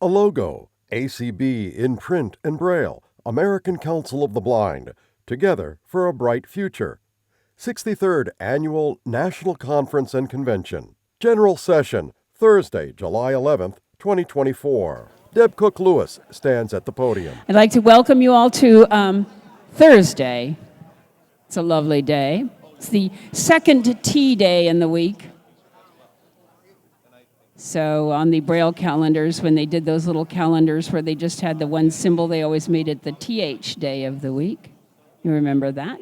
A logo, ACB in print and braille, American Council of the Blind, together for a bright future. 63rd Annual National Conference and Convention. General Session, Thursday, July 11th, 2024. Deb Cook-Lewis stands at the podium. I'd like to welcome you all to Thursday. It's a lovely day. It's the second tea day in the week. So on the Braille calendars, when they did those little calendars where they just had the one symbol, they always made it the TH day of the week. You remember that?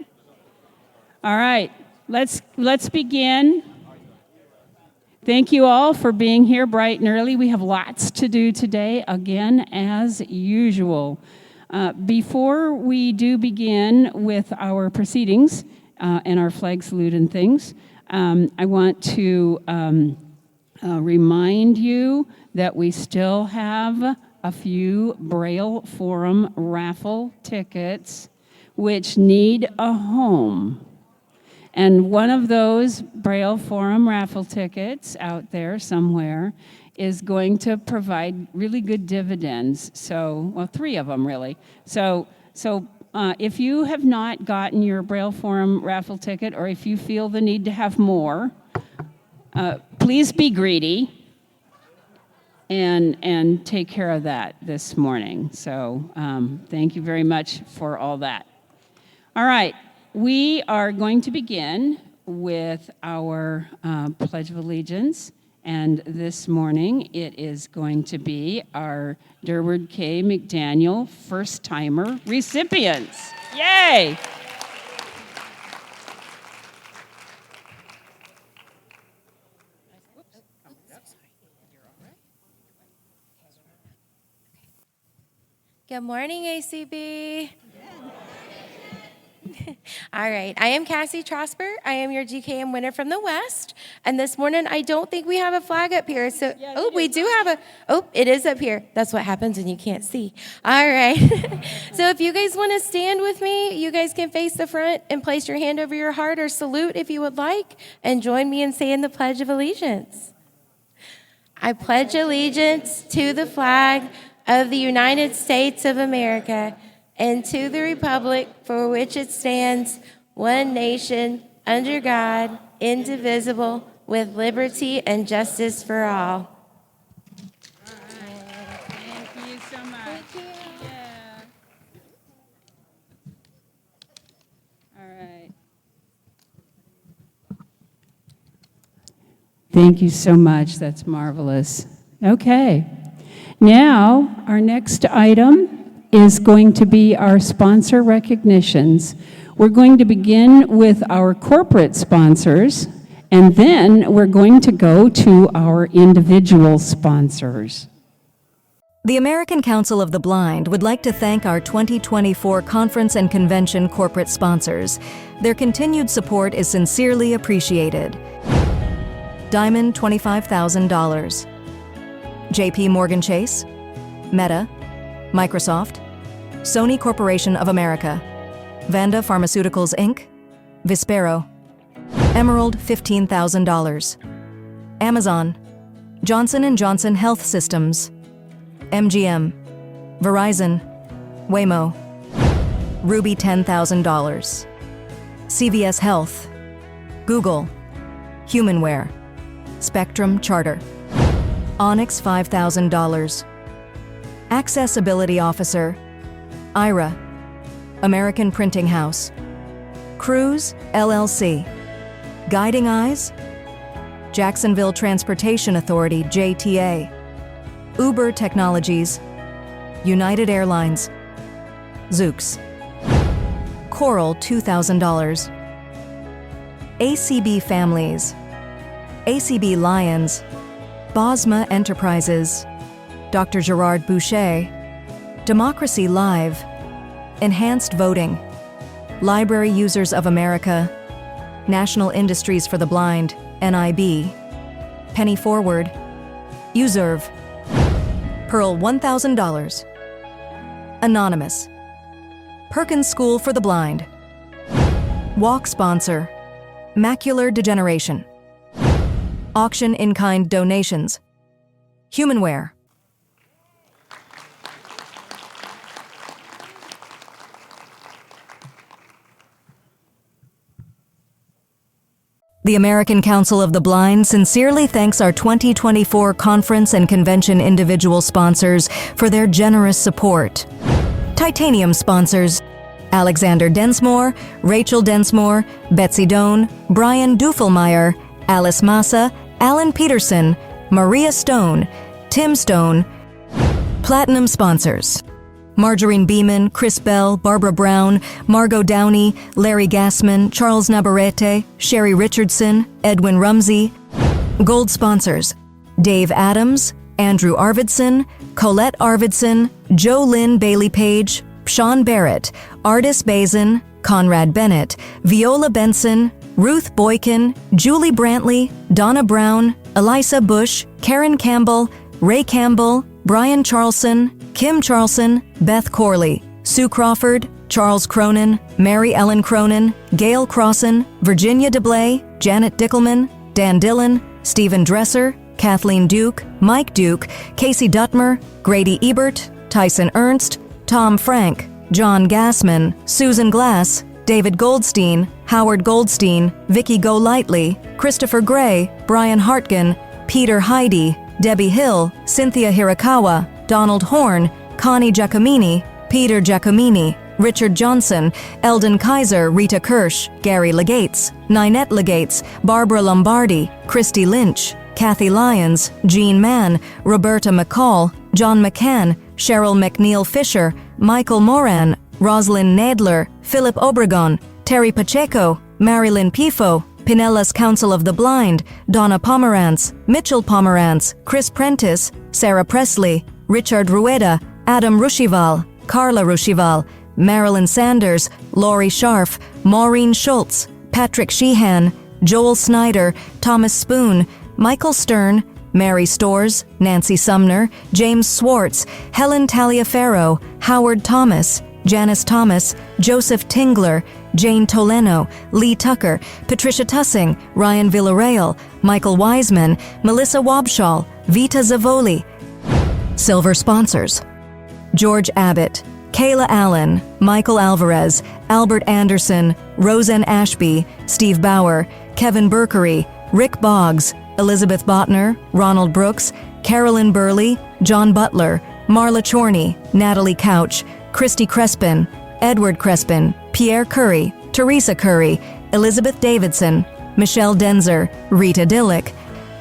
All right, let's begin. Thank you all for being here bright and early. We have lots to do today, again, as usual. Before we do begin with our proceedings and our flag salute and things, I want to remind you that we still have a few Braille Forum raffle tickets which need a home. And one of those Braille Forum raffle tickets out there somewhere is going to provide really good dividends. So, well, 3 of them really. So if you have not gotten your Braille Forum raffle ticket, or if you feel the need to have more, please be greedy and take care of that this morning. So thank you very much for all that. All right. We are going to begin with our Pledge of Allegiance, and this morning it is going to be our Durward K. McDaniel first-timer recipients. Yay! Good morning, ACB. All right, I am Cassie Trosper. I am your GKM winner from the West. And this morning, I don't think we have a flag up here. So, we do have it is up here. That's what happens when you can't see. All right. So if you guys want to stand with me, you guys can face the front and place your hand over your heart or salute if you would like, and join me in saying the Pledge of Allegiance. I pledge allegiance to the flag of the United States of America and to the republic for which it stands, one nation, under God, indivisible, with liberty and justice for all. Thank you so much. Thank you. Yeah. All right. Thank you so much. That's marvelous. Okay. Now, our next item is going to be our sponsor recognitions. We're going to begin with our corporate sponsors, and then we're going to go to our individual sponsors. The American Council of the Blind would like to thank our 2024 Conference and Convention corporate sponsors. Their continued support is sincerely appreciated. Diamond, $25,000. JP Morgan Chase, Meta, Microsoft, Sony Corporation of America, Vanda Pharmaceuticals Inc., Vispero, Emerald, $15,000, Amazon, Johnson & Johnson Health Systems, MGM, Verizon, Waymo, Ruby, $10,000, CVS Health, Google, Humanware, Spectrum Charter, Onyx, $5,000, Accessibility Officer, IRA, American Printing House, Cruise, LLC, Guiding Eyes, Jacksonville Transportation Authority, JTA, Uber Technologies, United Airlines, Zoox, Coral, $2,000, ACB Families, ACB Lions, Bosma Enterprises, Dr. Gerard Boucher, Democracy Live, Enhanced Voting, Library Users of America, National Industries for the Blind, NIB, Penny Forward, Userve, Pearl, $1,000, Anonymous, Perkins School for the Blind, Walk Sponsor, Macular Degeneration, Auction in-kind donations, Humanware, The American Council of the Blind sincerely thanks our 2024 conference and convention individual sponsors for their generous support. Titanium sponsors: Alexander Densmore, Rachel Densmore, Betsy Doan, Brian Dufelmeyer, Alice Massa, Alan Peterson, Maria Stone, Tim Stone. Platinum sponsors: Margarine Beeman, Chris Bell, Barbara Brown, Margot Downey, Larry Gassman, Charles Navarrete, Sherry Richardson, Edwin Rumsey. Gold sponsors: Dave Adams, Andrew Arvidson, Colette Arvidson, Joe Lynn Bailey Page, Sean Barrett, Artis Bazin, Conrad Bennett, Viola Benson, Ruth Boykin, Julie Brantley, Donna Brown, Elisa Bush, Karen Campbell, Ray Campbell, Brian Charlson, Kim Charlson, Beth Corley, Sue Crawford, Charles Cronin, Mary Ellen Cronin, Gail Crossan, Virginia DeBlay, Janet Dickelman, Dan Dillon, Stephen Dresser, Kathleen Duke, Mike Duke, Casey Duttmer, Grady Ebert, Tyson Ernst, Tom Frank, John Gassman, Susan Glass, David Goldstein, Howard Goldstein, Vicky Golightly, Christopher Gray, Brian Hartgen, Peter Heidi, Debbie Hill, Cynthia Hirakawa, Donald Horn, Connie Giacomini, Peter Giacomini, Richard Johnson, Eldon Kaiser, Rita Kirsch, Gary Legates, Ninette Legates, Barbara Lombardi, Christy Lynch, Kathy Lyons, Jean Mann, Roberta McCall, John McCann, Cheryl McNeil Fisher, Michael Moran, Rosalind Nadler, Philip Obregon, Terry Pacheco, Marilyn Pifo, Pinellas Council of the Blind, Donna Pomerantz, Mitchell Pomerantz, Chris Prentice, Sarah Presley, Richard Rueda, Adam Rushival, Carla Rushival, Marilyn Sanders, Lori Scharf, Maureen Schultz, Patrick Sheehan, Joel Snyder, Thomas Spoon, Michael Stern, Mary Stores, Nancy Sumner, James Swartz, Helen Taliaferro, Howard Thomas, Janice Thomas, Joseph Tingler, Jane Toleno, Lee Tucker, Patricia Tussing, Ryan Villarreal, Michael Wiseman, Melissa Wabshall, Vita Zavoli. Silver sponsors: George Abbott, Kayla Allen, Michael Alvarez, Albert Anderson, Roseanne Ashby, Steve Bauer, Kevin Burkery, Rick Boggs, Elizabeth Botner, Ronald Brooks, Carolyn Burley, John Butler, Marla Chorney, Natalie Couch, Christy Crespin, Edward Crespin, Pierre Curry, Teresa Curry, Elizabeth Davidson, Michelle Denzer, Rita Dillick,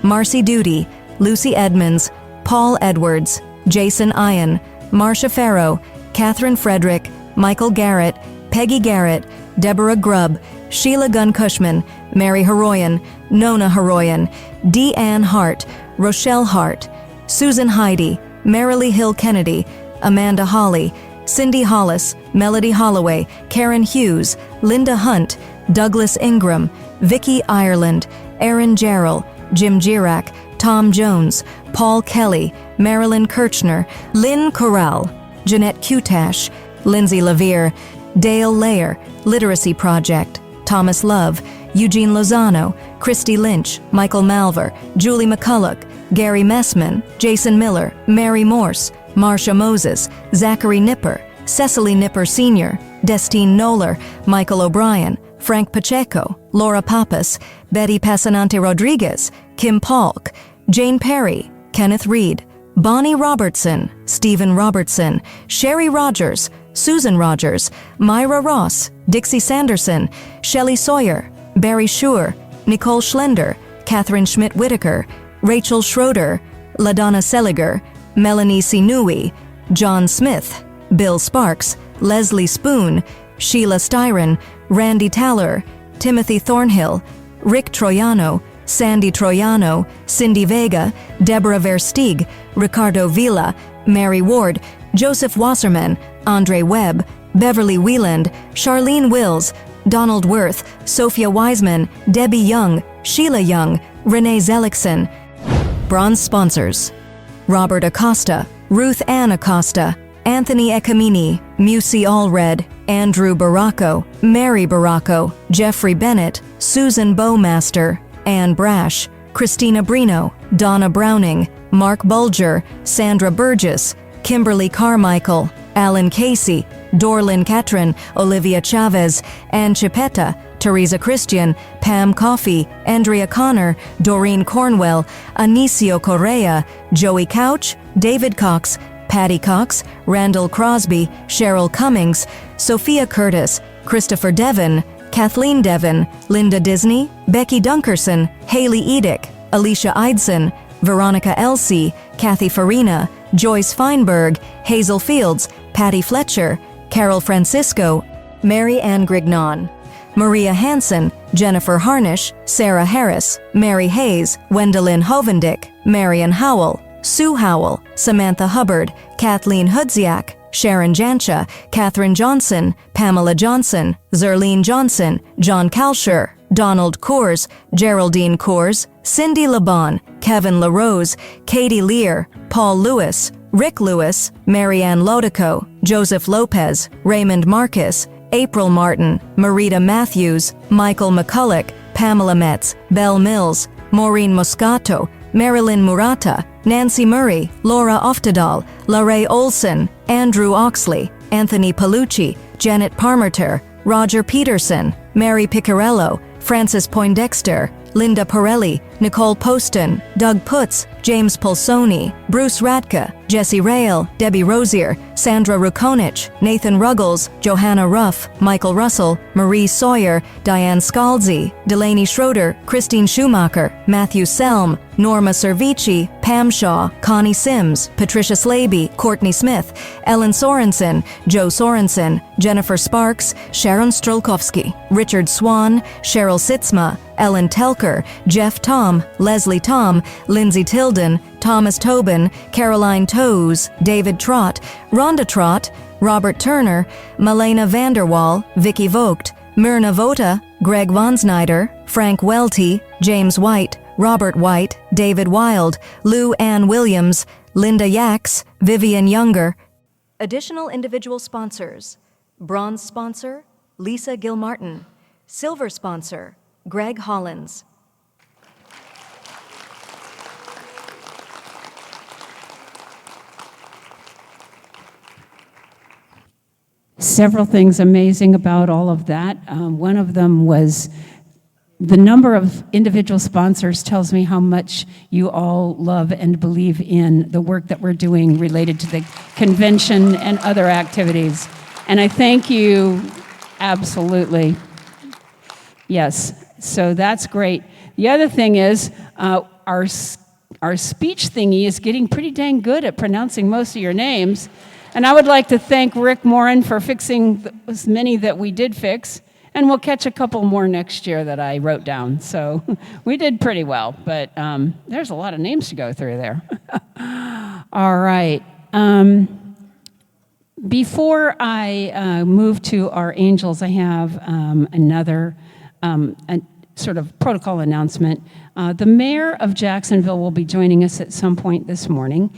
Marcy Duty, Lucy Edmonds, Paul Edwards, Jason Ian, Marcia Farrow, Catherine Frederick, Michael Garrett, Peggy Garrett, Deborah Grubb, Sheila Gunn Cushman, Mary Heroyan, Nona Heroyan, Dee Ann Hart, Rochelle Hart, Susan Heidi, Marilee Hill Kennedy, Amanda Holly, Cindy Hollis, Melody Holloway, Karen Hughes, Linda Hunt, Douglas Ingram, Vicki Ireland, Aaron Jarrell, Jim Girac, Tom Jones, Paul Kelly, Marilyn Kirchner, Lynn Corral, Jeanette Cutash, Lindsay Levere, Dale Layer, Literacy Project, Thomas Love, Eugene Lozano, Christy Lynch, Michael Malver, Julie McCulloch, Gary Messman, Jason Miller, Mary Morse, Marcia Moses, Zachary Nipper, Cecily Nipper Sr., Destine Noller, Michael O'Brien, Frank Pacheco, Laura Pappas, Betty Passanante Rodriguez, Kim Palk, Jane Perry, Kenneth Reed, Bonnie Robertson, Stephen Robertson, Sherry Rogers, Susan Rogers, Myra Ross, Dixie Sanderson, Shelley Sawyer, Barry Schur, Nicole Schlender, Catherine Schmidt-Whitaker, Rachel Schroeder, LaDonna Seliger, Melanie Sinui, John Smith, Bill Sparks, Leslie Spoon, Sheila Styron, Randy Taller, Timothy Thornhill, Rick Troiano, Sandy Troiano, Cindy Vega, Deborah Versteeg, Ricardo Villa, Mary Ward, Joseph Wasserman, Andre Webb, Beverly Wieland, Charlene Wills, Donald Worth, Sophia Wiseman, Debbie Young, Sheila Young, Renee Zellickson. Bronze sponsors: Robert Acosta, Ruth Ann Acosta, Anthony Ecamini, Musi Allred, Andrew Baracco, Mary Baracco, Jeffrey Bennett, Susan Bowmaster, Ann Brash, Christina Brino, Donna Browning, Mark Bulger, Sandra Burgess, Kimberly Carmichael, Alan Casey, Dorlyn Catron, Olivia Chavez, Ann Chipetta, Teresa Christian, Pam Coffey, Andrea Connor, Doreen Cornwell, Anicio Correa, Joey Couch, David Cox, Patty Cox, Randall Crosby, Cheryl Cummings, Sophia Curtis, Christopher Devon, Kathleen Devon, Linda Disney, Becky Dunkerson, Haley Edick, Alicia Eidson, Veronica Elsie, Kathy Farina, Joyce Feinberg, Hazel Fields, Patty Fletcher, Carol Francisco, Mary Ann Grignon, Maria Hansen, Jennifer Harnish, Sarah Harris, Mary Hayes, Wendelin Hovendick, Marion Howell, Sue Howell, Samantha Hubbard, Kathleen Hudziak, Sharon Jancha, Katherine Johnson, Pamela Johnson, Zerlene Johnson, John Kalsher, Donald Coors, Geraldine Coors, Cindy Laban, Kevin LaRose, Katie Lear, Paul Lewis, Rick Lewis, Marianne Lodico, Joseph Lopez, Raymond Marcus, April Martin, Marita Matthews, Michael McCulloch, Pamela Metz, Belle Mills, Maureen Moscato, Marilyn Murata, Nancy Murray, Laura Oftedal, Larray Olson, Andrew Oxley, Anthony Palucci, Janet Parmerter, Roger Peterson, Mary Piccarello, Francis Poindexter, Linda Pirelli, Nicole Poston, Doug Putz, James Pulsoni, Bruce Radka, Jesse Rail, Debbie Rosier, Sandra Rukonich, Nathan Ruggles, Johanna Ruff, Michael Russell, Marie Sawyer, Diane Scalzi, Delaney Schroeder, Christine Schumacher, Matthew Selm, Norma Cervici, Pam Shaw, Connie Sims, Patricia Slaby, Courtney Smith, Ellen Sorensen, Joe Sorensen, Jennifer Sparks, Sharon Strelkowski, Richard Swan, Cheryl Sitzma, Ellen Telker, Jeff Tom, Leslie Tom, Lindsay Tilden, Thomas Tobin, Caroline Toes, David Trott, Rhonda Trott, Robert Turner, Malena Vanderwall, Vicky Vogt, Myrna Vota, Greg Von Snyder, Frank Welty, James White, Robert White, David Wild, Lou Ann Williams, Linda Yax, Vivian Younger. Additional individual sponsors: Bronze sponsor, Lisa Gilmartin. Silver sponsor, Greg Hollins. Several things amazing about all of that. One of them was the number of individual sponsors tells me how much you all love and believe in the work that we're doing related to the convention and other activities. And I thank you absolutely. Yes, so that's great. The other thing is our speech thingy is getting pretty dang good at pronouncing most of your names. And I would like to thank Rick Morin for fixing as many that we did fix. And we'll catch a couple more next year that I wrote down. So we did pretty well, but there's a lot of names to go through there. All right. Before I move to our angels, I have another sort of protocol announcement. The mayor of Jacksonville will be joining us at some point this morning.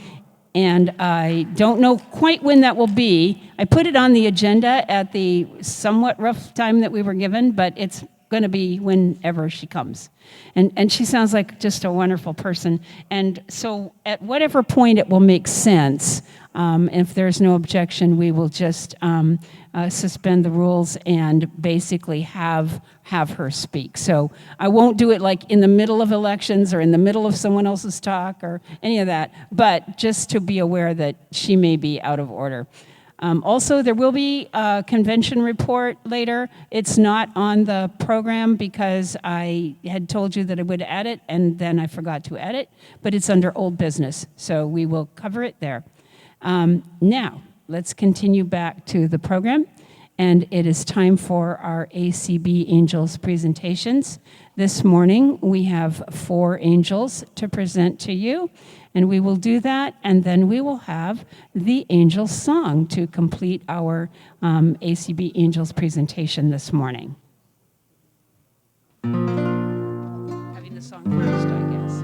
And I don't know quite when that will be. I put it on the agenda at the somewhat rough time that we were given, but it's going to be whenever she comes. And she sounds like just a wonderful person. And so at whatever point it will make sense, if there's no objection, we will just suspend the rules and basically have her speak. So I won't do it like in the middle of elections or in the middle of someone else's talk or any of that, but just to be aware that she may be out of order. Also, there will be a convention report later. It's not on the program because I had told you that I would add it, and then I forgot to add it, but it's under old business, so we will cover it there. Now, let's continue back to the program, and it is time for our ACB Angels presentations. This morning, we have 4 angels to present to you, and we will do that, and then we will have the angel song to complete our ACB Angels presentation this morning. Having the song first, I guess.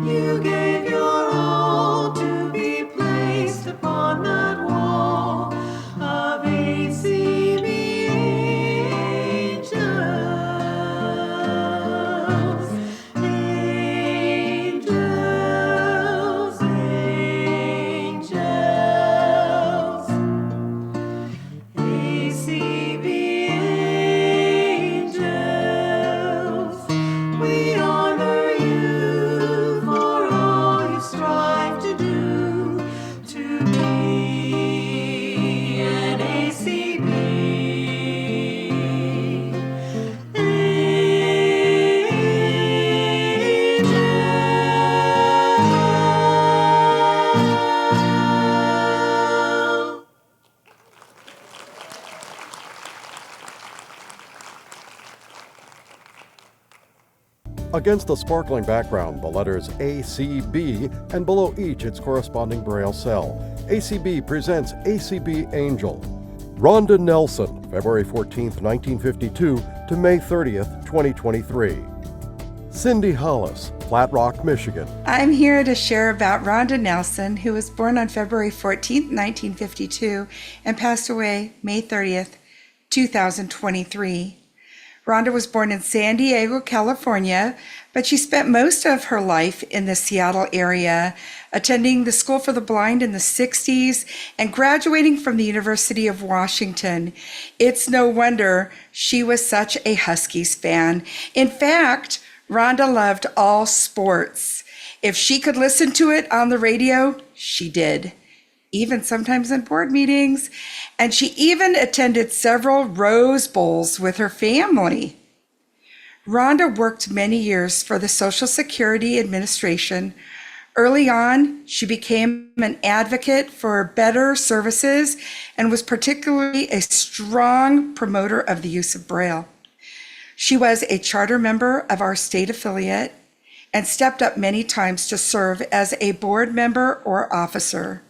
You gave Against the sparkling background, the letters ACB, and below each its corresponding Braille cell. ACB presents ACB Angel. Rhonda Nelson, February 14, 1952 to May 30th, 2023. Cindy Hollis, Flat Rock, Michigan. I'm here to share about Rhonda Nelson, who was born on February 14, 1952, and passed away May 30th, 2023. Rhonda was born in San Diego, California, but she spent most of her life in the Seattle area, attending the School for the Blind in the 60s and graduating from the University of Washington. It's no wonder she was such a Huskies fan. In fact, Rhonda loved all sports. If she could listen to it on the radio, she did, even sometimes in board meetings. And she even attended several Rose Bowls with her family. Rhonda worked many years for the Social Security Administration. Early on, she became an advocate for better services and was particularly a strong promoter of the use of Braille. She was a charter member of our state affiliate and stepped up many times to serve as a board member or officer.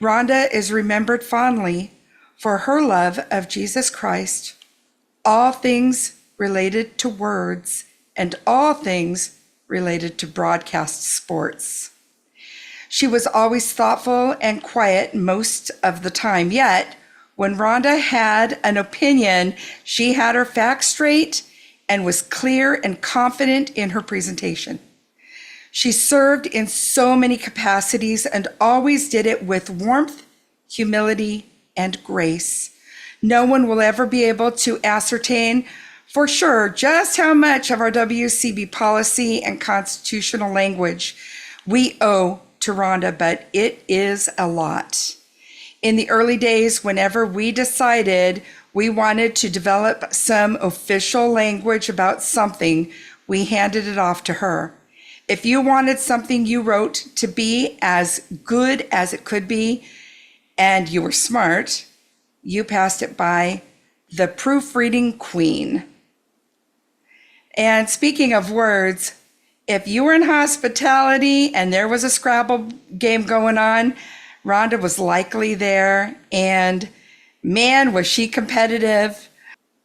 Rhonda is remembered fondly for her love of Jesus Christ, all things related to words, and all things related to broadcast sports. She was always thoughtful and quiet most of the time, yet when Rhonda had an opinion, she had her facts straight and was clear and confident in her presentation. She served in so many capacities and always did it with warmth, humility, and grace. No one will ever be able to ascertain for sure just how much of our WCB policy and constitutional language we owe to Rhonda, but it is a lot. In the early days, whenever we decided we wanted to develop some official language about something, we handed it off to her. If you wanted something you wrote to be as good as it could be, and you were smart, you passed it by the proofreading queen. And speaking of words, if you were in hospitality and there was a Scrabble game going on, Rhonda was likely there, and man, was she competitive.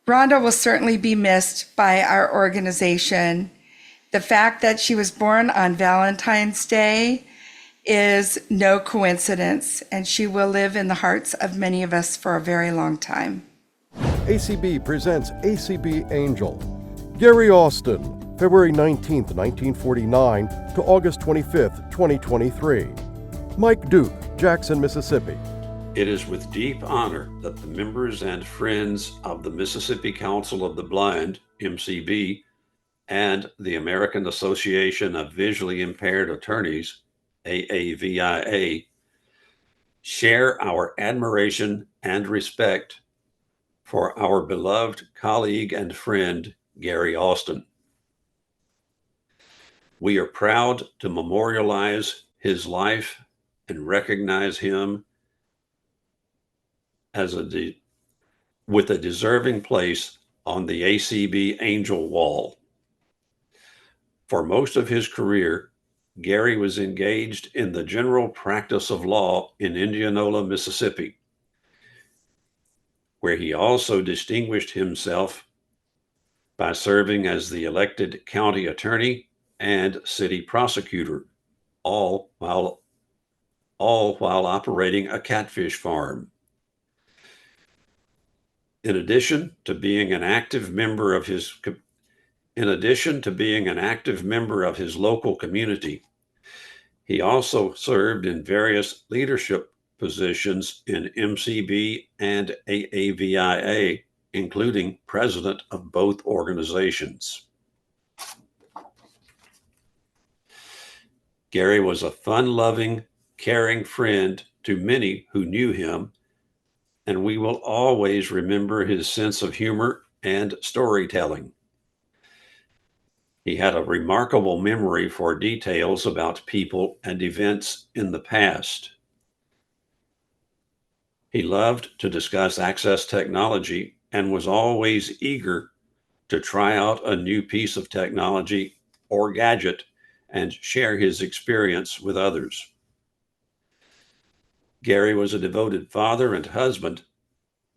Rhonda will certainly be missed by our organization. The fact that she was born on Valentine's Day is no coincidence, and she will live in the hearts of many of us for a very long time. ACB presents ACB Angel. Gary Austin, February 19, 1949 to August 25, 2023. Mike Duke, Jackson, Mississippi. It is with deep honor that the members and friends of the Mississippi Council of the Blind, MCB, and the American Association of Visually Impaired Attorneys, AAVIA, share our admiration and respect for our beloved colleague and friend, Gary Austin. We are proud to memorialize his life and recognize him as with a deserving place on the ACB Angel Wall. For most of his career, Gary was engaged in the general practice of law in Indianola, Mississippi, where he also distinguished himself by serving as the elected county attorney and city prosecutor, all while operating a catfish farm. In addition to being an active member of his local community, he also served in various leadership positions in MCB and AAVIA, including president of both organizations. Gary was a fun-loving, caring friend to many who knew him, and we will always remember his sense of humor and storytelling. He had a remarkable memory for details about people and events in the past. He loved to discuss access technology and was always eager to try out a new piece of technology or gadget and share his experience with others. Gary was a devoted father and husband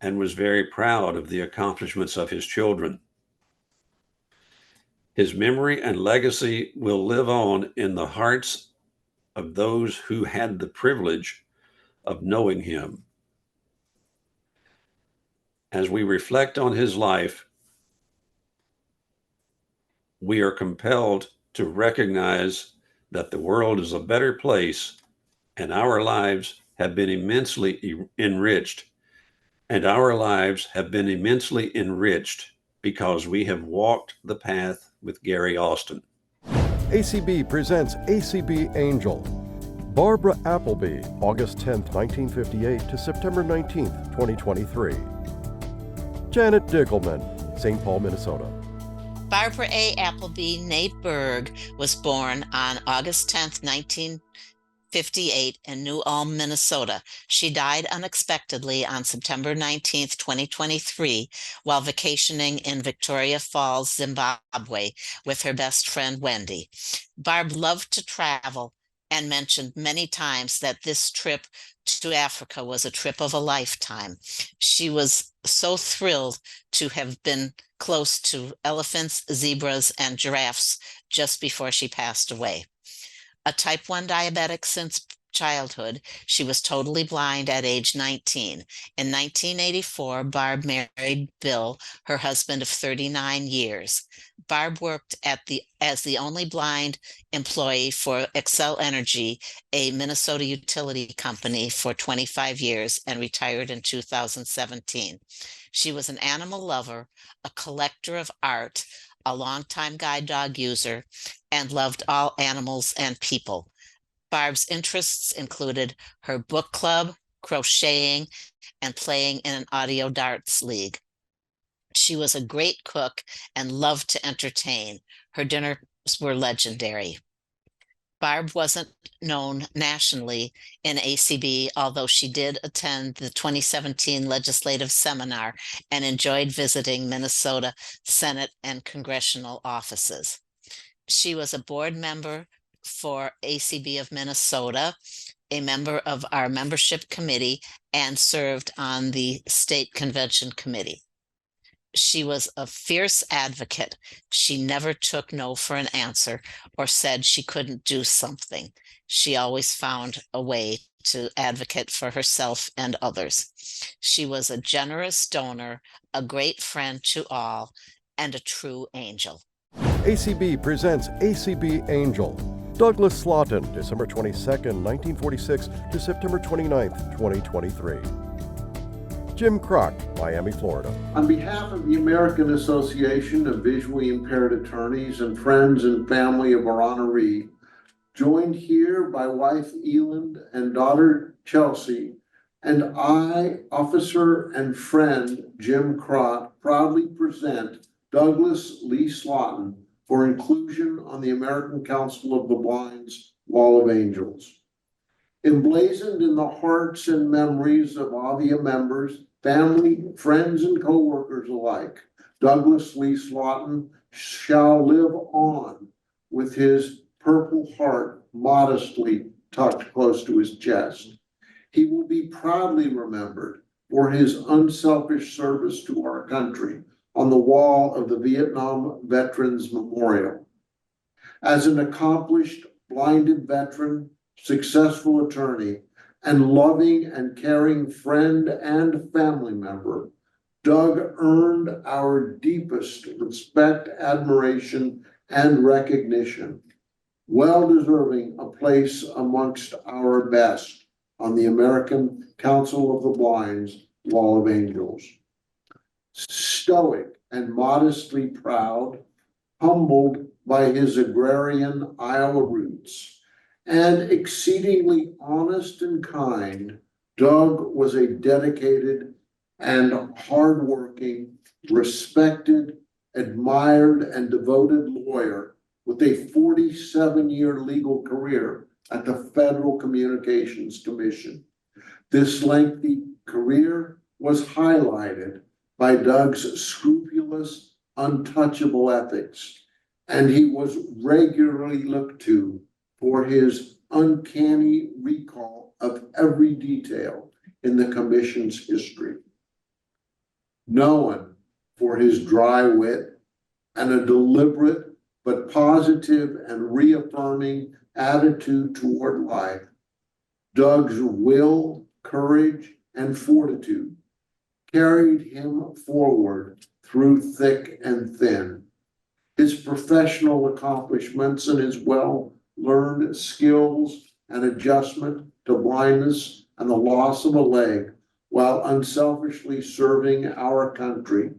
and was very proud of the accomplishments of his children. His memory and legacy will live on in the hearts of those who had the privilege of knowing him. As we reflect on his life, we are compelled to recognize that the world is a better place and our lives have been immensely enriched. And our lives have been immensely enriched because we have walked the path with Gary Austin. ACB presents ACB Angel. Barbara Appleby, August 10, 1958 to September 19, 2023. Janet Dickelman, St. Paul, Minnesota. Barbara A. Appleby Nate Berg was born on August 10, 1958 in New Ulm, Minnesota. She died unexpectedly on September 19, 2023, while vacationing in Victoria Falls, Zimbabwe, with her best friend Wendy. Barb loved to travel and mentioned many times that this trip to Africa was a trip of a lifetime. She was so thrilled to have been close to elephants, zebras, and giraffes just before she passed away. A type 1 diabetic since childhood, she was totally blind at age 19. In 1984, Barb married Bill, her husband of 39 years. Barb worked as the only blind employee for Xcel Energy, a Minnesota utility company, for 25 years and retired in 2017. She was an animal lover, a collector of art, a longtime guide dog user, and loved all animals and people. Barb's interests included her book club, crocheting, and playing in an audio darts league. She was a great cook and loved to entertain. Her dinners were legendary. Barb wasn't known nationally in ACB, although she did attend the 2017 legislative seminar and enjoyed visiting Minnesota Senate and congressional offices. She was a board member for ACB of Minnesota, a member of our membership committee, and served on the state convention committee. She was a fierce advocate. She never took no for an answer or said she couldn't do something. She always found a way to advocate for herself and others. She was a generous donor, a great friend to all, and a true angel. ACB presents ACB Angel. Douglas Slaughton, December 22, 1946 to September 29, 2023. Jim Kroc, Miami, Florida. On behalf of the American Association of Visually Impaired Attorneys and friends and family of our honoree, joined here by wife Eland and daughter Chelsea, and I, officer and friend Jim Kroc, proudly present Douglas Lee Slaughton for inclusion on the American Council of the Blind's Wall of Angels. Emblazoned in the hearts and memories of AVIA members, family, friends, and co-workers alike, Douglas Lee Slaughton shall live on with his Purple Heart modestly tucked close to his chest. He will be proudly remembered for his unselfish service to our country on the wall of the Vietnam Veterans Memorial. As an accomplished blinded veteran, successful attorney, and loving and caring friend and family member, Doug earned our deepest respect, admiration, and recognition, well deserving a place amongst our best on the American Council of the Blind's Wall of Angels. Stoic and modestly proud, humbled by his agrarian Iowa roots, and exceedingly honest and kind, Doug was a dedicated and hardworking, respected, admired, and devoted lawyer with a 47-year legal career at the Federal Communications Commission. This lengthy career was highlighted by Doug's scrupulous, untouchable ethics, and he was regularly looked to for his uncanny recall of every detail in the commission's history. Known for his dry wit and a deliberate but positive and reaffirming attitude toward life, Doug's will, courage, and fortitude carried him forward through thick and thin. His professional accomplishments and his well-learned skills and adjustment to blindness and the loss of a leg while unselfishly serving our country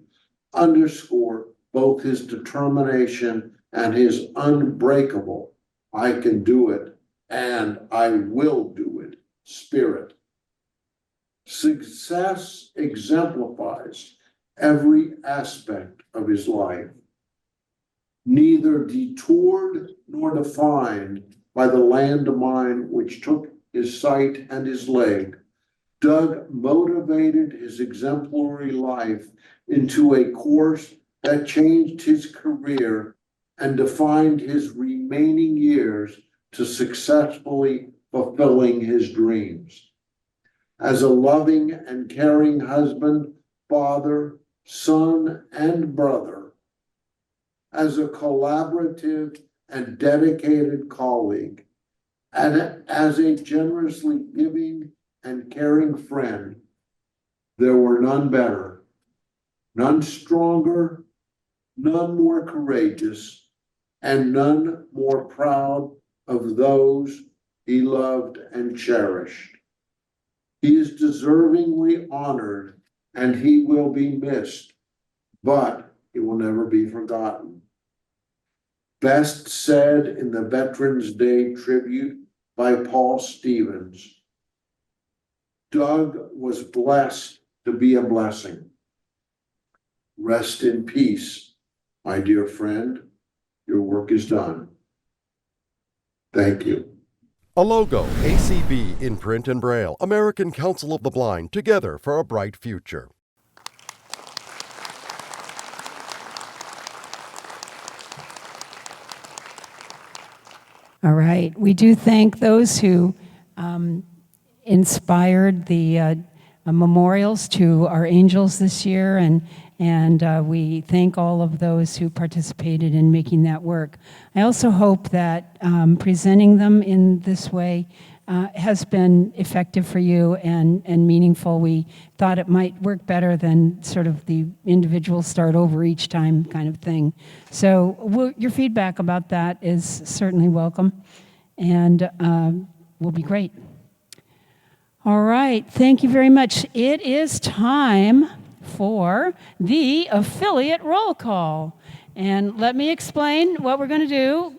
underscore both his determination and his unbreakable "I can do it and I will do it" spirit. Success exemplifies every aspect of his life. Neither detoured nor defined by the landmine which took his sight and his leg, Doug motivated his exemplary life into a course that changed his career and defined his remaining years to successfully fulfilling his dreams. As a loving and caring husband, father, son, and brother, as a collaborative and dedicated colleague, and as a generously giving and caring friend, there were none better, none stronger, none more courageous, and none more proud of those he loved and cherished. He is deservingly honored, and he will be missed, but he will never be forgotten. Best said in the Veterans Day tribute by Paul Stevens, Doug was blessed to be a blessing. Rest in peace, my dear friend. Your work is done. Thank you. A logo, ACB in print and braille, American Council of the Blind, together for a bright future. All right. We do thank those who inspired the memorials to our angels this year, and we thank all of those who participated in making that work. I also hope that presenting them in this way has been effective for you and meaningful. We thought it might work better than sort of the individual start over each time kind of thing. So your feedback about that is certainly welcome, and will be great. All right, thank you very much. It is time for the affiliate roll call. And let me explain what we're going to do.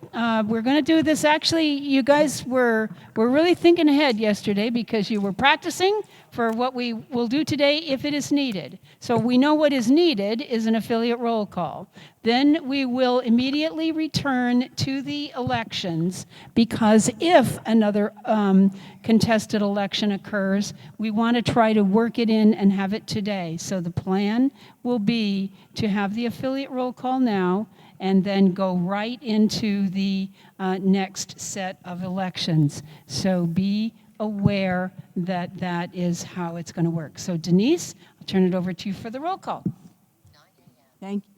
We're going to do this. Actually, you guys were really thinking ahead yesterday because you were practicing for what we will do today if it is needed. So we know what is needed is an affiliate roll call. Then we will immediately return to the elections, because if another contested election occurs, we want to try to work it in and have it today. So the plan will be to have the affiliate roll call now and then go right into the next set of elections. So be aware that that is how it's going to work. So Denise, I'll turn it over to you for the roll call. Thank you.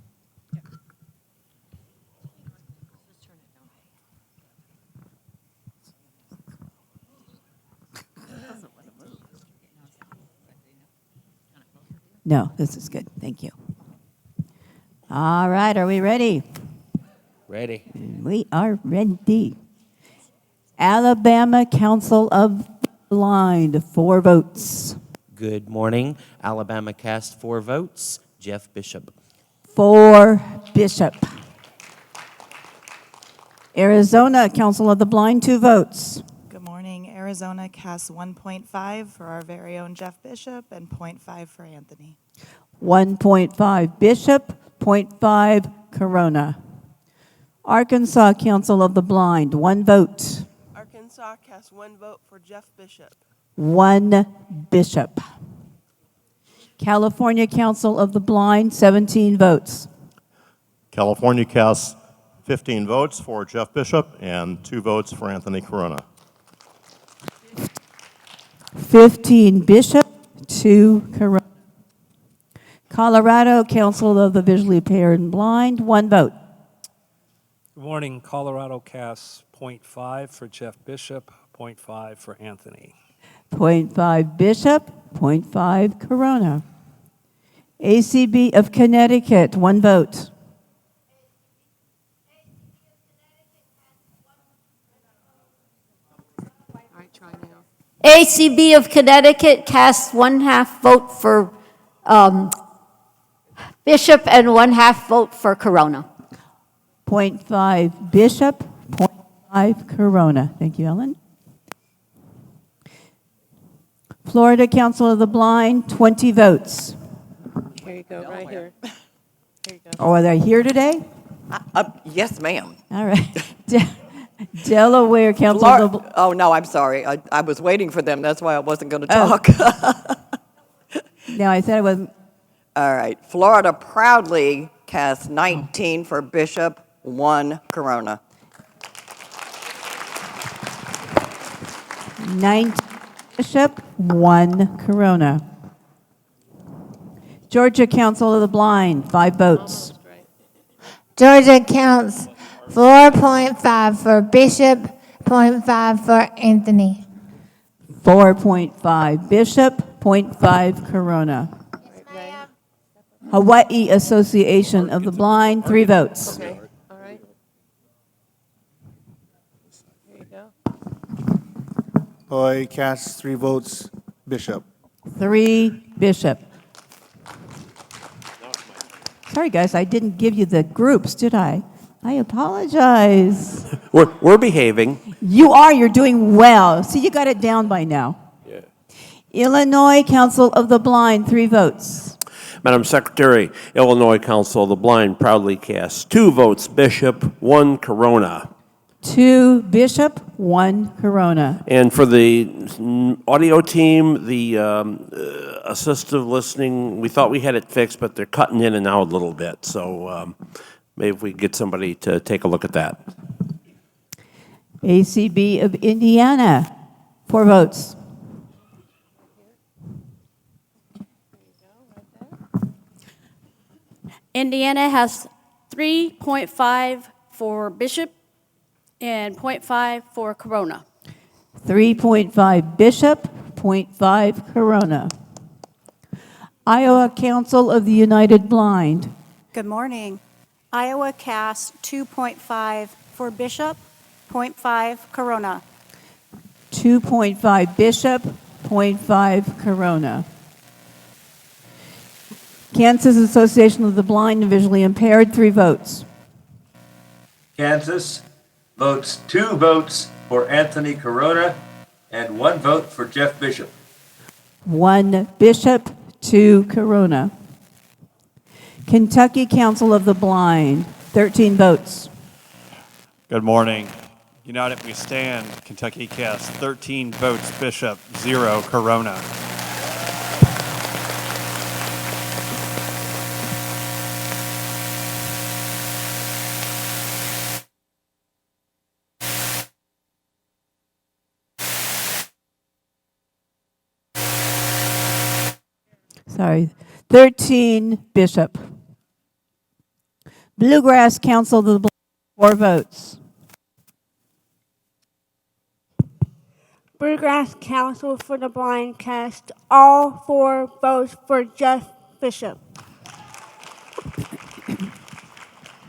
No, this is good. Thank you. All right, are we ready? Ready. We are ready. Alabama Council of the Blind, 4 votes. Good morning. Alabama cast 4 votes. Jeff Bishop. For Bishop. Arizona Council of the Blind, 2 votes. Good morning. Arizona casts 1.5 for our very own Jeff Bishop and 0.5 for Anthony. 1.5 Bishop, 0.5 Corona. Arkansas Council of the Blind, 1 vote. Arkansas casts 1 vote for Jeff Bishop. 1 Bishop. California Council of the Blind, 17 votes. California casts 15 votes for Jeff Bishop and 2 votes for Anthony Corona. 15 Bishop, 2 Corona. Colorado Council of the Visually Impaired and Blind, 1 vote. Good morning. Colorado casts 0.5 for Jeff Bishop, 0.5 for Anthony. 0.5 Bishop, 0.5 Corona. ACB of Connecticut, 1 vote. ACB of Connecticut casts 1/2 vote for Bishop and 1/2 vote for Corona. 0.5 Bishop, 0.5 Corona. Thank you, Ellen. Florida Council of the Blind, 20 votes. Here you go, right here. Here you go. Oh, are they here today? Yes, ma'am. All right. Delaware Council of the Oh, no, I'm sorry. I was waiting for them. That's why I wasn't going to talk. No, I said I wasn't. All right. Florida proudly casts 19 for Bishop, 1 Corona. 19 Bishop, 1 Corona. Georgia Council of the Blind, 5 votes. Georgia counts 4.5 for Bishop, 0.5 for Anthony. 4.5 Bishop, 0.5 Corona. Hawaii Association of the Blind, 3 votes. Okay, all right. Here you go. Hoy casts 3 votes, Bishop. 3 Bishop. Sorry, guys, I didn't give you the groups, did I? I apologize. We're behaving. You are, you're doing well. See, you got it down by now. Yeah. Illinois Council of the Blind, 3 votes. Madam Secretary, Illinois Council of the Blind proudly casts 2 votes Bishop, 1 Corona. 2 Bishop, 1 Corona. And for the audio team, the assistive listening, we thought we had it fixed, but they're cutting in and out a little bit. So maybe if we get somebody to take a look at that. ACB of Indiana, 4 votes. Indiana has 3.5 for Bishop and 0.5 for Corona. 3.5 Bishop, 0.5 Corona. Iowa Council of the United Blind. Good morning. Iowa casts 2.5 for Bishop, 0.5 Corona. 2.5 Bishop, 0.5 Corona. Kansas Association of the Blind and Visually Impaired, 3 votes. Kansas votes 2 votes for Anthony Corona and 1 vote for Jeff Bishop. 1 Bishop, 2 Corona. Kentucky Council of the Blind, 13 votes. Good morning. United We Stand, Kentucky casts 13 votes Bishop, 0 Corona. Sorry, 13 Bishop. Bluegrass Council of the Blind, 4 votes. Bluegrass Council for the Blind cast all 4 votes for Jeff Bishop.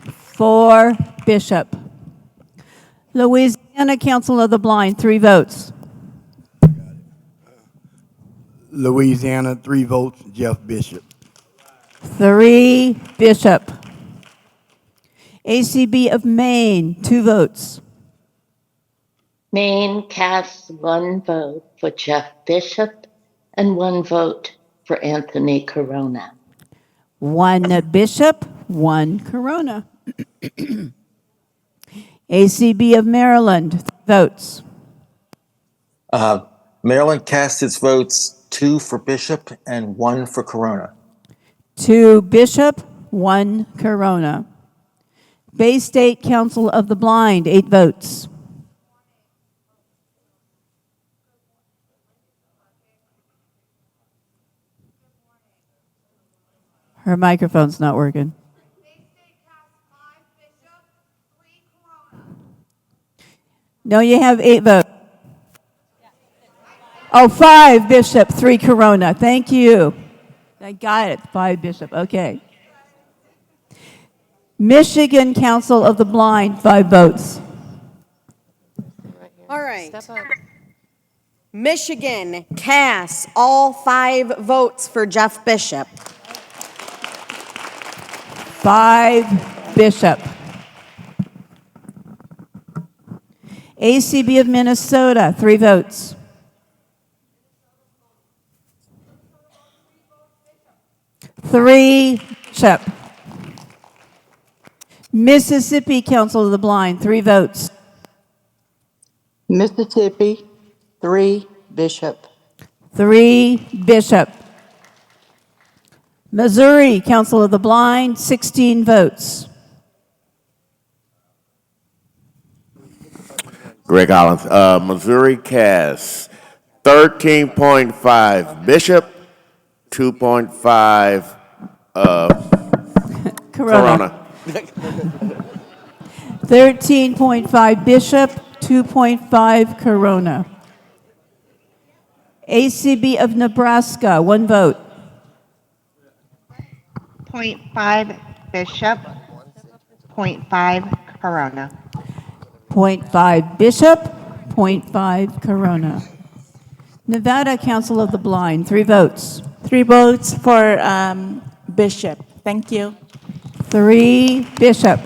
4 Bishop. Louisiana Council of the Blind, 3 votes. Louisiana, 3 votes, Jeff Bishop. 3 Bishop. ACB of Maine, 2 votes. Maine casts 1 vote for Jeff Bishop and 1 vote for Anthony Corona. 1 Bishop, 1 Corona. ACB of Maryland, 3 votes. Maryland casts its votes 2 for Bishop and 1 for Corona. 2 Bishop, 1 Corona. Bay State Council of the Blind, 8 votes. Her microphone's not working. No, you have 8 votes. Oh, 5 Bishop, 3 Corona. Thank you. I got it. 5 Bishop. Okay. Michigan Council of the Blind, 5 votes. All right. Michigan casts all 5 votes for Jeff Bishop. 5 Bishop. ACB of Minnesota, 3 votes. Three Bishop. Mississippi Council of the Blind, 3 votes. Mississippi, 3 Bishop. 3 Bishop. Missouri Council of the Blind, 16 votes. Greg Hollins, Missouri casts 13.5 Bishop, 2.5 Corona. 13.5 Bishop, 2.5 Corona. ACB of Nebraska, 1 vote. 0.5 Bishop, 0.5 Corona. 0.5 Bishop, 0.5 Corona. Nevada Council of the Blind, 3 votes. 3 votes for Bishop. Thank you. 3 Bishop.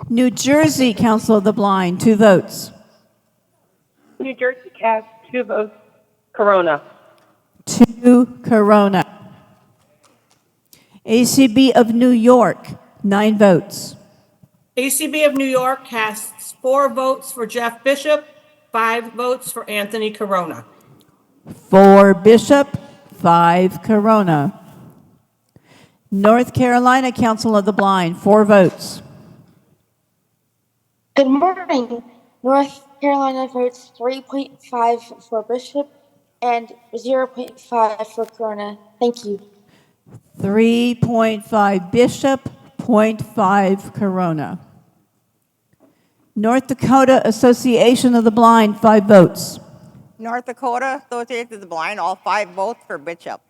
New Jersey Council of the Blind, 2 votes. New Jersey cast 2 votes. Corona. 2 Corona. ACB of New York, 9 votes. ACB of New York casts 4 votes for Jeff Bishop, 5 votes for Anthony Corona. 4 Bishop, 5 Corona. North Carolina Council of the Blind, 4 votes. Good morning. North Carolina votes 3.5 for Bishop and 0.5 for Corona. Thank you. 3.5 Bishop, 0.5 Corona. North Dakota Association of the Blind, 5 votes. North Dakota Association of the Blind, all 5 votes for Bishop.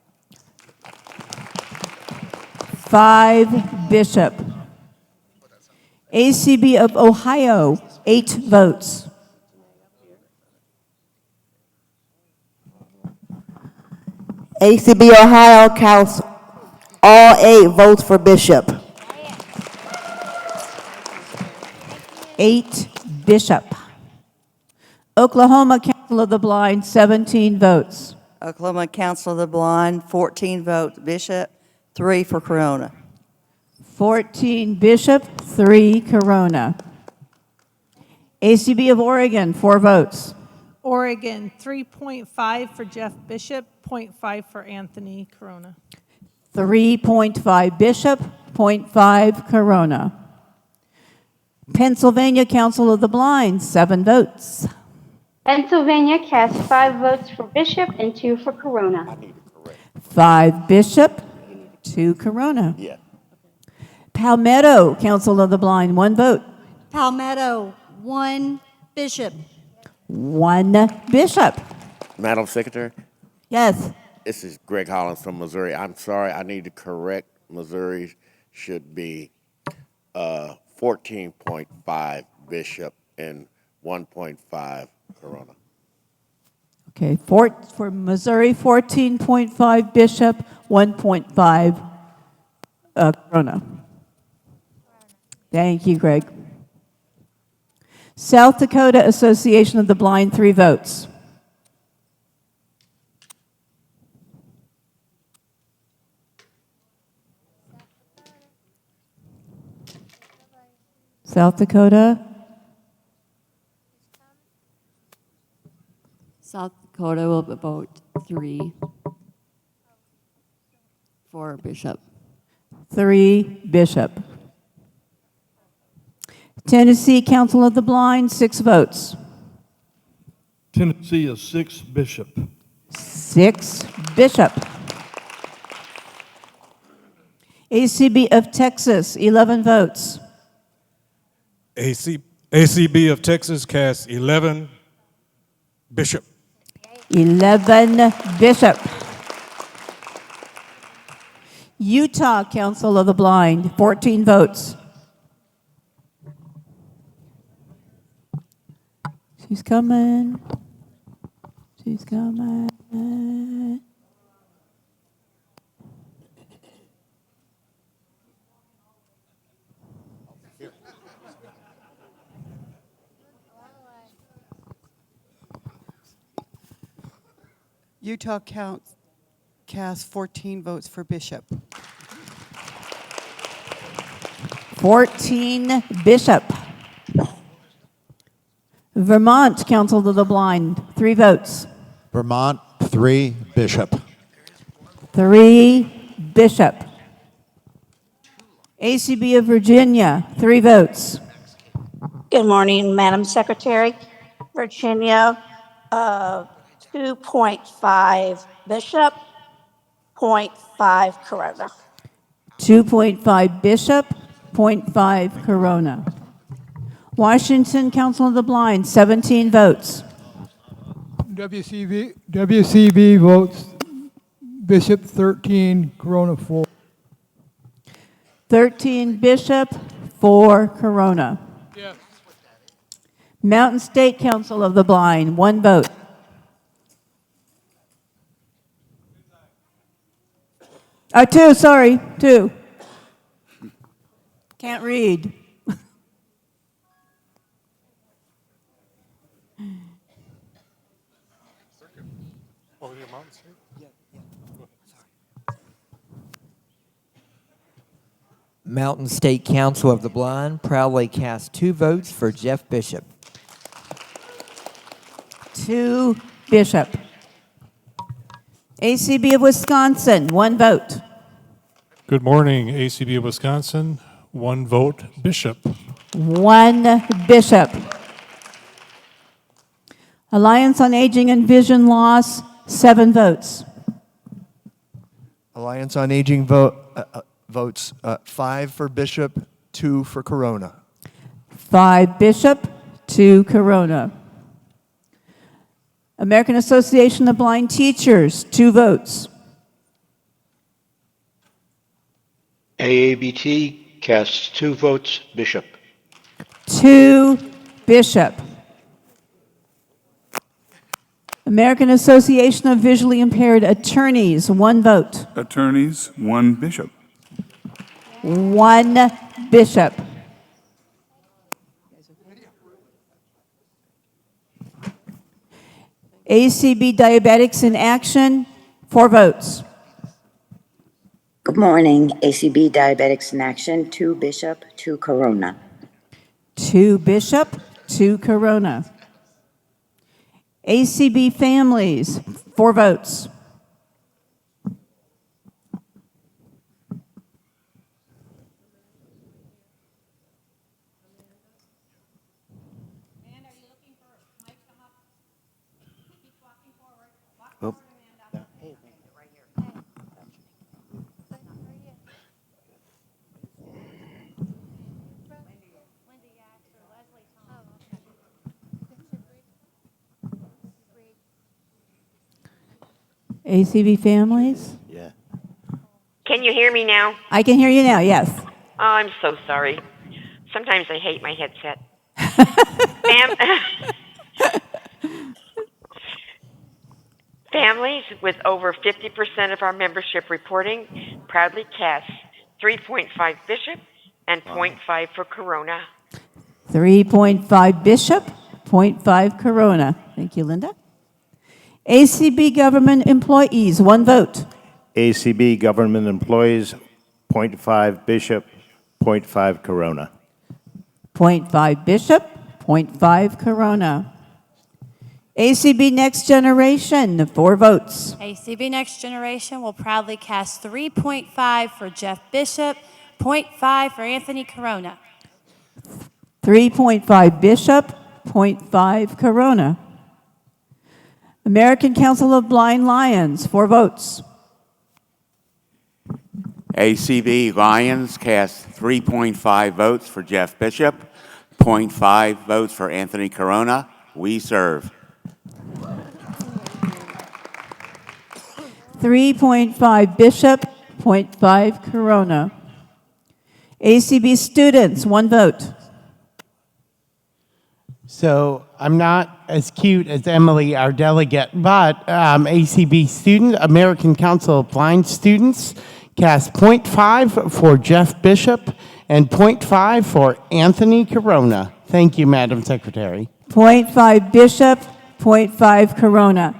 5 Bishop. ACB of Ohio, 8 votes. ACB Ohio counts all 8 votes for Bishop. 8 Bishop. Oklahoma Council of the Blind, 17 votes. Oklahoma Council of the Blind, 14 votes Bishop, 3 for Corona. 14 Bishop, 3 Corona. ACB of Oregon, 4 votes. Oregon, 3.5 for Jeff Bishop, 0.5 for Anthony Corona. 3.5 Bishop, 0.5 Corona. Pennsylvania Council of the Blind, 7 votes. Pennsylvania cast 5 votes for Bishop and 2 for Corona. 5 Bishop, 2 Corona. Yeah. Palmetto Council of the Blind, 1 vote. Palmetto, 1 Bishop. 1 Bishop. Madam Secretary, Yes. this is Greg Hollins from Missouri. I'm sorry, I need to correct. Missouri should be 14.5 Bishop and 1.5 Corona. Okay, for Missouri, 14.5 Bishop, 1.5 Corona. Thank you, Greg. South Dakota Association of the Blind, 3 votes. South Dakota. South Dakota will vote 3 for Bishop. 3 Bishop. Tennessee Council of the Blind, 6 votes. Tennessee is 6 Bishop. 6 Bishop. ACB of Texas, 11 votes. ACB of Texas casts 11 Bishop. 11 Bishop. Utah Council of the Blind, 14 votes. She's coming. She's coming. Utah cast 14 votes for Bishop. 14 Bishop. Vermont Council of the Blind, 3 votes. Vermont, 3 Bishop. 3 Bishop. ACB of Virginia, 3 votes. Good morning, Madam Secretary. Virginia, 2.5 Bishop, 0.5 Corona. 2.5 Bishop, 0.5 Corona. Washington Council of the Blind, 17 votes. WCB votes Bishop 13, Corona 4. 13 Bishop, 4 Corona. Yes. Mountain State Council of the Blind, 1 vote. Two, sorry, 2. Can't read. Mountain State Council of the Blind proudly cast 2 votes for Jeff Bishop. 2 Bishop. ACB of Wisconsin, 1 vote. Good morning, ACB of Wisconsin. 1 vote, Bishop. 1 Bishop. Alliance on Aging and Vision Loss, 7 votes. Alliance on Aging votes 5 for Bishop, 2 for Corona. 5 Bishop, 2 Corona. American Association of Blind Teachers, 2 votes. AABT casts 2 votes Bishop. 2 Bishop. American Association of Visually Impaired Attorneys, 1 vote. Attorneys, 1 Bishop. 1 Bishop. ACB Diabetics in Action, 4 votes. Good morning, ACB Diabetics in Action, 2 Bishop, 2 Corona. 2 Bishop, 2 Corona. ACB Families, 4 votes. ACB Families? Yeah. Can you hear me now? I can hear you now, yes. Oh, I'm so sorry. Sometimes I hate my headset. Families with over 50% of our membership reporting proudly cast 3.5 Bishop and 0.5 for Corona. 3.5 Bishop, 0.5 Corona. Thank you, Linda. ACB Government Employees, 1 vote. ACB Government Employees, 0.5 Bishop, 0.5 Corona. 0.5 Bishop, 0.5 Corona. ACB Next Generation, 4 votes. ACB Next Generation will proudly cast 3.5 for Jeff Bishop, 0.5 for Anthony Corona. 3.5 Bishop, 0.5 Corona. American Council of Blind Lions, 4 votes. ACB Lions cast 3.5 votes for Jeff Bishop, 0.5 votes for Anthony Corona. We serve. 3.5 Bishop, 0.5 Corona. ACB students, 1 vote. So I'm not as cute as Emily, our delegate, but ACB student, American Council of Blind Students, cast 0.5 for Jeff Bishop and 0.5 for Anthony Corona. Thank you, Madam Secretary. 0.5 Bishop, 0.5 Corona.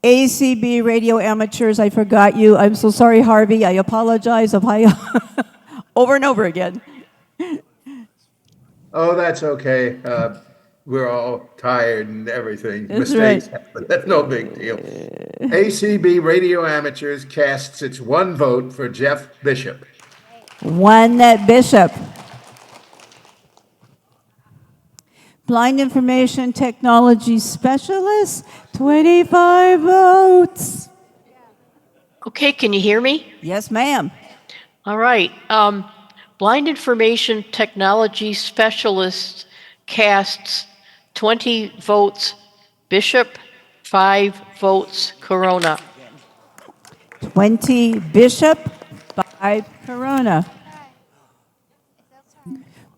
ACB radio amateurs, I forgot you. I'm so sorry, Harvey. I apologize if I over and over again. Oh, that's okay. We're all tired and everything. That's Mistakes right. happen. That's no big deal. ACB Radio Amateurs casts its 1 vote for Jeff Bishop. 1 Bishop. Blind Information Technology Specialist, 25 votes. Okay, can you hear me? Yes, ma'am. All right. Blind Information Technology Specialist casts 20 votes Bishop, 5 votes Corona. 20 Bishop, 5 Corona.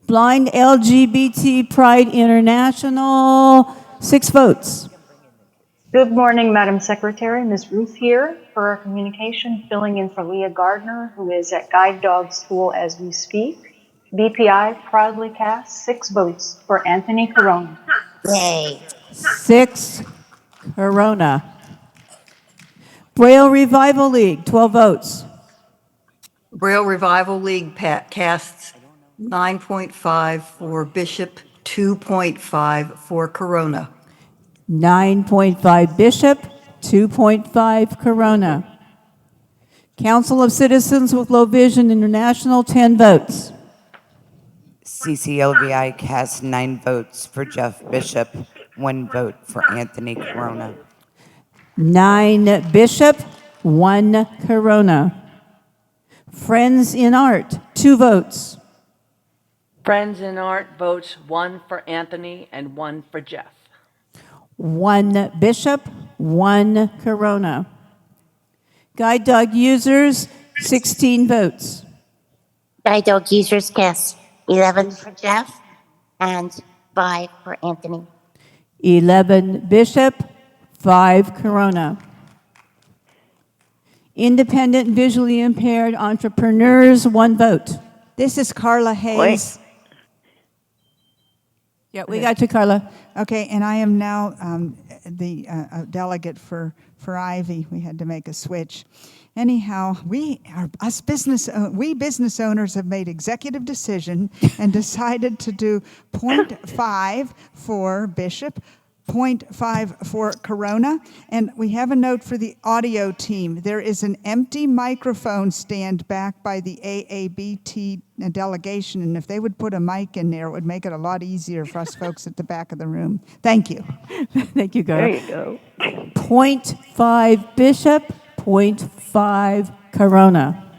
Blind LGBT Pride International, 6 votes. Good morning, Madam Secretary. Ms. Ruth here for our communication, filling in for Leah Gardner, who is at Guide Dog School as we speak. BPI proudly casts 6 votes for Anthony Corona. Yay. 6 Corona. Braille Revival League, 12 votes. Braille Revival League casts 9.5 for Bishop, 2.5 for Corona. 9.5 Bishop, 2.5 Corona. Council of Citizens with Low Vision International, 10 votes. CCLVI casts 9 votes for Jeff Bishop, 1 vote for Anthony Corona. 9 Bishop, 1 Corona. Friends in Art, 2 votes. Friends in Art votes 1 for Anthony and 1 for Jeff. 1 Bishop, 1 Corona. Guide Dog Users, 16 votes. Guide Dog Users cast 11 for Jeff and 5 for Anthony. 11 Bishop, 5 Corona. Independent Visually Impaired Entrepreneurs, 1 vote. This is Carla Hayes. Yeah, we got you, Carla. Okay, and I am now the delegate for Ivy. We had to make a switch. Anyhow, we business owners have made executive decision and decided to do 0.5 for Bishop, 0.5 for Corona, and we have a note for the audio team. There is an empty microphone stand back by the AABT delegation, and if they would put a mic in there, it would make it a lot easier for us folks at the back of the room. Thank you. Thank you, Carla. There you go. 0.5 Bishop, 0.5 Corona.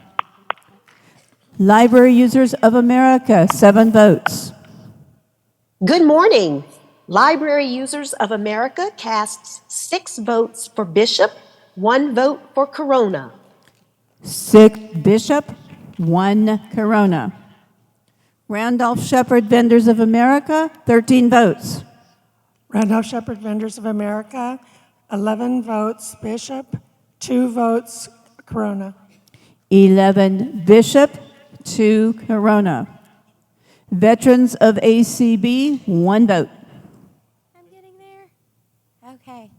Library Users of America, 7 votes. Good morning. Library Users of America casts 6 votes for Bishop, 1 vote for Corona. 6 Bishop, 1 Corona. Randolph Shepherd Vendors of America, 13 votes. Randolph Shepherd Vendors of America, 11 votes Bishop, 2 votes Corona. 11 Bishop, 2 Corona. Veterans of ACB, 1 vote. Okay.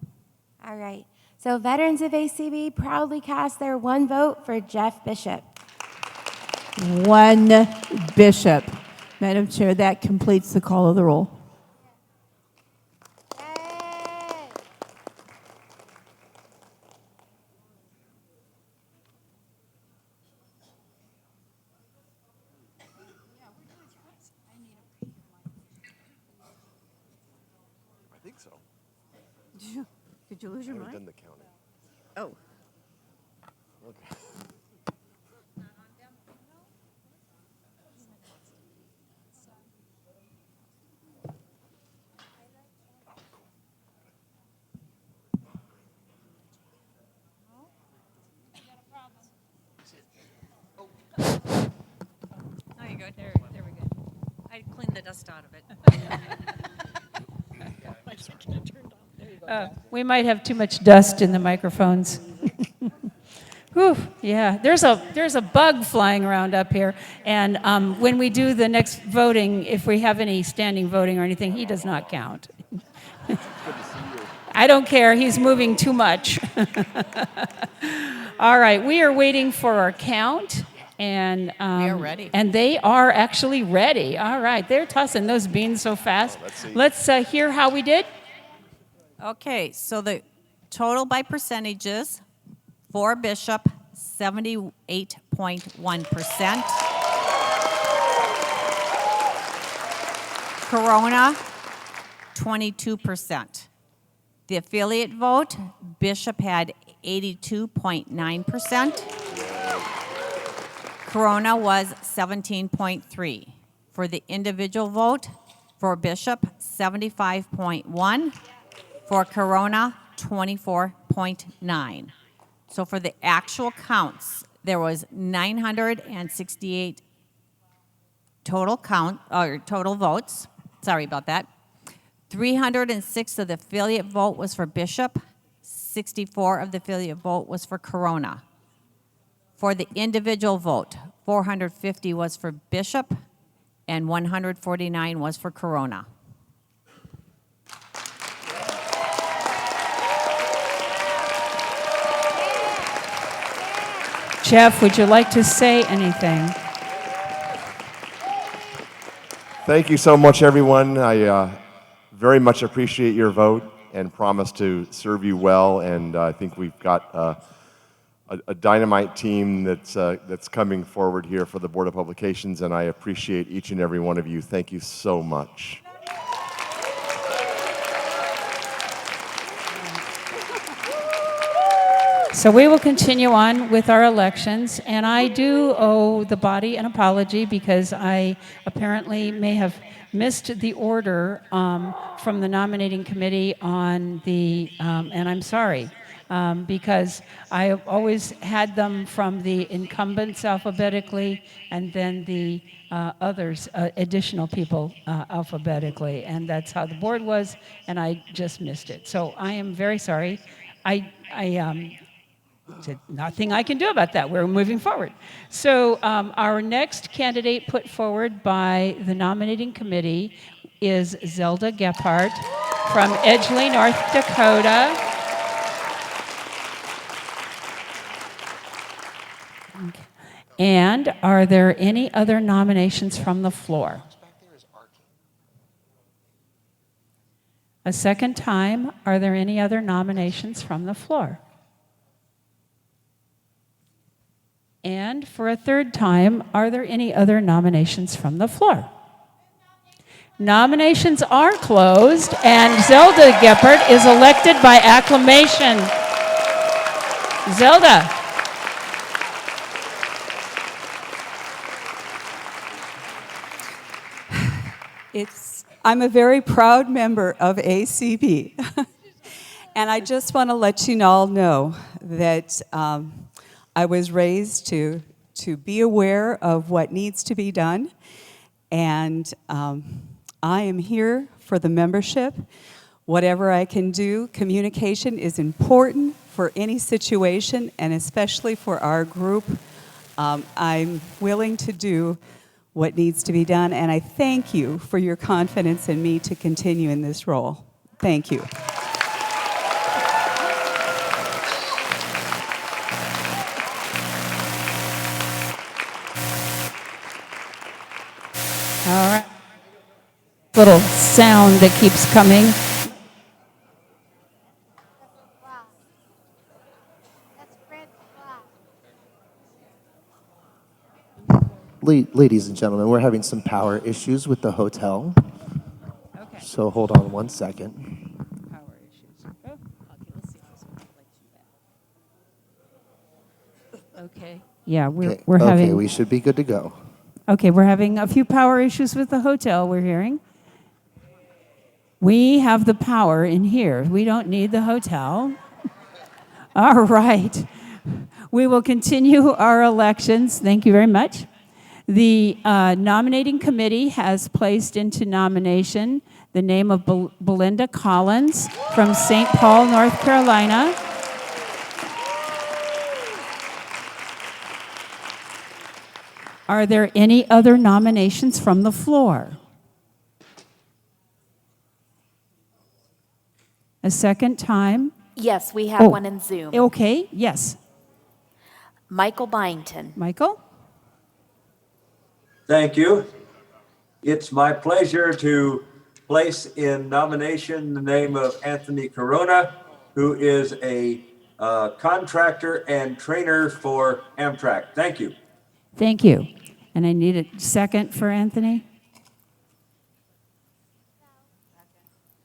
All right. So Veterans of ACB proudly cast their 1 vote for Jeff Bishop. 1 Bishop. Madam Chair, that completes the call of the roll. so. Did you lose your I haven't mind? done the counting. Oh. Okay. There you go. There we go. I cleaned the dust out of it. We might have too much dust in the microphones. Whew, yeah, there's a bug flying around up here, and when we do the next voting, if we have any standing voting or anything, he does not count. I don't care, he's moving too much. All right, we are waiting for our count, and We are ready. And they are actually ready. All right, they're tossing those beans so fast. Let's hear how we did. Okay, so the total by percentages for Bishop, 78.1%. Corona, 22%. The affiliate vote, Bishop had 82.9%. Corona was 17.3. For the individual vote, for Bishop, 75.1. For Corona, 24.9. So for the actual counts, there was 968 total votes. Sorry about that. 306 of the affiliate vote was for Bishop. 64 of the affiliate vote was for Corona. For the individual vote, 450 was for Bishop and 149 was for Corona. Jeff, would you like to say anything? Thank you so much, everyone. I very much appreciate your vote and promise to serve you well. And I think we've got a dynamite team that's coming forward here for the Board of Publications, and I appreciate each and every one of you. Thank you so much. So we will continue on with our elections, and I do owe the body an apology because I apparently may have missed the order from the nominating committee on the, and I'm sorry, because I have always had them from the incumbents alphabetically and then the others, additional people alphabetically, and that's how the board was, and I just missed it. So I am very sorry. Nothing I can do about that. We're moving forward. So our next candidate put forward by the nominating committee is Zelda Gephardt from Edgeley, North Dakota. And are there any other nominations from the floor? A second time, are there any other nominations from the floor? And for a third time, are there any other nominations from the floor? Nominations are closed, and Zelda Gephardt is elected by acclamation. Zelda. I'm a very proud member of ACB. And I just want to let you all know that I was raised to be aware of what needs to be done, and I am here for the membership. Whatever I can do, communication is important for any situation, and especially for our group. I'm willing to do what needs to be done, and I thank you for your confidence in me to continue in this role. Thank you. All right. Little sound that keeps coming. Ladies and gentlemen, we're having some power issues with the hotel. Okay. So hold on one second. Okay. Yeah, we're Okay, having. we should be good to go. Okay, we're having a few power issues with the hotel, we're hearing. We have the power in here. We don't need the hotel. All right. We will continue our elections. Thank you very much. The nominating committee has placed into nomination the name of Belinda Collins from St. Paul, North Carolina. Are there any other nominations from the floor? A second time? Yes, we have one in Zoom. Okay, yes. Michael Byington. Michael? Thank you. It's my pleasure to place in nomination the name of Anthony Corona, who is a contractor and trainer for Amtrak. Thank you. Thank you. And I need a second for Anthony.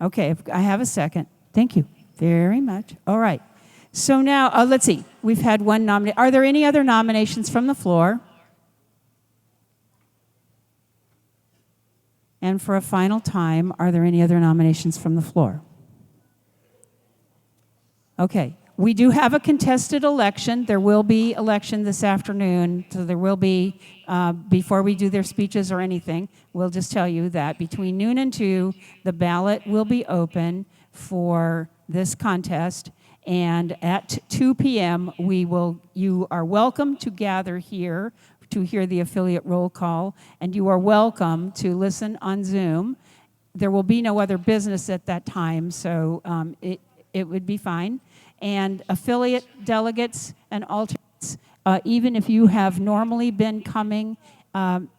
Okay, I have a second. Thank you very much. All right. So now, let's see. We've had one nomination. Are there any other nominations from the floor? And for a final time, are there any other nominations from the floor? Okay. We do have a contested election. There will be election this afternoon. So there will be, before we do their speeches or anything, we'll just tell you that between noon and 2, the ballot will be open for this contest. And at 2 p.m., you are welcome to gather here to hear the affiliate roll call, and you are welcome to listen on Zoom. There will be no other business at that time, so it would be fine. And affiliate delegates and alternates, even if you have normally been coming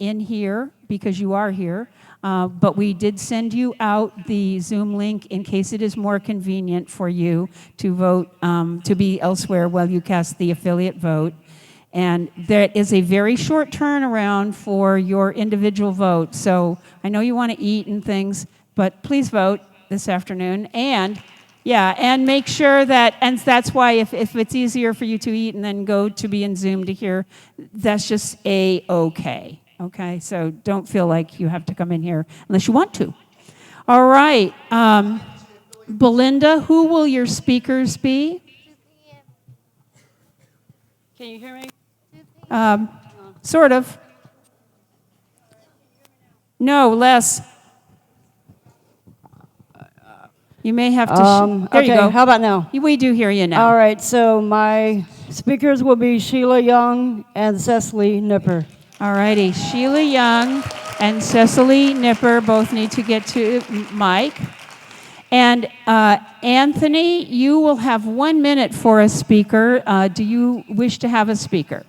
in here, because you are here, but we did send you out the Zoom link in case it is more convenient for you to vote, to be elsewhere while you cast the affiliate vote. And there is a very short turnaround for your individual vote. So I know you want to eat and things, but please vote this afternoon. And yeah, and make sure that, and that's why if it's easier for you to eat and then go to be in Zoom to hear, that's just A-okay. Okay, so don't feel like you have to come in here unless you want to. All right, Belinda, who will your speakers be? Can you hear me? Sort of. No, less. You may have to. There okay, you go. how about now? We do hear you now. All right, so my speakers will be Sheila Young and Cecily Nipper. All righty, Sheila Young and Cecily Nipper both need to get to Mike. And Anthony, you will have 1 minute for a speaker. Do you wish to have a speaker?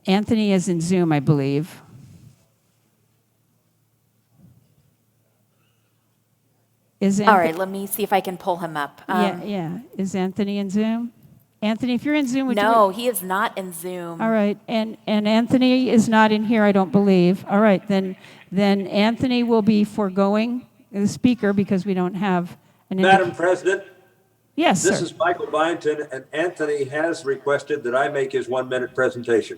Anthony is in Zoom, I believe. All right, let me see if I can pull him up. Yeah. Is Anthony in Zoom? Anthony, if you're in Zoom, would you? No, he is not in Zoom. All right, and Anthony is not in here, I don't believe. All right, then Anthony will be foregoing the speaker because we don't have an. Madam President. Yes, This sir. is Michael Byington, and Anthony has requested that I make his 1-minute presentation.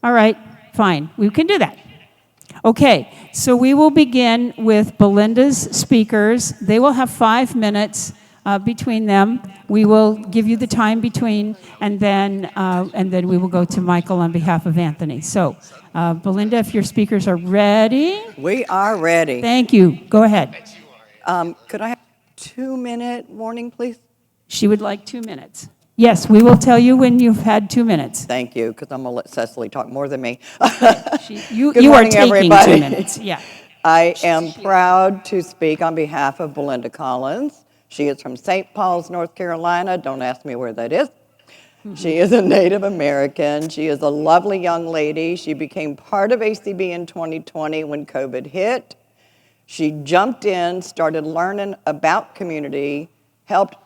All right, fine, we can do that. Okay, so we will begin with Belinda's speakers. They will have 5 minutes between them. We will give you the time between, and then we will go to Michael on behalf of Anthony. So, Belinda, if your speakers are ready. We are ready. Thank you. Go ahead. Could I have a 2-minute warning, please? She would like 2 minutes. Yes, we will tell you when you've had 2 minutes. Thank you, because I'm going to let Cecily talk more than me. You Good are morning, taking everybody. 2 minutes. Yeah. I am proud to speak on behalf of Belinda Collins. She is from St. Paul's, North Carolina. Don't ask me where that is. She is a Native American. She is a lovely young lady. She became part of ACB in 2020 when COVID hit. She jumped in, started learning about community, helped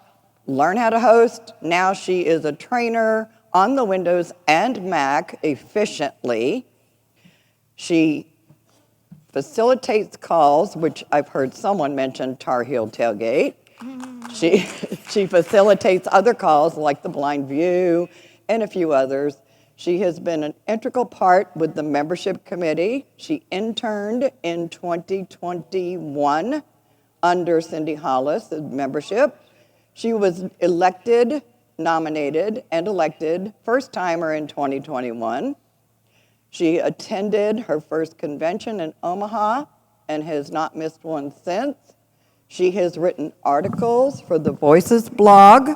learn how to host. Now she is a trainer on the Windows and Mac efficiently. She facilitates calls, which I've heard someone mention Tar Heel Tailgate. She, she facilitates other calls like the Blind View and a few others. She has been an integral part with the membership committee. She interned in 2021 under Cindy Hollis' membership. She was elected, nominated, and elected first timer in 2021. She attended her first convention in Omaha and has not missed one since. She has written articles for the Voices blog.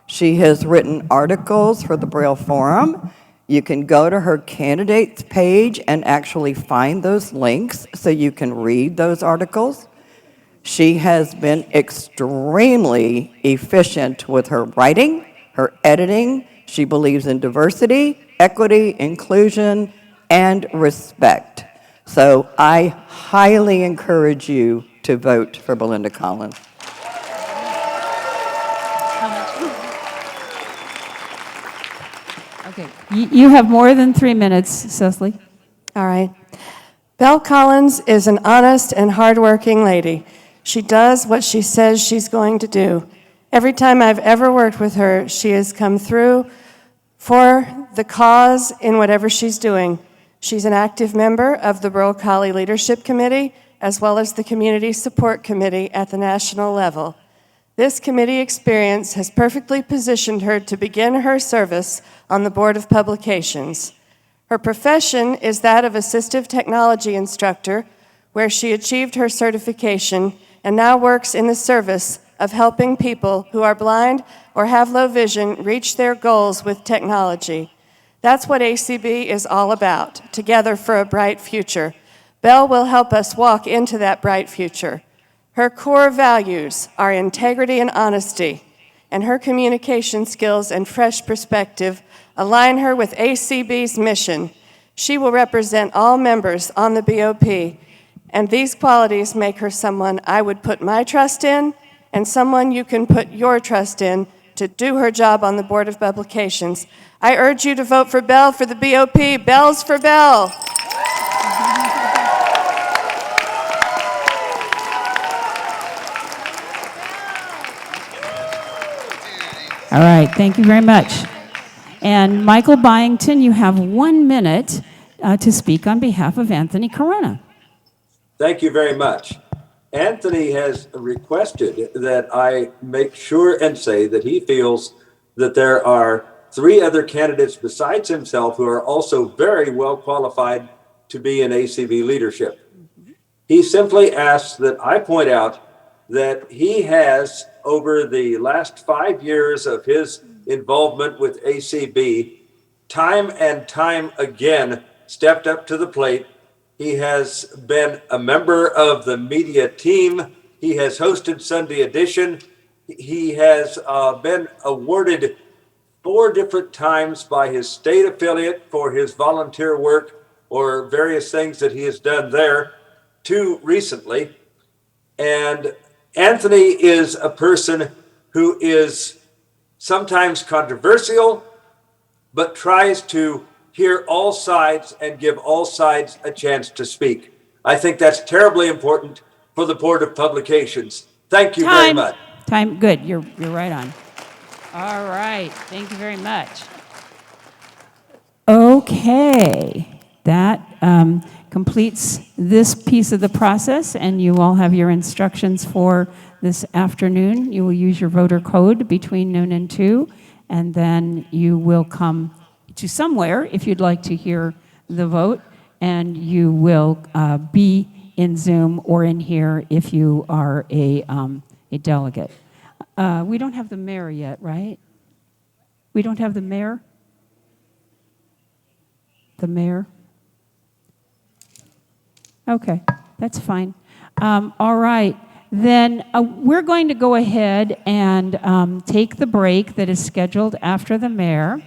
She has written articles for the Braille Forum. You can go to her candidates page and actually find those links so you can read those articles. She has been extremely efficient with her writing, her editing. She believes in diversity, equity, inclusion, and respect. So I highly encourage you to vote for Belinda Collins. Okay. You have more than 3 minutes, Cecily. All right. Belle Collins is an honest and hardworking lady. She does what she says she's going to do. Every time I've ever worked with her, she has come through for the cause in whatever she's doing. She's an active member of the Rural Collie Leadership Committee, as well as the Community Support Committee at the national level. This committee experience has perfectly positioned her to begin her service on the Board of Publications. Her profession is that of assistive technology instructor, where she achieved her certification and now works in the service of helping people who are blind or have low vision reach their goals with technology. That's what ACB is all about, together for a bright future. Belle will help us walk into that bright future. Her core values are integrity and honesty, and her communication skills and fresh perspective align her with ACB's mission. She will represent all members on the BOP, and these qualities make her someone I would put my trust in and someone you can put your trust in to do her job on the Board of Publications. I urge you to vote for Belle for the BOP. Bells for Belle. All right, thank you very much. And Michael Byington, you have 1 minute to speak on behalf of Anthony Corona. Thank you very much. Anthony has requested that I make sure and say that he feels that there are 3 other candidates besides himself who are also very well qualified to be in ACB leadership. He simply asks that I point out that he has, over the last 5 years of his involvement with ACB, time and time again stepped up to the plate. He has been a member of the media team. He has hosted Sunday Edition. He has been awarded 4 different times by his state affiliate for his volunteer work or various things that he has done there, 2 recently. And Anthony is a person who is sometimes controversial, but tries to hear all sides and give all sides a chance to speak. I think that's terribly important for the Board of Publications. Thank you very much. Time, good, you're right on. All right, thank you very much. Okay, that completes this piece of the process, and you all have your instructions for this afternoon. You will use your voter code between noon and 2, and then you will come to somewhere if you'd like to hear the vote, and you will be in Zoom or in here if you are a delegate. We don't have the mayor yet, right? We don't have the mayor? The mayor? Okay, that's fine. All right, then we're going to go ahead and take the break that is scheduled after the mayor,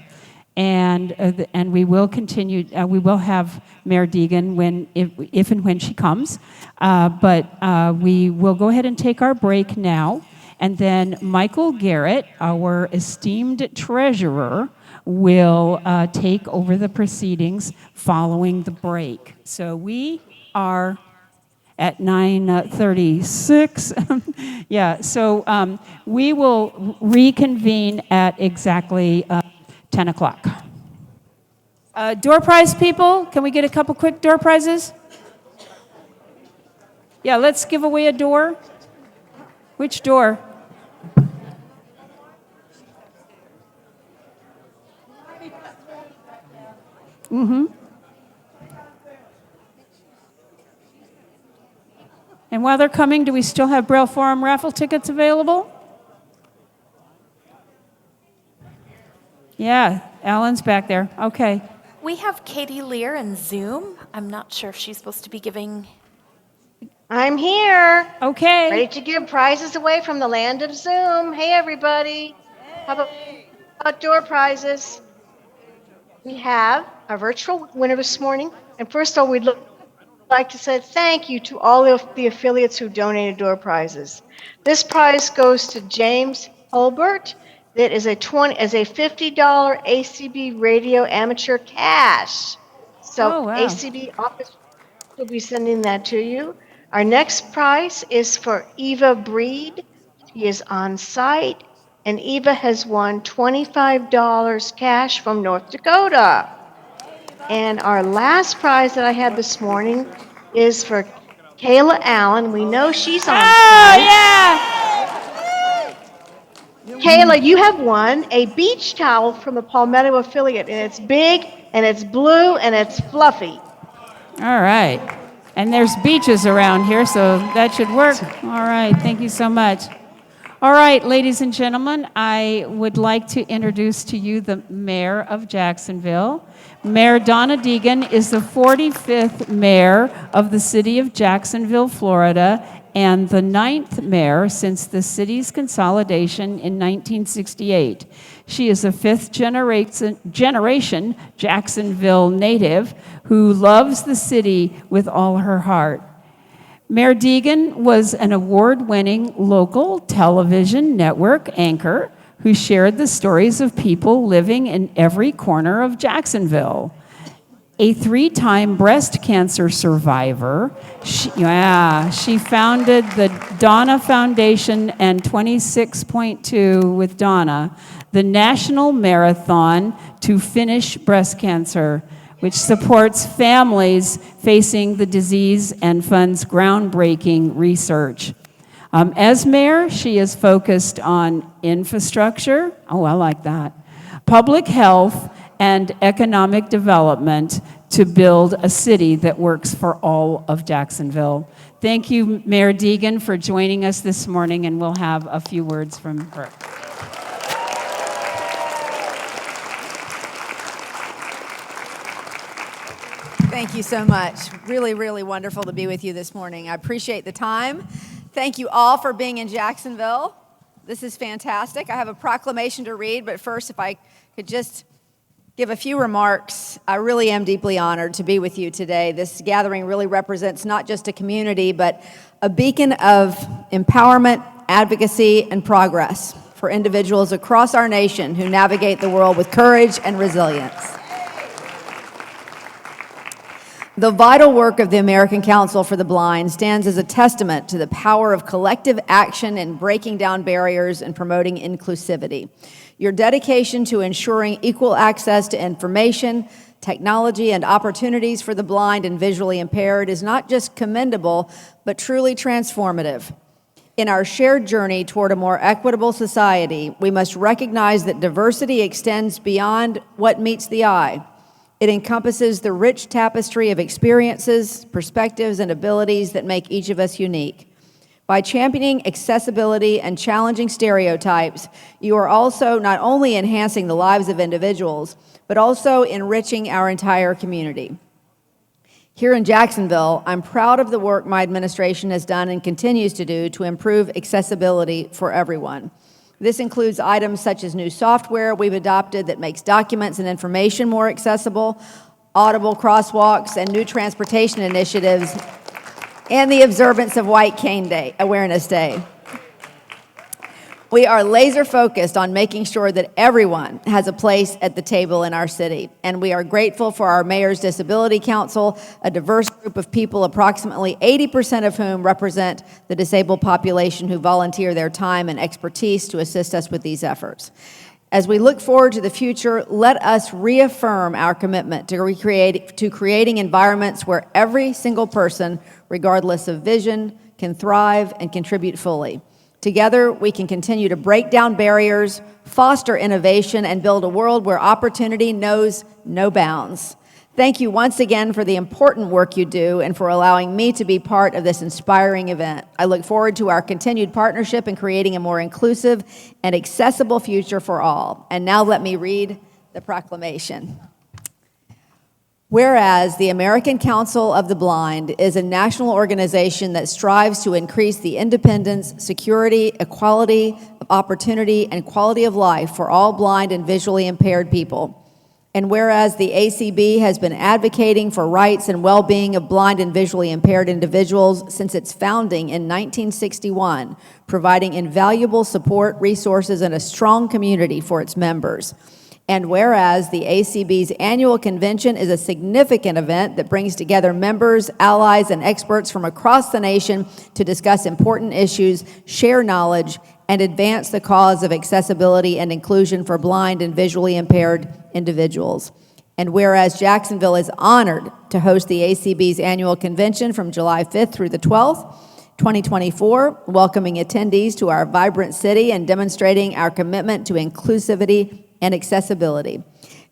and we will continue. We will have Mayor Deegan if and when she comes, but we will go ahead and take our break now, and then Michael Garrett, our esteemed treasurer, will take over the proceedings following the break. So we are at 9:36. Yeah, so we will reconvene at exactly 10 o'clock. Door prize people, can we get a couple quick door prizes? Yeah, let's give away a door. Which door? Mm-hmm. And while they're coming, do we still have Braille Forum raffle tickets available? Yeah, Alan's back there. Okay. We have Katie Lear in Zoom. I'm not sure if she's supposed to be giving. I'm here. Okay. Ready to give prizes away from the land of Zoom. Hey, everybody. How about outdoor prizes? We have our virtual winner this morning. And first of all, we'd like to say thank you to all of the affiliates who donated door prizes. This prize goes to James Holbert. That is a $50 ACB radio amateur cash. So wow. ACB office will be sending that to you. Our next prize is for Eva Breed. She is on site, and Eva has won $25 cash from North Dakota. And our last prize that I had this morning is for Kayla Allen. We know she's on site. Yeah! Kayla, you have won a beach towel from a Palmetto affiliate, and it's big, and it's blue, and it's fluffy. All right. And there's beaches around here, so that should work. All right, thank you so much. All right, ladies and gentlemen, I would like to introduce to you the mayor of Jacksonville. Mayor Donna Deegan is the 45th mayor of the city of Jacksonville, Florida, and the 9th mayor since the city's consolidation in 1968. She is a fifth generation Jacksonville native who loves the city with all her heart. Mayor Deegan was an award-winning local television network anchor who shared the stories of people living in every corner of Jacksonville. A 3-time breast cancer survivor, she founded the Donna Foundation and 26.2 with Donna, the national marathon to finish breast cancer, which supports families facing the disease and funds groundbreaking research. As mayor, she is focused on infrastructure, I like that, public health, and economic development to build a city that works for all of Jacksonville. Thank you, Mayor Deegan, for joining us this morning, and we'll have a few words from her. Thank you so much. Really, really wonderful to be with you this morning. I appreciate the time. Thank you all for being in Jacksonville. This is fantastic. I have a proclamation to read, but first, if I could just give a few remarks. I really am deeply honored to be with you today. This gathering really represents not just a community, but a beacon of empowerment, advocacy, and progress for individuals across our nation who navigate the world with courage and resilience. The vital work of the American Council for the Blind stands as a testament to the power of collective action in breaking down barriers and promoting inclusivity. Your dedication to ensuring equal access to information, technology, and opportunities for the blind and visually impaired is not just commendable, but truly transformative. In our shared journey toward a more equitable society, we must recognize that diversity extends beyond what meets the eye. It encompasses the rich tapestry of experiences, perspectives, and abilities that make each of us unique. By championing accessibility and challenging stereotypes, you are also not only enhancing the lives of individuals, but also enriching our entire community. Here in Jacksonville, I'm proud of the work my administration has done and continues to do to improve accessibility for everyone. This includes items such as new software we've adopted that makes documents and information more accessible, audible crosswalks, and new transportation initiatives, and the observance of White Cane Day, Awareness Day. We are laser focused on making sure that everyone has a place at the table in our city. And we are grateful for our Mayor's Disability Council, a diverse group of people, approximately 80% of whom represent the disabled population who volunteer their time and expertise to assist us with these efforts. As we look forward to the future, let us reaffirm our commitment to creating environments where every single person, regardless of vision, can thrive and contribute fully. Together, we can continue to break down barriers, foster innovation, and build a world where opportunity knows no bounds. Thank you once again for the important work you do and for allowing me to be part of this inspiring event. I look forward to our continued partnership in creating a more inclusive and accessible future for all. And now let me read the proclamation. Whereas the American Council of the Blind is a national organization that strives to increase the independence, security, equality of opportunity, and quality of life for all blind and visually impaired people. And whereas the ACB has been advocating for rights and well-being of blind and visually impaired individuals since its founding in 1961, providing invaluable support, resources, and a strong community for its members. And whereas the ACB's annual convention is a significant event that brings together members, allies, and experts from across the nation to discuss important issues, share knowledge, and advance the cause of accessibility and inclusion for blind and visually impaired individuals. And whereas Jacksonville is honored to host the ACB's annual convention from July 5th through the 12th, 2024, welcoming attendees to our vibrant city and demonstrating our commitment to inclusivity and accessibility.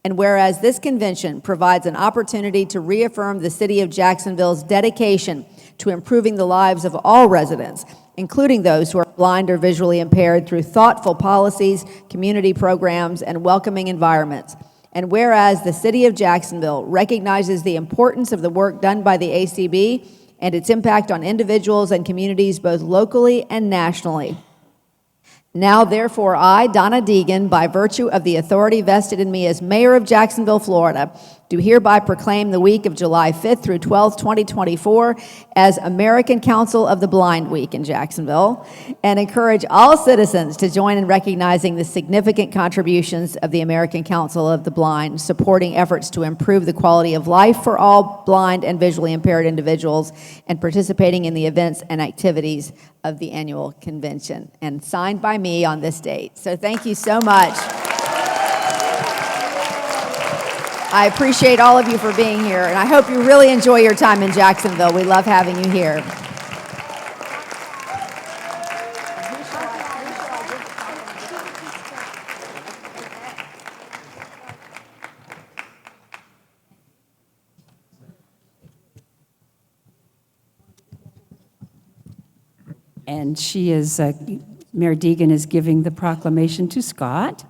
And whereas this convention provides an opportunity to reaffirm the City of Jacksonville's dedication to improving the lives of all residents, including those who are blind or visually impaired, through thoughtful policies, community programs, and welcoming environments. And whereas the City of Jacksonville recognizes the importance of the work done by the ACB and its impact on individuals and communities both locally and nationally. Now, therefore, I, Donna Deegan, by virtue of the authority vested in me as Mayor of Jacksonville, Florida, do hereby proclaim the week of July 5th through 12th, 2024 as American Council of the Blind Week in Jacksonville, and encourage all citizens to join in recognizing the significant contributions of the American Council of the Blind, supporting efforts to improve the quality of life for all blind and visually impaired individuals, and participating in the events and activities of the annual convention, and signed by me on this date. So thank you so much. I appreciate all of you for being here, and I hope you really enjoy your time in Jacksonville. We love having you here. And she is, Mayor Deegan is giving the proclamation to Scott.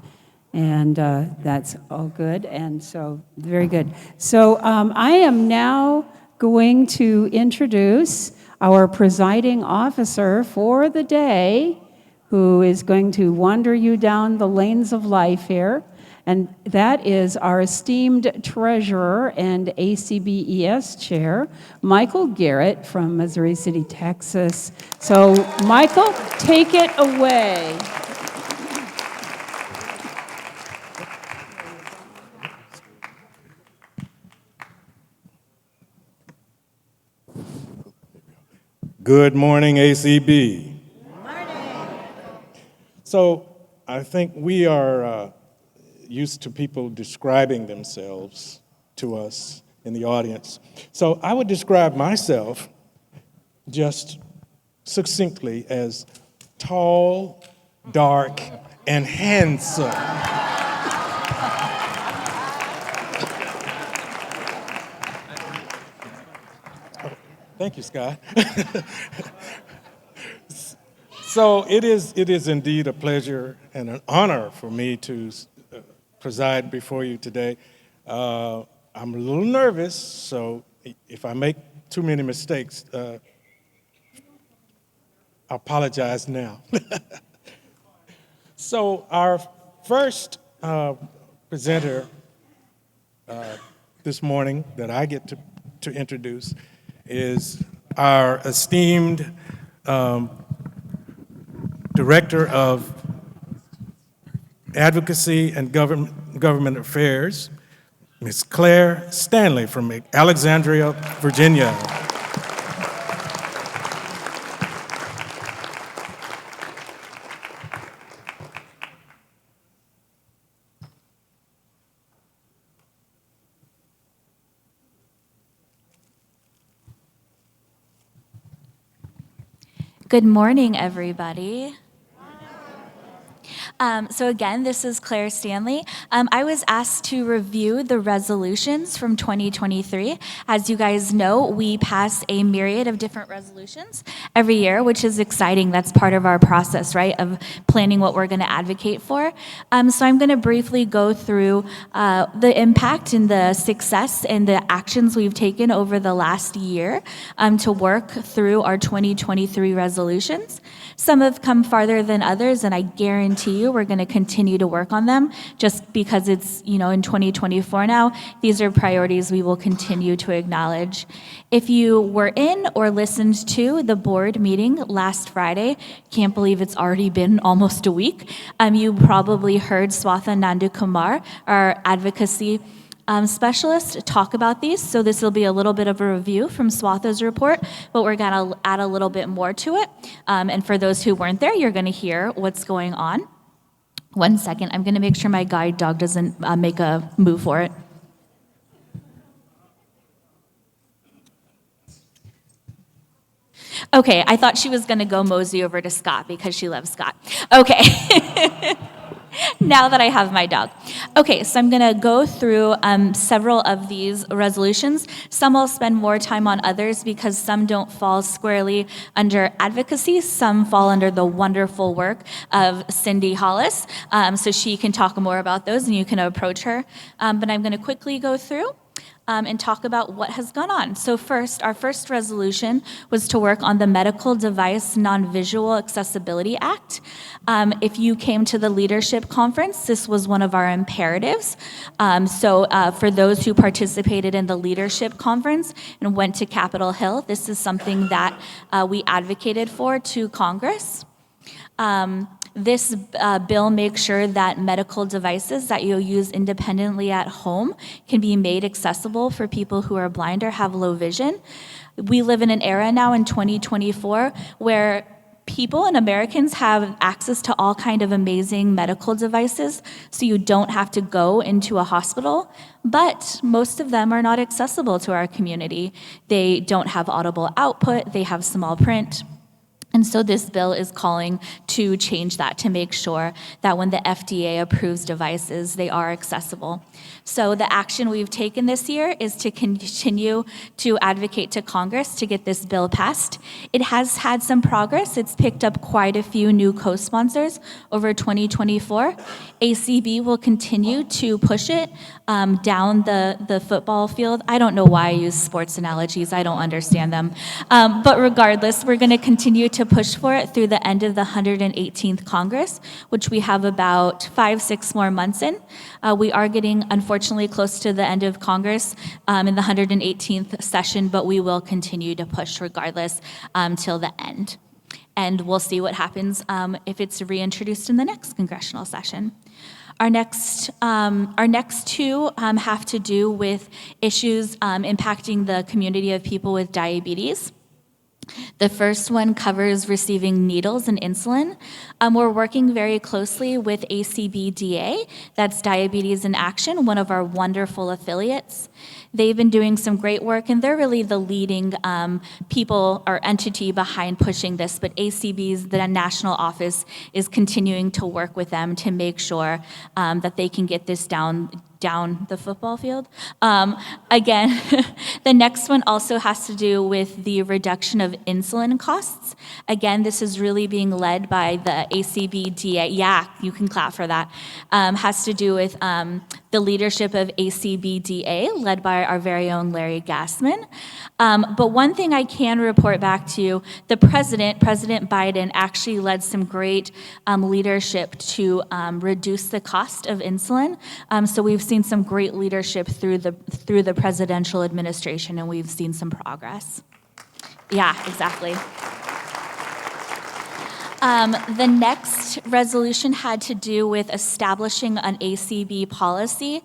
And that's all good, and so very good. So I am now going to introduce our presiding officer for the day, who is going to wander you down the lanes of life here, and that is our esteemed treasurer and ACBES chair, Michael Garrett from Missouri City, Texas. So Michael, take it away. Good morning, ACB. Good morning. So I think we are used to people describing themselves to us in the audience. So I would describe myself just succinctly as tall, dark, and handsome. Thank you, Scott. So it is indeed a pleasure and an honor for me to preside before you today. I'm a little nervous, so if I make too many mistakes, I apologize now. So our first presenter this morning that I get to introduce is our esteemed Director of Advocacy and Government Affairs, Ms. Claire Stanley from Alexandria, Virginia. Good morning, everybody. So again, this is Claire Stanley. I was asked to review the resolutions from 2023. As you guys know, we pass a myriad of different resolutions every year, which is exciting. That's part of our process, right, of planning what we're going to advocate for. So I'm going to briefly go through the impact and the success and the actions we've taken over the last year to work through our 2023 resolutions. Some have come farther than others, and I guarantee you we're going to continue to work on them just because it's, in 2024 now. These are priorities we will continue to acknowledge. If you were in or listened to the board meeting last Friday, can't believe it's already been almost a week, you probably heard Swatha Nandakumar, our advocacy specialist, talk about these. So this will be a little bit of a review from Swatha's report, but we're going to add a little bit more to it. And for those who weren't there, you're going to hear what's going on. One second, I'm going to make sure my guide dog doesn't make a move for it. Okay, I thought she was going to go mosey over to Scott because she loves Scott. Okay. Now that I have my dog. Okay, so I'm going to go through several of these resolutions. Some I'll spend more time on others because some don't fall squarely under advocacy. Some fall under the wonderful work of Cindy Hollis. So she can talk more about those and you can approach her. But I'm going to quickly go through and talk about what has gone on. So first, our first resolution was to work on the Medical Device Non-Visual Accessibility Act. If you came to the leadership conference, this was one of our imperatives. So for those who participated in the leadership conference and went to Capitol Hill, this is something that we advocated for to Congress. This bill makes sure that medical devices that you'll use independently at home can be made accessible for people who are blind or have low vision. We live in an era now in 2024 where people and Americans have access to all kind of amazing medical devices, so you don't have to go into a hospital, but most of them are not accessible to our community. They don't have audible output, they have small print. And so this bill is calling to change that, to make sure that when the FDA approves devices, they are accessible. So the action we've taken this year is to continue to advocate to Congress to get this bill passed. It has had some progress. It's picked up quite a few new co-sponsors over 2024. ACB will continue to push it down the football field. I don't know why I use sports analogies. I don't understand them. But regardless, we're going to continue to push for it through the end of the 118th Congress, which we have about 5-6 more months in. We are getting, unfortunately, close to the end of Congress in the 118th session, but we will continue to push regardless till the end. And we'll see what happens if it's reintroduced in the next congressional session. Our next two have to do with issues impacting the community of people with diabetes. The first one covers receiving needles and insulin. We're working very closely with ACB-DA, that's Diabetes in Action, one of our wonderful affiliates. They've been doing some great work, and they're really the leading people or entity behind pushing this, but ACB's, the national office, is continuing to work with them to make sure that they can get this down the football field. Again, the next one also has to do with the reduction of insulin costs. Again, this is really being led by the ACB-DA. Yeah, you can clap for that. Has to do with the leadership of ACB-DA, led by our very own Larry Gassman. But one thing I can report back to you, President Biden, actually led some great leadership to reduce the cost of insulin. So we've seen some great leadership through the presidential administration, and we've seen some progress. Yeah, exactly. The next resolution had to do with establishing an ACB policy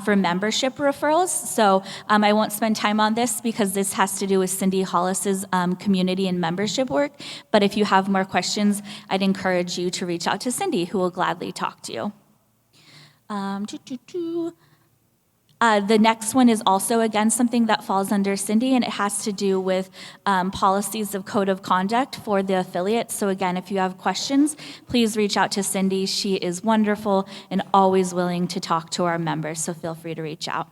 for membership referrals. So I won't spend time on this because this has to do with Cindy Hollis's community and membership work. But if you have more questions, I'd encourage you to reach out to Cindy, who will gladly talk to you. The next one is also, again, something that falls under Cindy, and it has to do with policies of code of conduct for the affiliates. So again, if you have questions, please reach out to Cindy. She is wonderful and always willing to talk to our members, so feel free to reach out.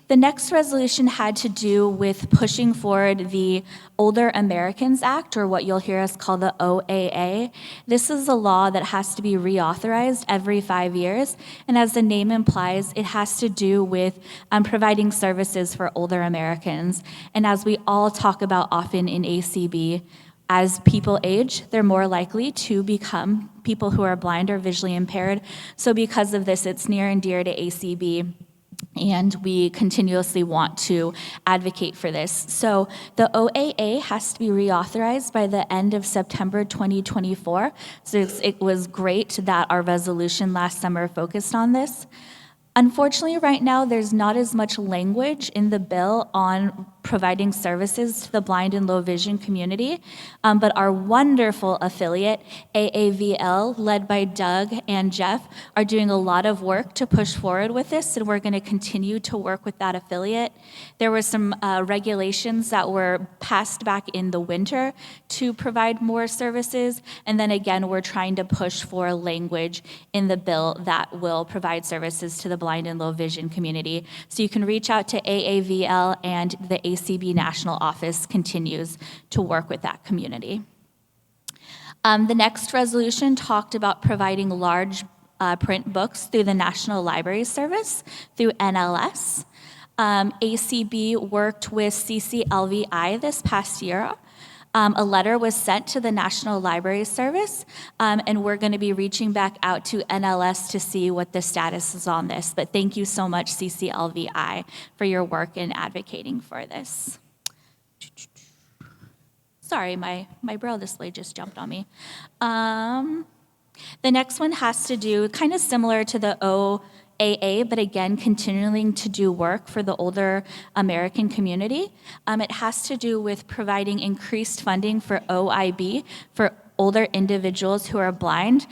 The next resolution had to do with pushing forward the Older Americans Act, or what you'll hear us call the OAA. This is a law that has to be reauthorized every 5 years, and as the name implies, it has to do with providing services for older Americans. And as we all talk about often in ACB, as people age, they're more likely to become people who are blind or visually impaired. So because of this, it's near and dear to ACB. And we continuously want to advocate for this. So the OAA has to be reauthorized by the end of September 2024. So it was great that our resolution last summer focused on this. Unfortunately, right now, there's not as much language in the bill on providing services to the blind and low vision community, but our wonderful affiliate, AAVL, led by Doug and Jeff, are doing a lot of work to push forward with this, and we're going to continue to work with that affiliate. There were some regulations that were passed back in the winter to provide more services, and then again, we're trying to push for language in the bill that will provide services to the blind and low vision community. So you can reach out to AAVL, and the ACB National Office continues to work with that community. The next resolution talked about providing large print books through the National Library Service through NLS. ACB worked with CCLVI this past year. A letter was sent to the National Library Service, and we're going to be reaching back out to NLS to see what the status is on this. But thank you so much, CCLVI, for your work in advocating for this. Sorry, my Braille display just jumped on me. The next one has to do, kind of similar to the OAA, but again, continuing to do work for the older American community. It has to do with providing increased funding for OIB, for older individuals who are blind.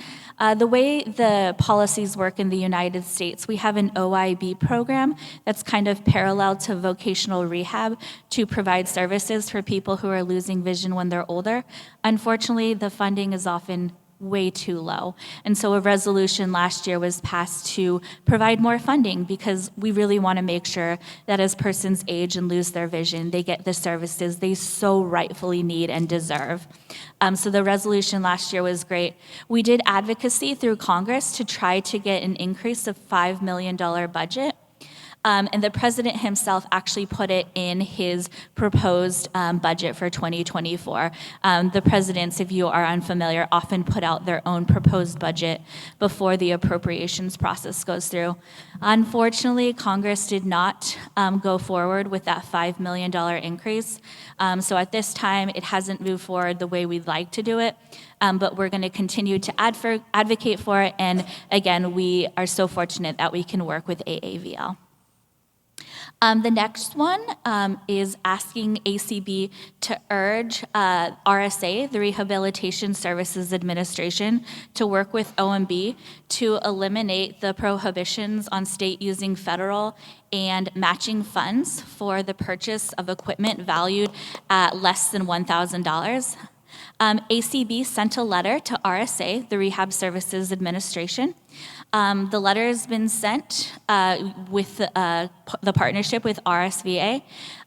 The way the policies work in the United States, we have an OIB program that's kind of parallel to vocational rehab to provide services for people who are losing vision when they're older. Unfortunately, the funding is often way too low. And so a resolution last year was passed to provide more funding because we really want to make sure that as persons age and lose their vision, they get the services they so rightfully need and deserve. So the resolution last year was great. We did advocacy through Congress to try to get an increase of $5 million budget. And the president himself actually put it in his proposed budget for 2024. The presidents, if you are unfamiliar, often put out their own proposed budget before the appropriations process goes through. Unfortunately, Congress did not go forward with that $5 million increase. So at this time, it hasn't moved forward the way we'd like to do it. But we're going to continue to advocate for it. And again, we are so fortunate that we can work with AAVL. The next one is asking ACB to urge RSA, the Rehabilitation Services Administration, to work with OMB to eliminate the prohibitions on state using federal and matching funds for the purchase of equipment valued at less than $1,000. ACB sent a letter to RSA, the Rehab Services Administration. The letter has been sent with the partnership with RSVA,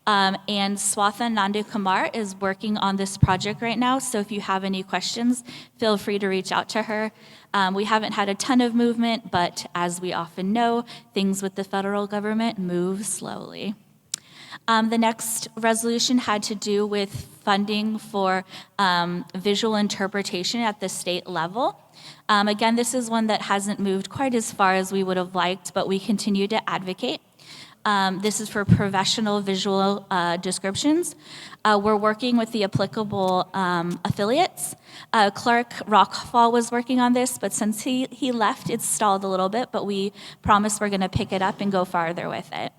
and Swatha Nandu Kumar is working on this project right now, so if you have any questions, feel free to reach out to her. We haven't had a ton of movement, but as we often know, things with the federal government move slowly. The next resolution had to do with funding for visual interpretation at the state level. Again, this is one that hasn't moved quite as far as we would have liked, but we continue to advocate. This is for professional visual descriptions. We're working with the applicable affiliates. Clark Rockfall was working on this, but since he left, it's stalled a little bit, but we promise we're going to pick it up and go farther with it.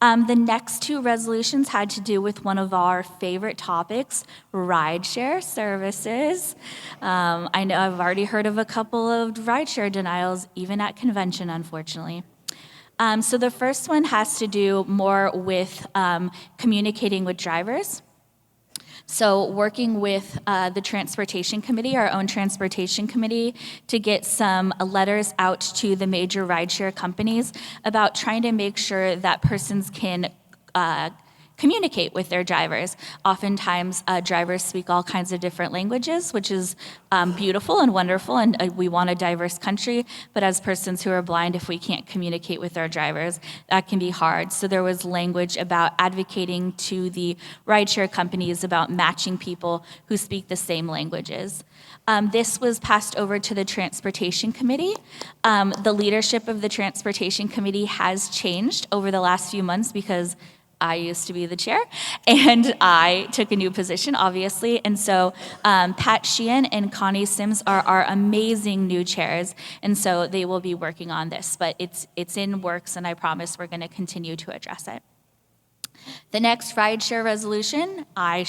The next two resolutions had to do with one of our favorite topics, rideshare services. I know I've already heard of a couple of rideshare denials, even at convention, unfortunately. So the first one has to do more with communicating with drivers. So working with the Transportation Committee, our own Transportation Committee, to get some letters out to the major rideshare companies about trying to make sure that persons can communicate with their drivers. Oftentimes, drivers speak all kinds of different languages, which is beautiful and wonderful, and we want a diverse country, but as persons who are blind, if we can't communicate with our drivers, that can be hard. So there was language about advocating to the rideshare companies about matching people who speak the same languages. This was passed over to the Transportation Committee. The leadership of the Transportation Committee has changed over the last few months because I used to be the chair, and I took a new position, obviously. And so Pat Sheehan and Connie Sims are our amazing new chairs, and so they will be working on this. But it's in works, and I promise we're going to continue to address it. The next rideshare resolution, I'm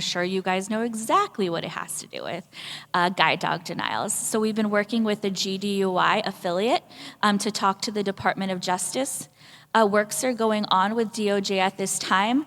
sure you guys know exactly what it has to do with, guide dog denials. So we've been working with the GDUI affiliate to talk to the Department of Justice. Works are going on with DOJ at this time.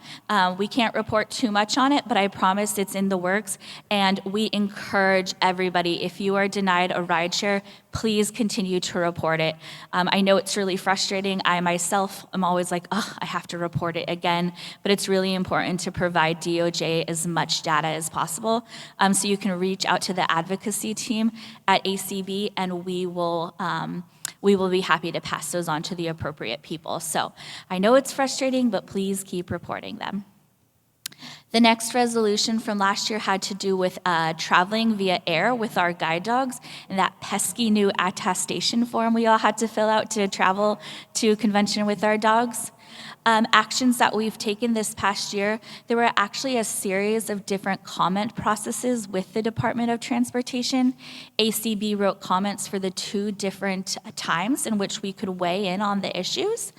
We can't report too much on it, but I promise it's in the works, and we encourage everybody, if you are denied a rideshare, please continue to report it. I know it's really frustrating. I myself am always like, oh, I have to report it again, but it's really important to provide DOJ as much data as possible. So you can reach out to the advocacy team at ACB, and we will be happy to pass those on to the appropriate people. So I know it's frustrating, but please keep reporting them. The next resolution from last year had to do with traveling via air with our guide dogs and that pesky new attestation form we all had to fill out to travel to convention with our dogs. Actions that we've taken this past year, there were actually a series of different comment processes with the Department of Transportation. ACB wrote comments for the 2 different times in which we could weigh in on the issues.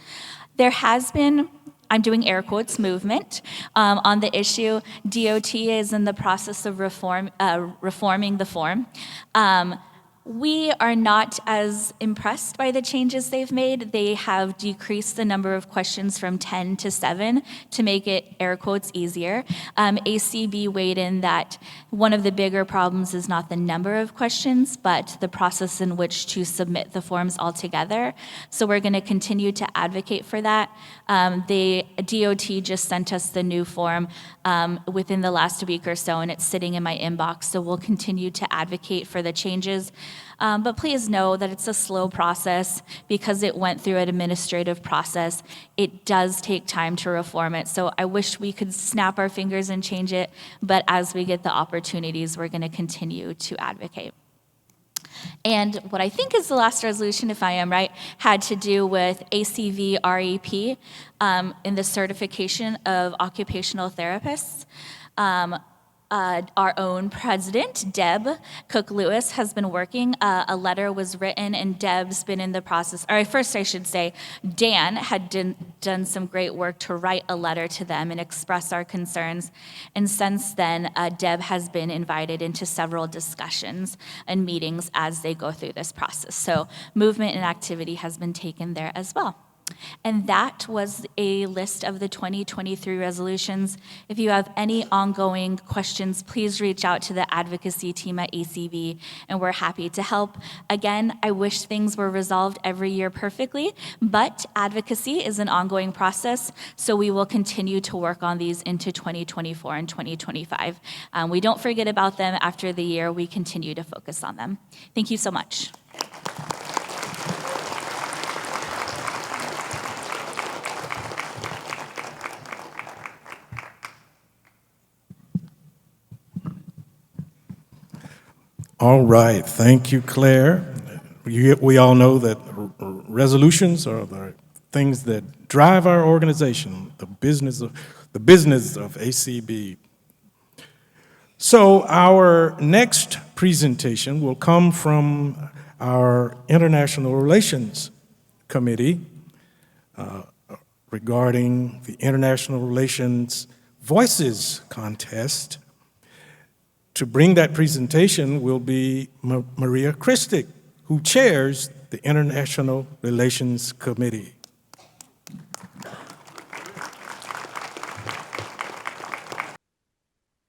There has been, I'm doing air quotes, movement on the issue. DOT is in the process of reforming the form. We are not as impressed by the changes they've made. They have decreased the number of questions from 10 to 7 to make it, air quotes, easier. ACB weighed in that one of the bigger problems is not the number of questions, but the process in which to submit the forms altogether. So we're going to continue to advocate for that. The DOT just sent us the new form within the last week or so, and it's sitting in my inbox. So we'll continue to advocate for the changes. But please know that it's a slow process because it went through an administrative process. It does take time to reform it. So I wish we could snap our fingers and change it, but as we get the opportunities, we're going to continue to advocate. And what I think is the last resolution, if I am right, had to do with ACV REP in the certification of occupational therapists. Our own president, Deb Cook-Lewis, has been working. A letter was written, and Deb's been in the process, or first I should say, Dan had done some great work to write a letter to them and express our concerns. And since then, Deb has been invited into several discussions and meetings as they go through this process. So movement and activity has been taken there as well. And that was a list of the 2023 resolutions. If you have any ongoing questions, please reach out to the advocacy team at ACB, and we're happy to help. Again, I wish things were resolved every year perfectly, but advocacy is an ongoing process, so we will continue to work on these into 2024 and 2025. We don't forget about them after the year. We continue to focus on them. Thank you so much. All right, thank you, Claire. We all know that resolutions are the things that drive our organization, the business of ACB. So our next presentation will come from our International Relations Committee regarding the International Relations Voices Contest. To bring that presentation will be Maria Christic, who chairs the International Relations Committee.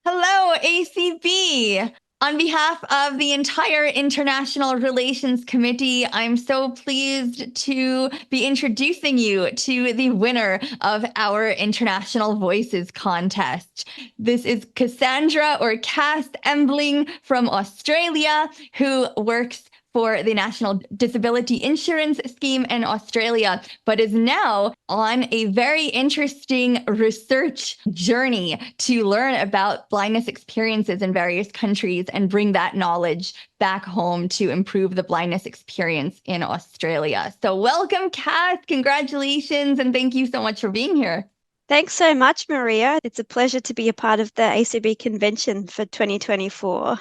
Hello, ACB. On behalf of the entire International Relations Committee, I'm so pleased to be introducing you to the winner of our International Voices contest. This is Cassandra or Cass Embling from Australia, who works for the National Disability Insurance Scheme in Australia, but is now on a very interesting research journey to learn about blindness experiences in various countries and bring that knowledge back home to improve the blindness experience in Australia. So welcome, Cass. Congratulations, and thank you so much for being here. Thanks so much, Maria. It's a pleasure to be a part of the ACB convention for 2024.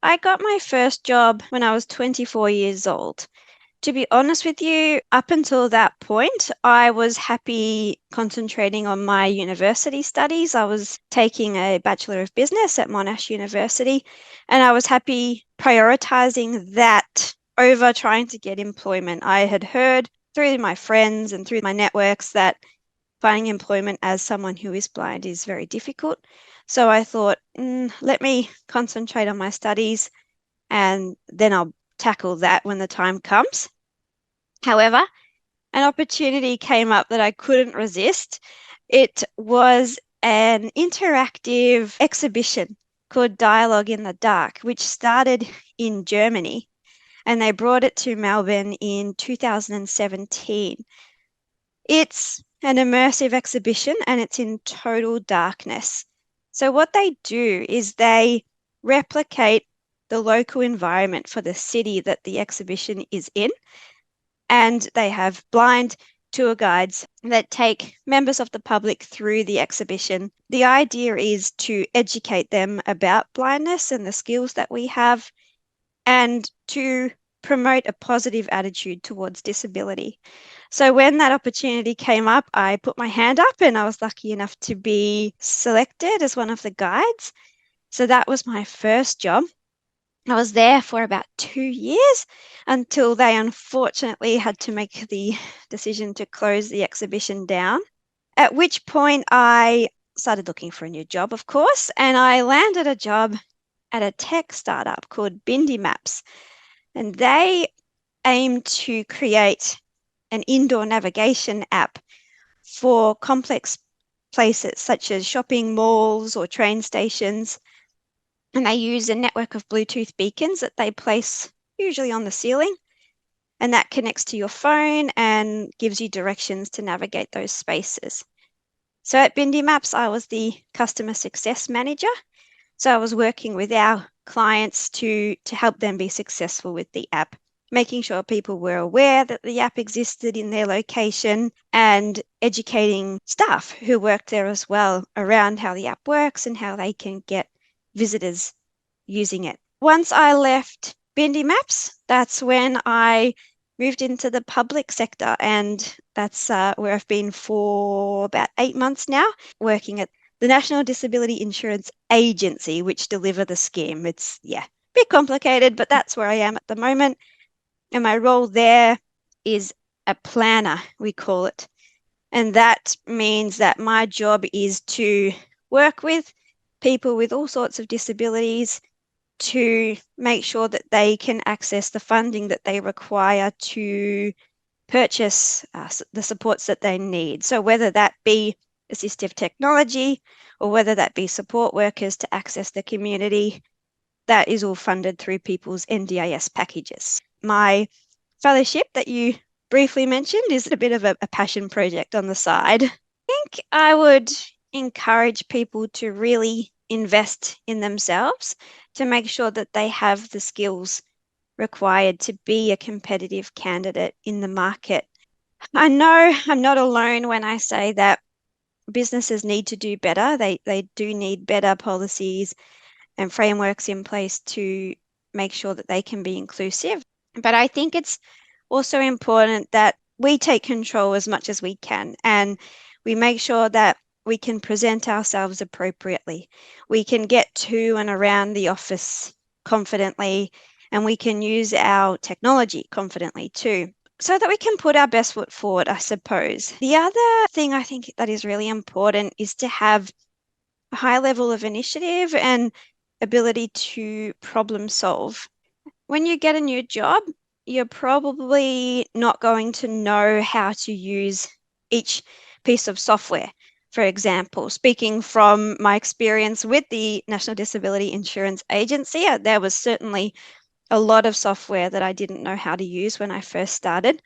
I got my first job when I was 24 years old. To be honest with you, up until that point, I was happy concentrating on my university studies. I was taking a Bachelor of Business at Monash University, and I was happy prioritizing that over trying to get employment. I had heard through my friends and through my networks that finding employment as someone who is blind is very difficult. So I thought, let me concentrate on my studies and then I'll tackle that when the time comes. However, an opportunity came up that I couldn't resist. It was an interactive exhibition called Dialogue in the Dark, which started in Germany, and they brought it to Melbourne in 2017. It's an immersive exhibition and it's in total darkness. So what they do is they replicate the local environment for the city that the exhibition is in, and they have blind tour guides that take members of the public through the exhibition. The idea is to educate them about blindness and the skills that we have, and to promote a positive attitude towards disability. So when that opportunity came up, I put my hand up and I was lucky enough to be selected as one of the guides. So that was my first job. I was there for about 2 years until they unfortunately had to make the decision to close the exhibition down, at which point I started looking for a new job, of course, and I landed a job at a tech startup called Bindi Maps. And they aim to create an indoor navigation app for complex places such as shopping malls or train stations. And they use a network of Bluetooth beacons that they place usually on the ceiling. And that connects to your phone and gives you directions to navigate those spaces. So at Bindi Maps, I was the customer success manager. So I was working with our clients to help them be successful with the app, making sure people were aware that the app existed in their location and educating staff who worked there as well around how the app works and how they can get visitors using it. Once I left Bindi Maps, that's when I moved into the public sector, and that's where I've been for about 8 months now, working at the National Disability Insurance Agency, which deliver the scheme. It's, a bit complicated, but that's where I am at the moment. And my role there is a planner, we call it. And that means that my job is to work with people with all sorts of disabilities to make sure that they can access the funding that they require to purchase the supports that they need. So whether that be assistive technology or whether that be support workers to access the community, that is all funded through people's NDIS packages. My fellowship that you briefly mentioned is a bit of a passion project on the side. I think I would encourage people to really invest in themselves to make sure that they have the skills required to be a competitive candidate in the market. I know I'm not alone when I say that businesses need to do better. They do need better policies and frameworks in place to make sure that they can be inclusive. But I think it's also important that we take control as much as we can and we make sure that we can present ourselves appropriately. We can get to and around the office confidently, and we can use our technology confidently too, so that we can put our best foot forward, I suppose. The other thing I think that is really important is to have a high level of initiative and ability to problem solve. When you get a new job, you're probably not going to know how to use each piece of software. For example, speaking from my experience with the National Disability Insurance Agency, there was certainly a lot of software that I didn't know how to use when I first started.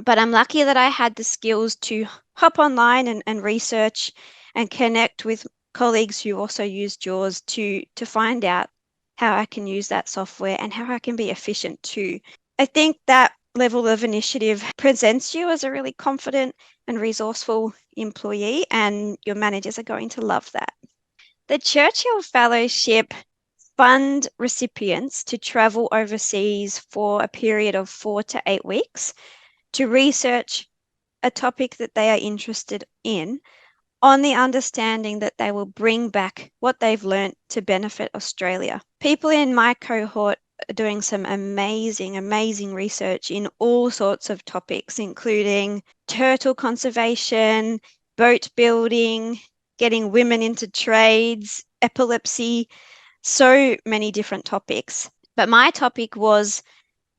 But I'm lucky that I had the skills to hop online and research and connect with colleagues who also use JAWS to find out how I can use that software and how I can be efficient too. I think that level of initiative presents you as a really confident and resourceful employee, and your managers are going to love that. The Churchill Fellowship fund recipients to travel overseas for a period of 4 to 8 weeks to research a topic that they are interested in, on the understanding that they will bring back what they've learnt to benefit Australia. People in my cohort are doing some amazing research in all sorts of topics, including turtle conservation, boat building, getting women into trades, epilepsy, so many different topics. But my topic was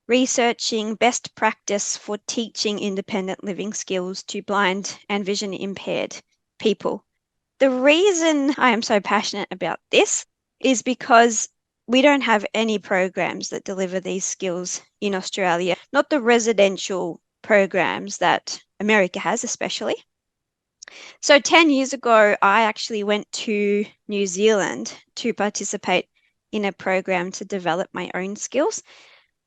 researching best practice for teaching independent living skills to blind and vision impaired people. The reason I am so passionate about this is because we don't have any programs that deliver these skills in Australia, not the residential programs that America has, especially. So 10 years ago, I actually went to New Zealand to participate in a program to develop my own skills.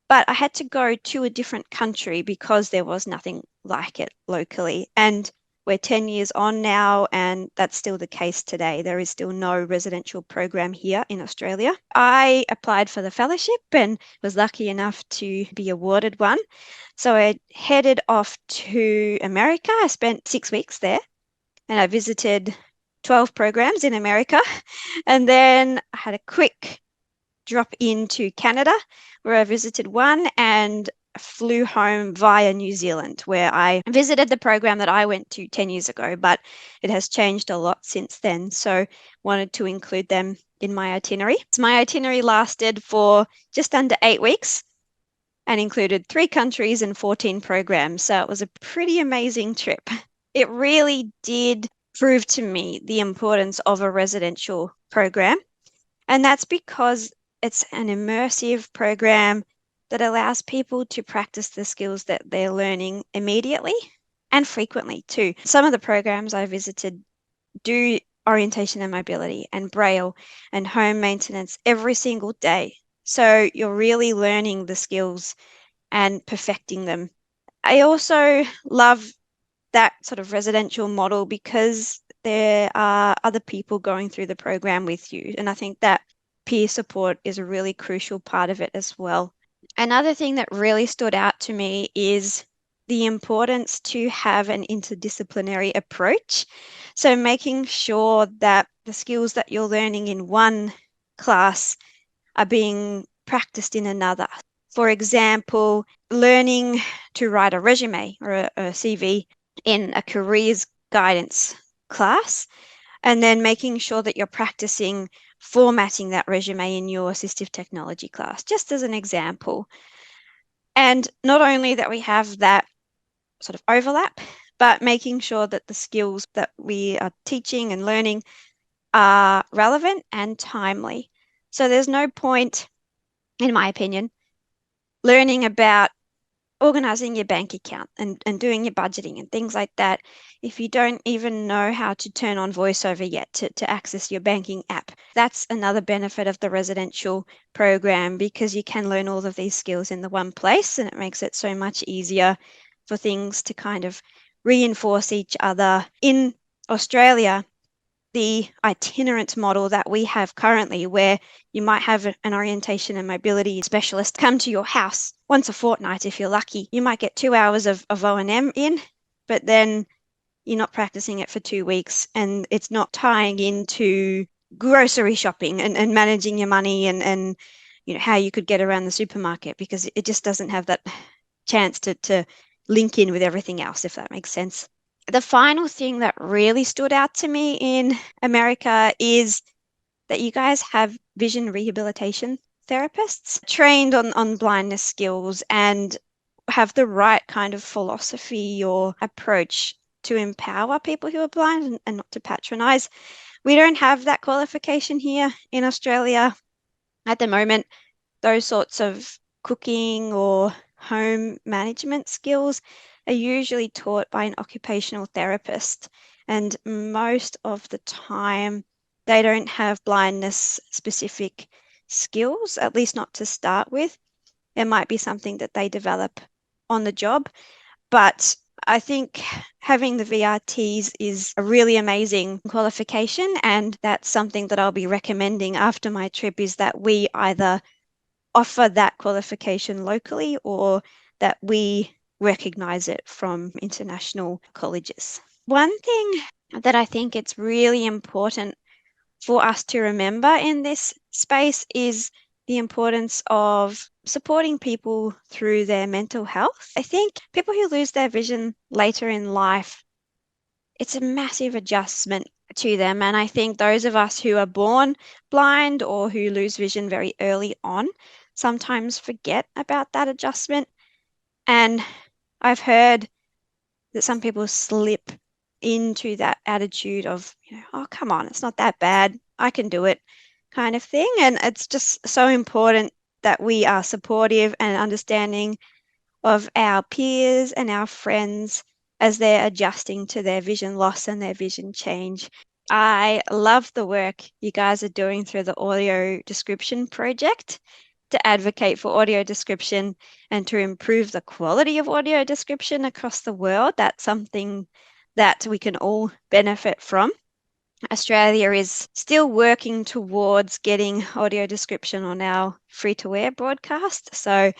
But I had to go to a different country because there was nothing like it locally. And we're 10 years on now, and that's still the case today. There is still no residential program here in Australia. I applied for the fellowship and was lucky enough to be awarded one. So I headed off to America. I spent 6 weeks there, and I visited 12 programs in America. And then I had a quick drop into Canada, where I visited one, and flew home via New Zealand, where I visited the program that I went to 10 years ago, but it has changed a lot since then. So wanted to include them in my itinerary. So my itinerary lasted for just under 8 weeks and included 3 countries and 14 programs. So it was a pretty amazing trip. It really did prove to me the importance of a residential program. And that's because it's an immersive program that allows people to practice the skills that they're learning immediately and frequently too. Some of the programs I visited do orientation and mobility and braille and home maintenance every single day. So you're really learning the skills and perfecting them. I also love that sort of residential model because there are other people going through the program with you. And I think that peer support is a really crucial part of it as well. Another thing that really stood out to me is the importance to have an interdisciplinary approach. So making sure that the skills that you're learning in one class are being practiced in another. For example, learning to write a resume or a CV in a careers guidance class, and then making sure that you're practicing formatting that resume in your assistive technology class, just as an example. And not only that we have that sort of overlap, but making sure that the skills that we are teaching and learning are relevant and timely. So there's no point, in my opinion, learning about organizing your bank account and doing your budgeting and things like that if you don't even know how to turn on VoiceOver yet to access your banking app. That's another benefit of the residential program, because you can learn all of these skills in the one place, and it makes it so much easier for things to kind of reinforce each other. In Australia, the itinerant model that we have currently, where you might have an orientation and mobility specialist come to your house once a fortnight if you're lucky. You might get 2 hours of O&M in, but then you're not practicing it for 2 weeks, and it's not tying into grocery shopping and managing your money and how you could get around the supermarket, because it just doesn't have that chance to link in with everything else, if that makes sense. The final thing that really stood out to me in America is that you guys have vision rehabilitation therapists trained on blindness skills and have the right kind of philosophy or approach to empower people who are blind and not to patronize. We don't have that qualification here in Australia at the moment. Those sorts of cooking or home management skills are usually taught by an occupational therapist, and most of the time they don't have blindness specific skills, at least not to start with. It might be something that they develop on the job, but I think having the VRTs is a really amazing qualification, and that's something that I'll be recommending after my trip, is that we either offer that qualification locally or that we recognize it from international colleges. One thing that I think it's really important for us to remember in this space is the importance of supporting people through their mental health. I think people who lose their vision later in life, it's a massive adjustment to them. And I think those of us who are born blind or who lose vision very early on sometimes forget about that adjustment. And I've heard that some people slip into that attitude of, oh, come on, it's not that bad, I can do it, kind of thing. And it's just so important that we are supportive and understanding of our peers and our friends as they're adjusting to their vision loss and their vision change. I love the work you guys are doing through the audio description project to advocate for audio description and to improve the quality of audio description across the world. That's something that we can all benefit from. Australia is still working towards getting audio description on our free-to-air broadcast, so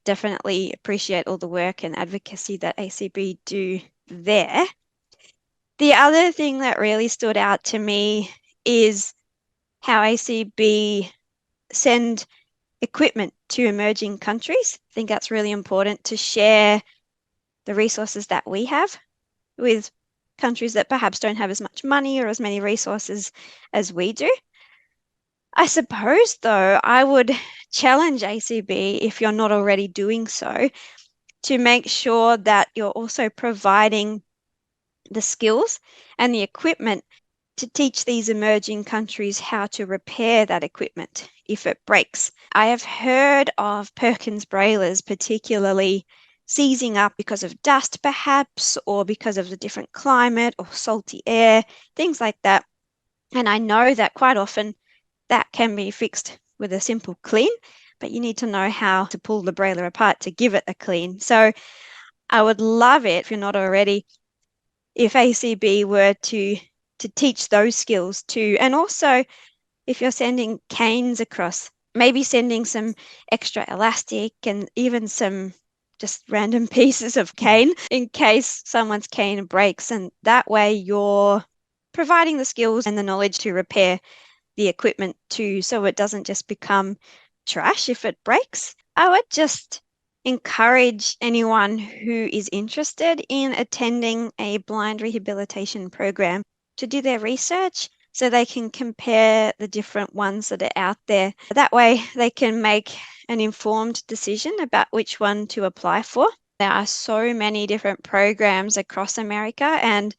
definitely appreciate all the work and advocacy that ACB do there. The other thing that really stood out to me is how ACB send equipment to emerging countries. I think that's really important to share the resources that we have with countries that perhaps don't have as much money or as many resources as we do. I suppose, though, I would challenge ACB, if you're not already doing so, to make sure that you're also providing the skills and the equipment to teach these emerging countries how to repair that equipment if it breaks. I have heard of Perkins brailers particularly seizing up because of dust perhaps, or because of the different climate or salty air, things like that. And I know that quite often that can be fixed with a simple clean, but you need to know how to pull the brailer apart to give it a clean. So I would love it, if you're not already, if ACB were to teach those skills too. And also, if you're sending canes across, maybe sending some extra elastic and even some just random pieces of cane in case someone's cane breaks. And that way you're providing the skills and the knowledge to repair the equipment too, so it doesn't just become trash if it breaks. I would just encourage anyone who is interested in attending a blind rehabilitation program to do their research so they can compare the different ones that are out there. That way they can make an informed decision about which one to apply for. There are so many different programs across America, and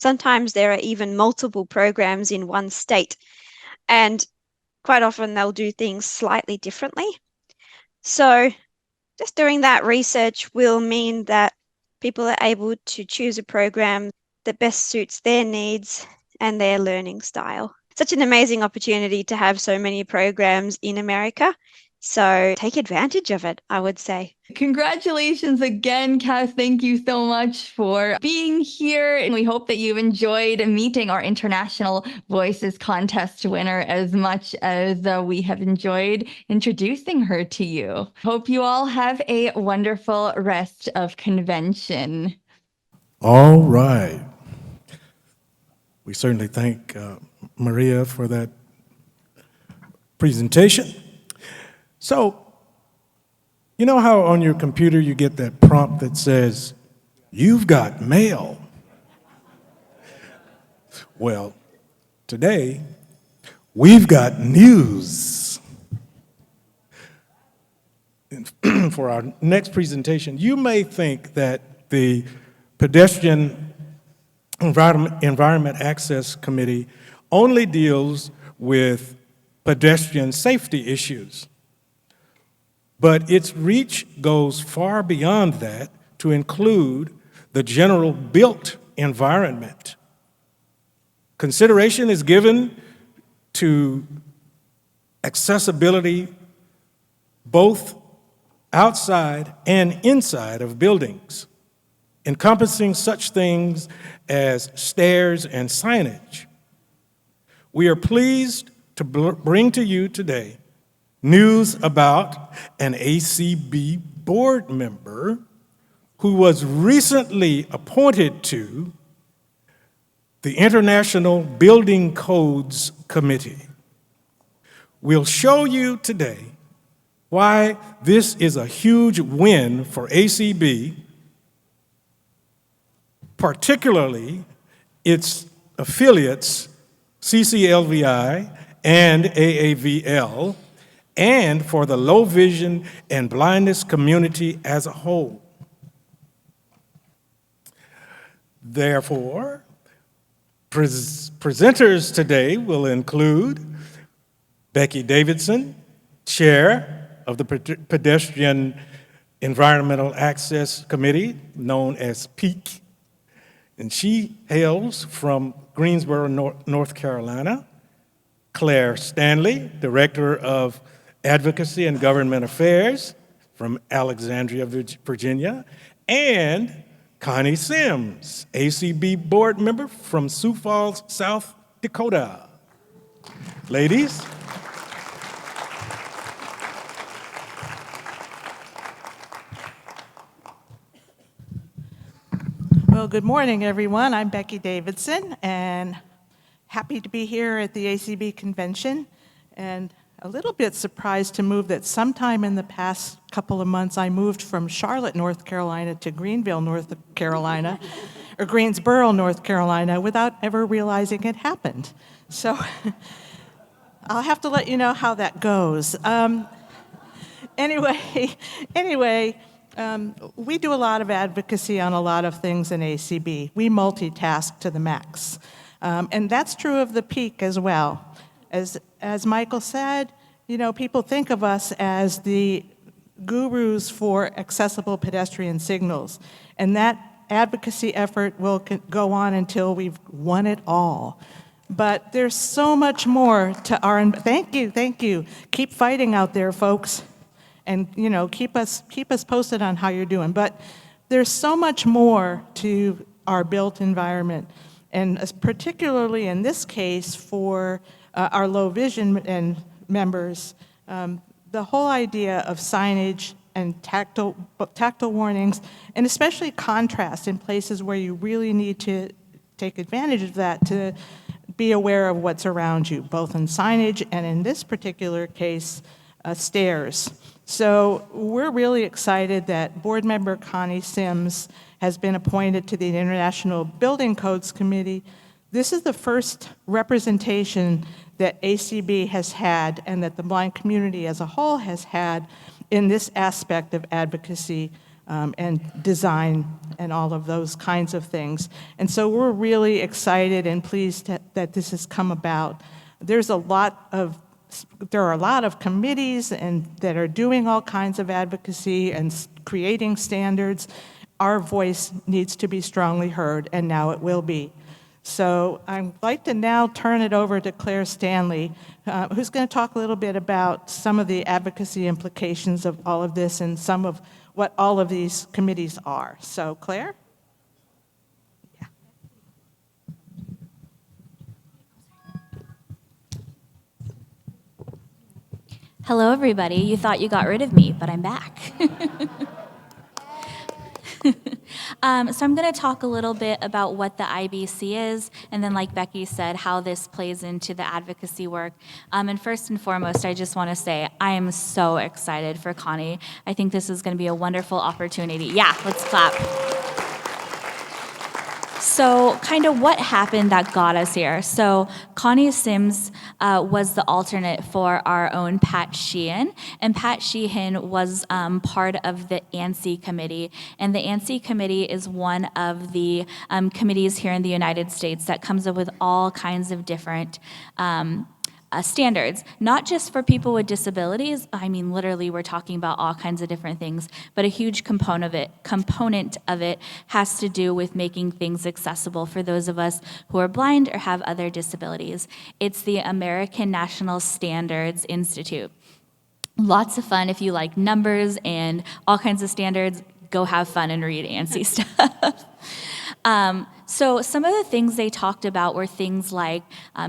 sometimes there are even multiple programs in one state. And quite often they'll do things slightly differently. So just doing that research will mean that people are able to choose a program that best suits their needs and their learning style. Such an amazing opportunity to have so many programs in America So take advantage of it, I would say. Congratulations again, Cass. Thank you so much for being here. And we hope that you've enjoyed meeting our International Voices Contest winner as much as we have enjoyed introducing her to you. Hope you all have a wonderful rest of convention. All right. We certainly thank Maria for that presentation. So, you know how on your computer you get that prompt that says, "You've got mail"? Well, today, we've got news. For our next presentation, you may think that the Pedestrian Environment Access Committee only deals with pedestrian safety issues. But its reach goes far beyond that to include the general built environment. Consideration is given to accessibility both outside and inside of buildings, encompassing such things as stairs and signage. We are pleased to bring to you today news about an ACB board member who was recently appointed to the International Building Codes Committee. We'll show you today why this is a huge win for ACB, particularly its affiliates, CCLVI and AAVL, and for the low vision and blindness community as a whole. Therefore, presenters today will include Becky Davidson, Chair of the Pedestrian Environmental Access Committee, known as PEAC, and she hails from Greensboro, North Carolina. Claire Stanley, Director of Advocacy and Government Affairs from Alexandria, Virginia, and Connie Sims, ACB board member from Sioux Falls, South Dakota. Ladies. Well, good morning, everyone. I'm Becky Davidson, and happy to be here at the ACB convention, and a little bit surprised to move that sometime in the past couple of months I moved from Charlotte, North Carolina to Greenville, North Carolina, or Greensboro, North Carolina, without ever realizing it happened. So I'll have to let you know how that goes. Anyway, we do a lot of advocacy on a lot of things in ACB. We multitask to the max. And that's true of the PEAC as well. As Michael said, you know, people think of us as the gurus for accessible pedestrian signals. And that advocacy effort will go on until we've won it all. But there's so much more to our, thank you. Keep fighting out there, folks. And, you know, keep us posted on how you're doing. But there's so much more to our built environment. And particularly in this case for our low vision and members, the whole idea of signage and tactile warnings, and especially contrast in places where you really need to take advantage of that to be aware of what's around you, both in signage and in this particular case, stairs. So we're really excited that board member Connie Sims has been appointed to the International Building Codes Committee. This is the first representation that ACB has had and that the blind community as a whole has had in this aspect of advocacy and design and all of those kinds of things. And so we're really excited and pleased that this has come about. There are a lot of committees that are doing all kinds of advocacy and creating standards. Our voice needs to be strongly heard, and now it will be. So I'd like to now turn it over to Claire Stanley, who's going to talk a little bit about some of the advocacy implications of all of this and some of what all of these committees are. So Claire? Hello, everybody. You thought you got rid of me, but I'm back. So I'm going to talk a little bit about what the IBC is, and then, like Becky said, how this plays into the advocacy work. And first and foremost, I just want to say I am so excited for Connie. I think this is going to be a wonderful opportunity. Yeah, let's clap. So kind of what happened that got us here. So Connie Sims was the alternate for our own Pat Sheehan, and Pat Sheehan was part of the ANSI committee, and the ANSI committee is one of the committees here in the United States that comes up with all kinds of different standards, not just for people with disabilities. I mean, literally, we're talking about all kinds of different things, but a huge component of it has to do with making things accessible for those of us who are blind or have other disabilities. It's the American National Standards Institute. Lots of fun if you like numbers and all kinds of standards. Go have fun and read ANSI stuff. So some of the things they talked about were things like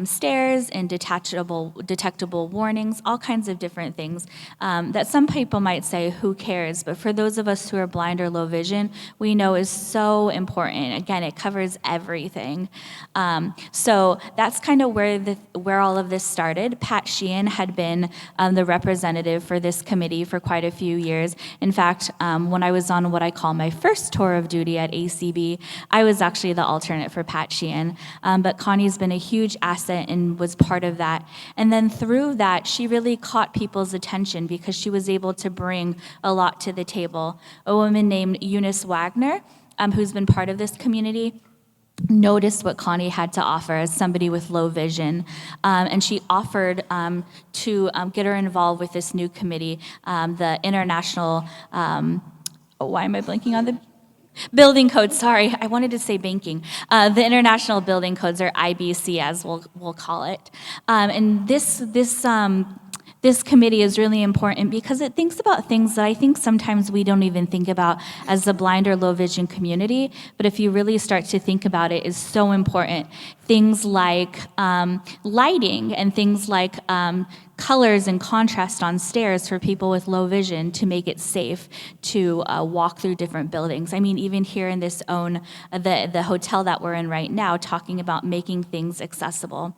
stairs and detectable warnings, all kinds of different things that some people might say, who cares? But for those of us who are blind or low vision, we know is so important. Again, it covers everything. So that's kind of where all of this started. Pat Sheehan had been the representative for this committee for quite a few years. In fact, when I was on what I call my first tour of duty at ACB, I was actually the alternate for Pat Sheehan. But Connie's been a huge asset and was part of that. And then through that, she really caught people's attention because she was able to bring a lot to the table. A woman named Eunice Wagner, who's been part of this community, noticed what Connie had to offer as somebody with low vision, and she offered to get her involved with this new committee, the International, why am I blanking on the Building Codes, sorry, I wanted to say banking. The International Building Codes, or IBC as we'll call it. And this committee is really important because it thinks about things that I think sometimes we don't even think about as the blind or low vision community, but if you really start to think about it, is so important. Things like lighting and things like colors and contrast on stairs for people with low vision to make it safe to walk through different buildings. I mean, even here in this the hotel that we're in right now, talking about making things accessible.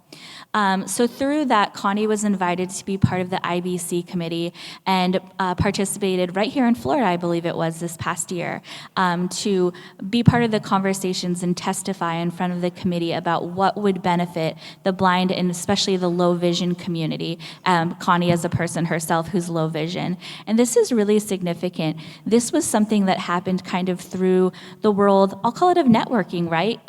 So through that, Connie was invited to be part of the IBC committee and participated right here in Florida, I believe it was this past year, to be part of the conversations and testify in front of the committee about what would benefit the blind and especially the low vision community. Connie as a person herself who's low vision. And this is really significant. This was something that happened kind of through the world, I'll call it of networking, right?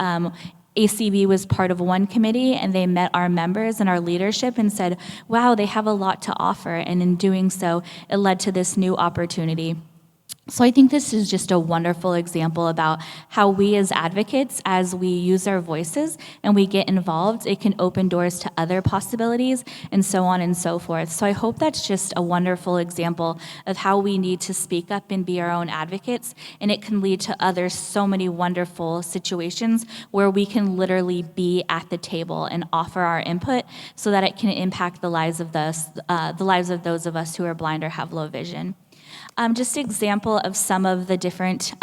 ACB was part of one committee and they met our members and our leadership and said, wow, they have a lot to offer. And in doing so, it led to this new opportunity. So I think this is just a wonderful example about how we as advocates, as we use our voices and we get involved, it can open doors to other possibilities and so on and so forth. So I hope that's just a wonderful example of how we need to speak up and be our own advocates, and it can lead to other so many wonderful situations where we can literally be at the table and offer our input so that it can impact the lives of those of us who are blind or have low vision. Just an example of some of the different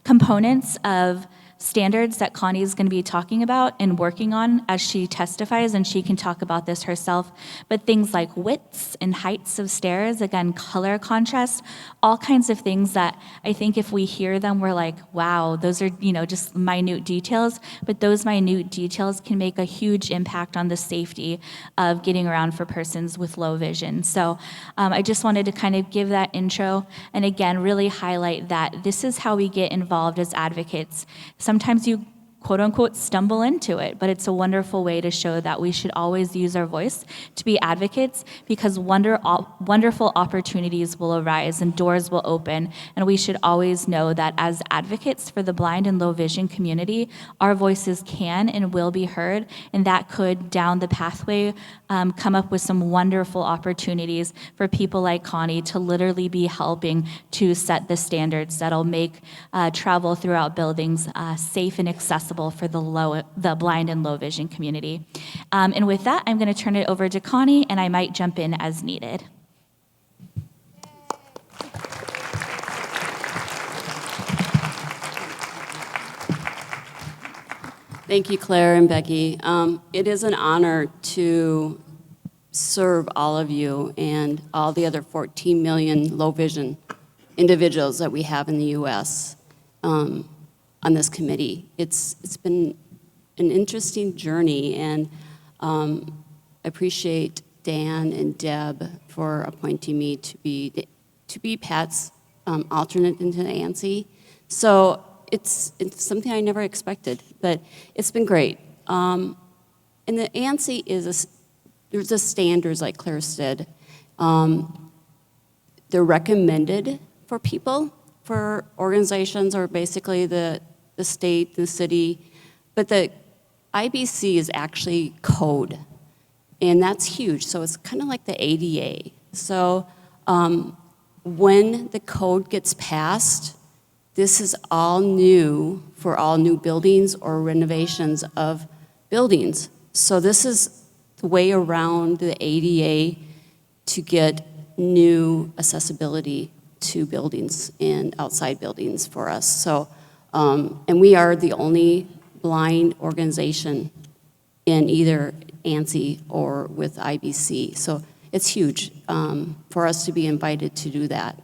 components of standards that Connie is going to be talking about and working on as she testifies, and she can talk about this herself, but things like widths and heights of stairs, again, color contrast, all kinds of things that I think if we hear them, we're like, wow, those are, just minute details, but those minute details can make a huge impact on the safety of getting around for persons with low vision. So I just wanted to kind of give that intro and again, really highlight that this is how we get involved as advocates. Sometimes you quote unquote stumble into it, but it's a wonderful way to show that we should always use our voice to be advocates, because wonderful opportunities will arise and doors will open, and we should always know that as advocates for the blind and low vision community, our voices can and will be heard, and that could, down the pathway, come up with some wonderful opportunities for people like Connie to literally be helping to set the standards that'll make travel throughout buildings safe and accessible for the blind and low vision community. And with that, I'm going to turn it over to Connie, and I might jump in as needed. Thank you, Claire and Becky. It is an honor to serve all of you and all the other 14 million low vision individuals that we have in the U.S. On this committee. It's been an interesting journey, and I appreciate Dan and Deb for appointing me to be Pat's alternate into the ANSI. So it's something I never expected, but it's been great. And the ANSI there's a standards, like Claire said. They're recommended for people, for organizations, or basically the state, the city, but the IBC is actually code, and that's huge. So it's kind of like the ADA. So when the code gets passed, this is all new for all new buildings or renovations of buildings. So this is the way around the ADA to get new accessibility to buildings and outside buildings for us. So, and we are the only blind organization in either ANSI or with IBC. So it's huge for us to be invited to do that.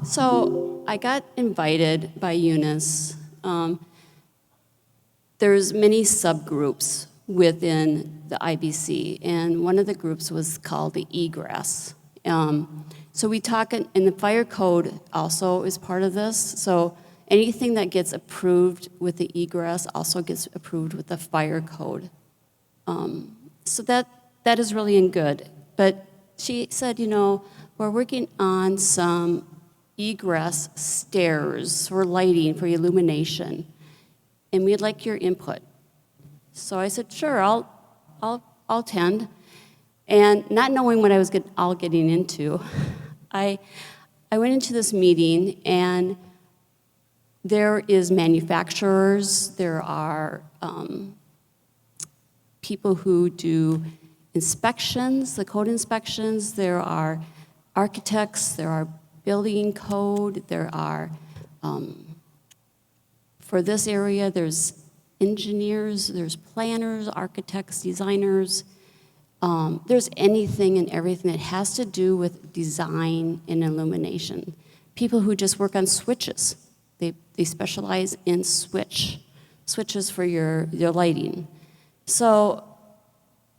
So I got invited by Eunice. There's many subgroups within the IBC, and one of the groups was called the egress. So we talk, and the fire code also is part of this. So anything that gets approved with the egress also gets approved with the fire code. So that is really good. But she said, you know, we're working on some egress stairs for lighting, for illumination, and we'd like your input. So I said, sure, I'll attend. And not knowing what I was getting into, I went into this meeting, and there is manufacturers, there are people who do inspections, the code inspections, there are architects, there are building code, there are, for this area, there's engineers, there's planners, architects, designers. There's anything and everything that has to do with design and illumination. People who just work on switches. They specialize in switches for your lighting. So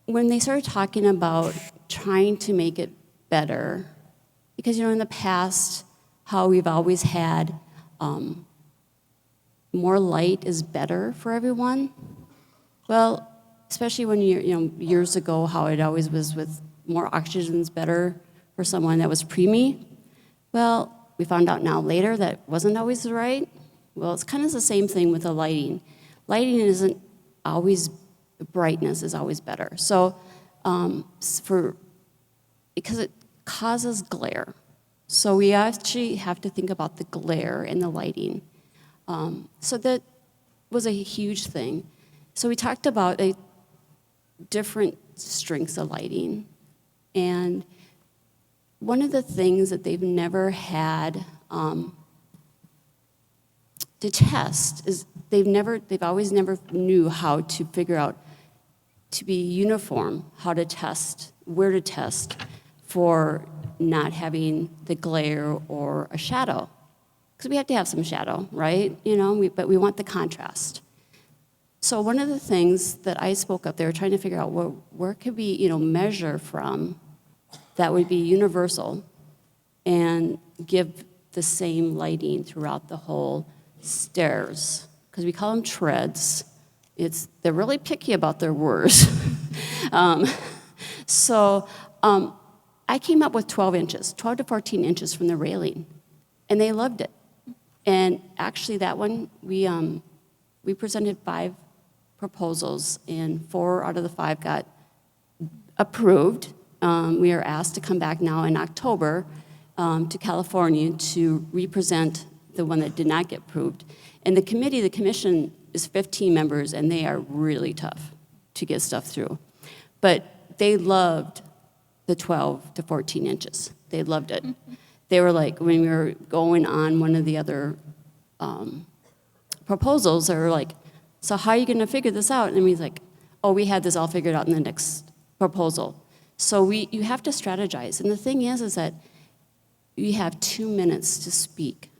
when they started talking about trying to make it better, because you know in the past how we've always had more light is better for everyone. Well, especially when years ago, how it always was with more oxygen is better for someone that was preemie. Well, we found out now later that wasn't always right. Well, it's kind of the same thing with the lighting. Lighting isn't always, brightness is always better. So because it causes glare. So we actually have to think about the glare and the lighting. So that was a huge thing. So we talked about different strengths of lighting. And one of the things that they've never had to test is they've always never knew how to figure out to be uniform, how to test, where to test for not having the glare or a shadow. Because we have to have some shadow, right? But we want the contrast. So one of the things that I spoke up, they were trying to figure out where could we, measure from that would be universal and give the same lighting throughout the whole stairs, because we call them treads. They're really picky about their words. So I came up with 12 inches, 12 to 14 inches from the railing, and they loved it. And actually that one, we presented 5 proposals, and 4 out of the 5 got approved. We are asked to come back now in October to California to represent the one that did not get approved. And the commission is 15 members, and they are really tough to get stuff through. But they loved the 12 to 14 inches. They loved it. They were like, when we were going on one of the other proposals, they were like, so how are you gonna figure this out? And he's like, oh, we had this all figured out in the next proposal. So you have to strategize. And the thing is that you have 2 minutes to speak.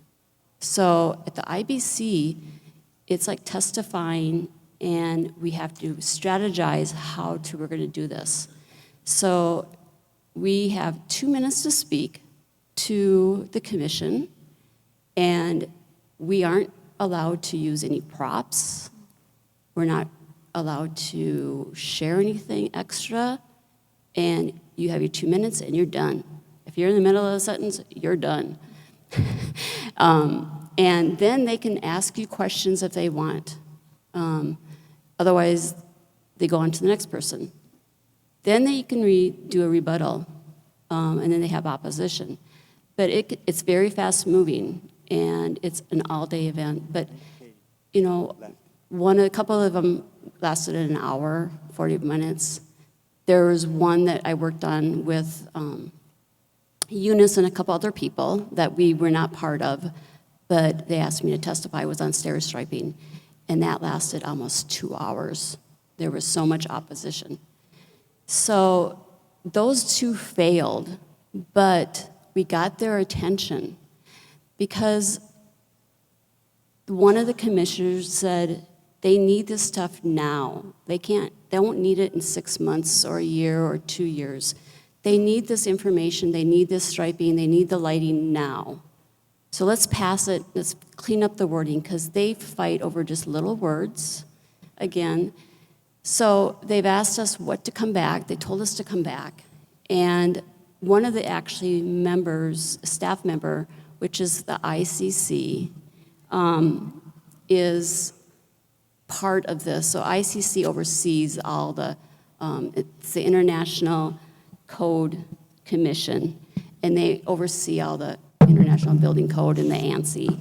So at the IBC, it's like testifying, and we have to strategize how we're gonna do this. So we have 2 minutes to speak to the commission, and we aren't allowed to use any props. We're not allowed to share anything extra, and you have your 2 minutes and you're done. If you're in the middle of a sentence, you're done. And then they can ask you questions if they want. Otherwise, they go on to the next person. Then they can do a rebuttal, and then they have opposition. But it's very fast moving, and it's an all-day event. But, you know, a couple of them lasted an hour, 40 minutes. There was one that I worked on with Eunice and a couple other people that we were not part of, but they asked me to testify. It was on stair striping, and that lasted almost 2 hours. There was so much opposition. So those 2 failed, but we got their attention because one of the commissioners said they need this stuff now. They won't need it in 6 months or a year or 2 years. They need this information, they need this striping, they need the lighting now. So let's pass it, let's clean up the wording, because they fight over just little words, again. So they've asked us what to come back, they told us to come back, and one of the actually members, staff member, which is the ICC, is part of this. So ICC oversees all it's the International Code Commission, and they oversee all the International Building Code and the ANSI.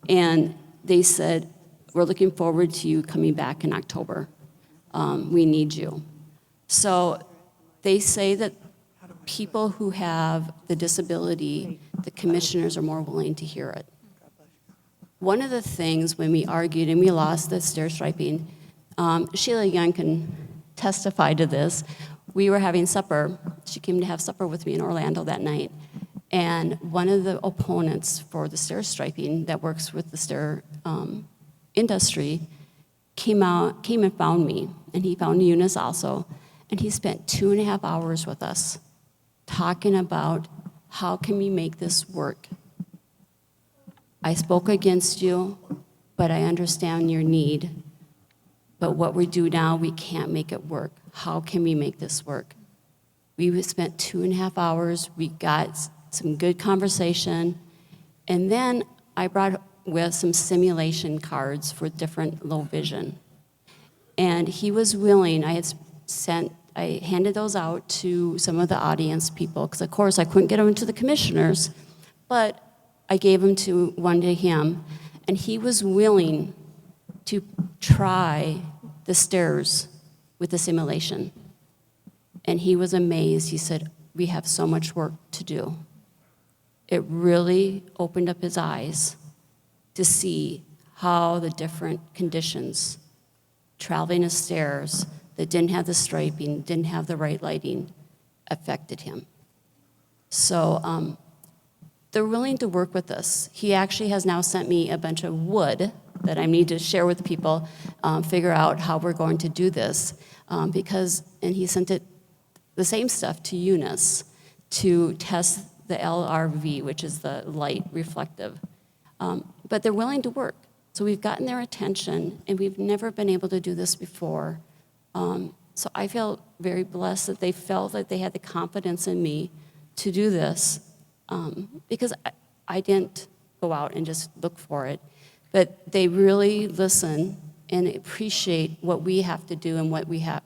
And they said, we're looking forward to you coming back in October. We need you. So they say that people who have the disability, the commissioners are more willing to hear it. One of the things when we argued and we lost the stair striping, Sheila Young can testify to this. We were having supper. She came to have supper with me in Orlando that night. And one of the opponents for the stair striping that works with the stair industry came and found me. And he found Eunice also. And he spent 2.5 hours with us talking about how can we make this work. I spoke against you, but I understand your need. But what we do now, we can't make it work. How can we make this work? We spent 2.5 hours. We got some good conversation. And then I brought with some simulation cards for different low vision. And he was willing, I handed those out to some of the audience people, because of course I couldn't get them to the commissioners, but I gave one to him, and he was willing to try the stairs with the simulation. And he was amazed. He said, we have so much work to do. It really opened up his eyes to see how the different conditions, traveling the stairs that didn't have the striping, didn't have the right lighting, affected him. So they're willing to work with us. He actually has now sent me a bunch of wood that I need to share with people, figure out how we're going to do this. And he sent the same stuff to Eunice to test the LRV, which is the light reflective. But they're willing to work. So we've gotten their attention, and we've never been able to do this before. So I feel very blessed that they felt that they had the confidence in me to do this, because I didn't go out and just look for it, but they really listen and appreciate what we have to do and what we have,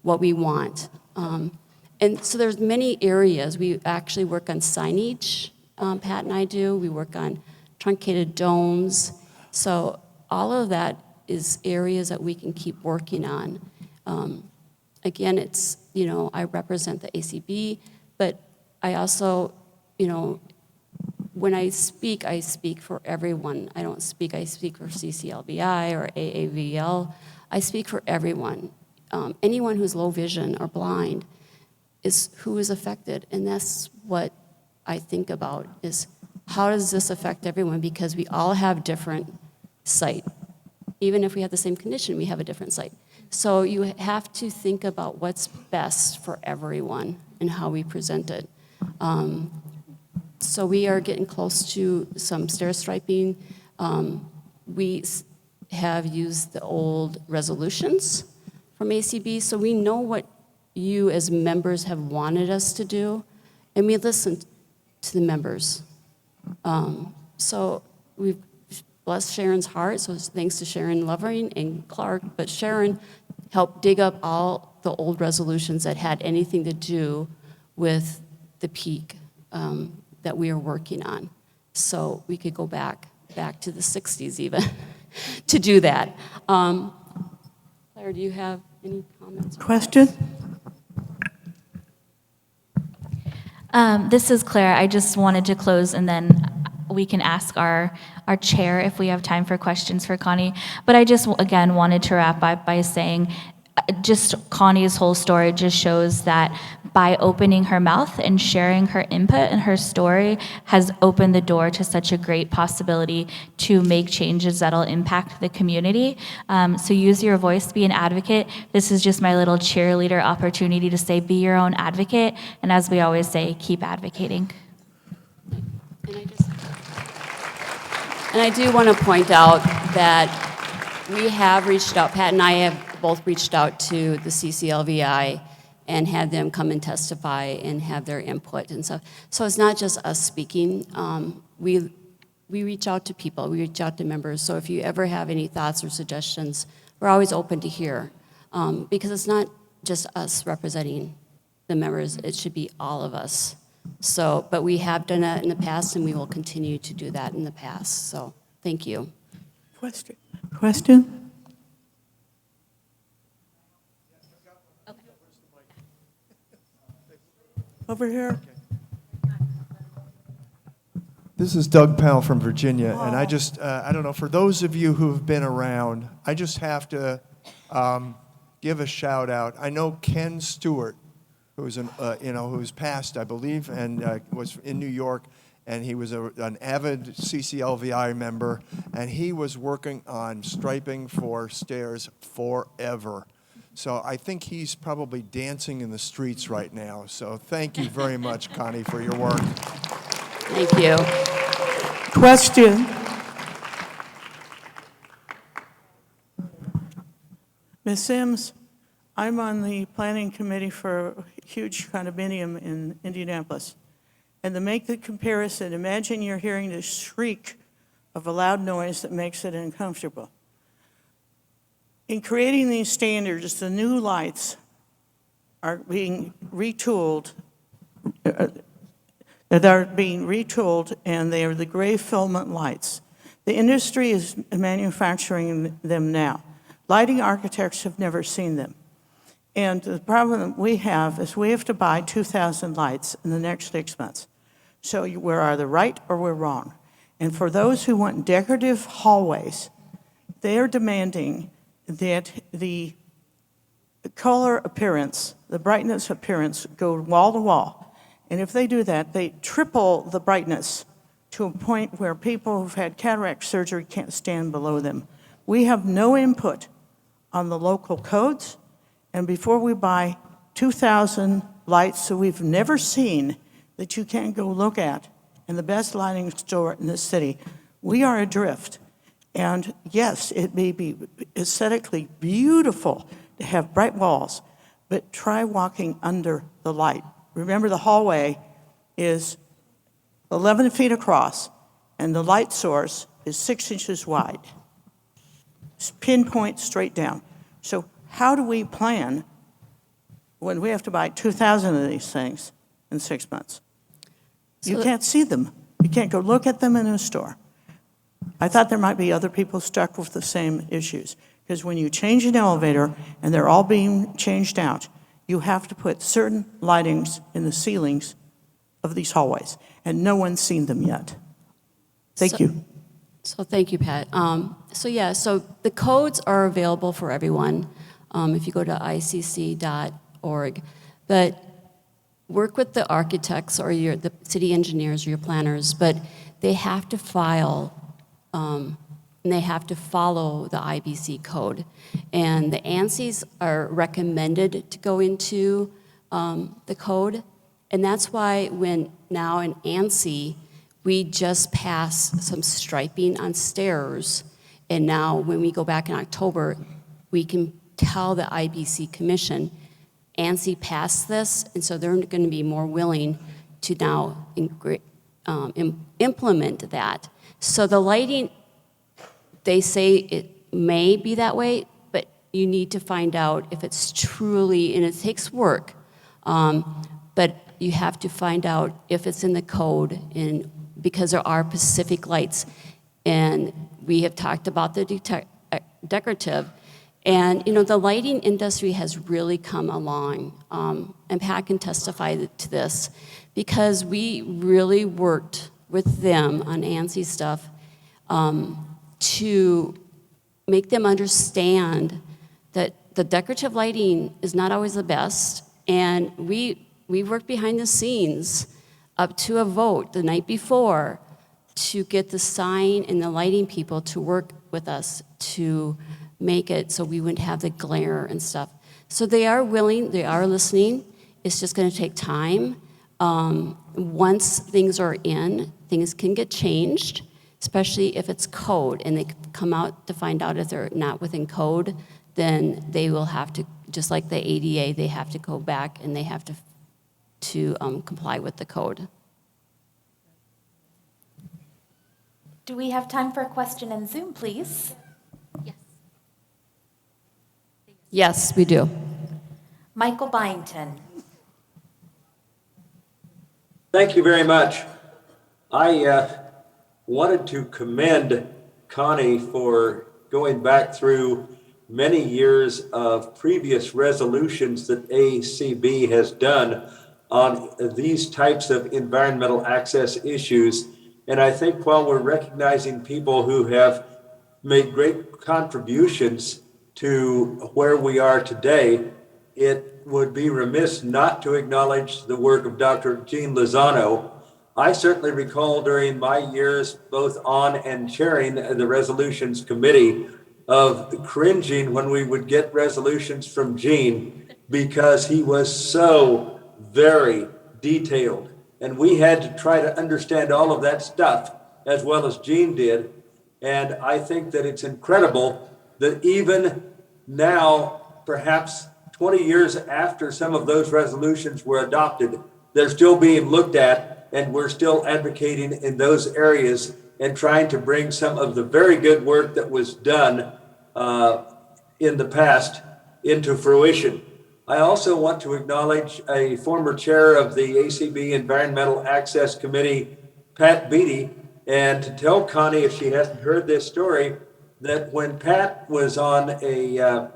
what we want. And so there's many areas. We actually work on signage, Pat and I do. We work on truncated domes. So all of that is areas that we can keep working on. Again, it's, I represent the ACB, but I also, when I speak for everyone. I speak for CCLVI or AAVL. I speak for everyone. Anyone who's low vision or blind is who is affected, and that's what I think about, is how does this affect everyone, because we all have different sight. Even if we have the same condition, we have a different sight. So you have to think about what's best for everyone and how we present it. So we are getting close to some stair striping. We have used the old resolutions from ACB, so we know what you as members have wanted us to do, and we listened to the members. So we've blessed Sharon's heart, so thanks to Sharon Lovering and Clark, but Sharon helped dig up all the old resolutions that had anything to do with the peak that we are working on. So we could go back to the 60s even to do that. Claire, do you have any comments? Question? This is Claire. I just wanted to close, and then we can ask our chair if we have time for questions for Connie. But I just, again, wanted to wrap up by saying just Connie's whole story just shows that by opening her mouth and sharing her input and her story has opened the door to such a great possibility to make changes that'll impact the community. So use your voice, be an advocate. This is just my little cheerleader opportunity to say, be your own advocate. And as we always say, keep advocating. And I do want to point out that we have reached out, Pat and I have both reached out to the CCLVI and had them come and testify and have their input and stuff. So it's not just us speaking. We reach out to people, we reach out to members. So if you ever have any thoughts or suggestions, we're always open to hear. Because it's not just us representing the members, it should be all of us. So, but we have done that in the past, and we will continue to do that in the past. So, thank you. Question? Over here. This is Doug Powell from Virginia, and I just, I don't know, for those of you who have been around, I just have to give a shout out. I know Ken Stewart, who's who's passed, I believe, and was in New York, and he was an avid CCLVI member, and he was working on striping for stairs forever. So I think he's probably dancing in the streets right now. So thank you very much, Connie, for your work. Thank you. Question. Ms. Sims, I'm on the planning committee for a huge condominium in Indianapolis. And to make the comparison, imagine you're hearing the shriek of a loud noise that makes it uncomfortable. In creating these standards, the new lights are being retooled. And they are the gray filament lights. The industry is manufacturing them now. Lighting architects have never seen them. And the problem that we have is we have to buy 2,000 lights in the next 6 months. So we're either right or we're wrong. And for those who want decorative hallways, they are demanding that the color appearance, the brightness appearance, go wall to wall. And if they do that, they triple the brightness to a point where people who've had cataract surgery can't stand below them. We have no input on the local codes, and before we buy 2,000 lights that we've never seen that you can't go look at in the best lighting store in this city, we are adrift. And yes, it may be aesthetically beautiful to have bright walls, but try walking under the light. Remember, the hallway is 11 feet across, and the light source is 6 inches wide. It's pinpoint straight down. So how do we plan when we have to buy 2,000 of these things in 6 months? You can't see them. You can't go look at them in a store. I thought there might be other people stuck with the same issues, because when you change an elevator and they're all being changed out, you have to put certain lightings in the ceilings of these hallways, and no one's seen them yet. Thank you. So thank you, Pat. So the codes are available for everyone if you go to icc.org. But work with the architects or the city engineers or your planners, but they have to file and they have to follow the IBC code. And the ANSIs are recommended to go into the code. And that's why when now in ANSI, we just passed some striping on stairs. And now when we go back in October, we can tell the IBC Commission, ANSI passed this, and so they're going to be more willing to now implement that. So the lighting, they say it may be that way, but you need to find out if it's truly, and it takes work, but you have to find out if it's in the code, and because there are specific lights. And we have talked about the decorative. And, the lighting industry has really come along, and Pat can testify to this, because we really worked with them on ANSI stuff to make them understand that the decorative lighting is not always the best, and we worked behind the scenes up to a vote the night before to get the sign and the lighting people to work with us to make it so we wouldn't have the glare and stuff. So they are willing, they are listening. It's just going to take time. Once things are in, things can get changed, especially if it's code, and they come out to find out if they're not within code, then they will have to, just like the ADA, they have to go back and they have to comply with the code. Do we have time for a question in Zoom, please? Yes, we do. Michael Byington. Thank you very much. I wanted to commend Connie for going back through many years of previous resolutions that ACB has done on these types of environmental access issues. And I think while we're recognizing people who have made great contributions to where we are today, it would be remiss not to acknowledge the work of Dr. Jean Lozano. I certainly recall during my years, both on and chairing the resolutions committee, of cringing when we would get resolutions from Jean, because he was so very detailed. And we had to try to understand all of that stuff as well as Jean did. And I think that it's incredible that even now, perhaps 20 years after some of those resolutions were adopted, they're still being looked at, and we're still advocating in those areas and trying to bring some of the very good work that was done in the past into fruition. I also want to acknowledge a former chair of the ACB Environmental Access Committee, Pat Beatty, and to tell Connie, if she hasn't heard this story, that when Pat was on a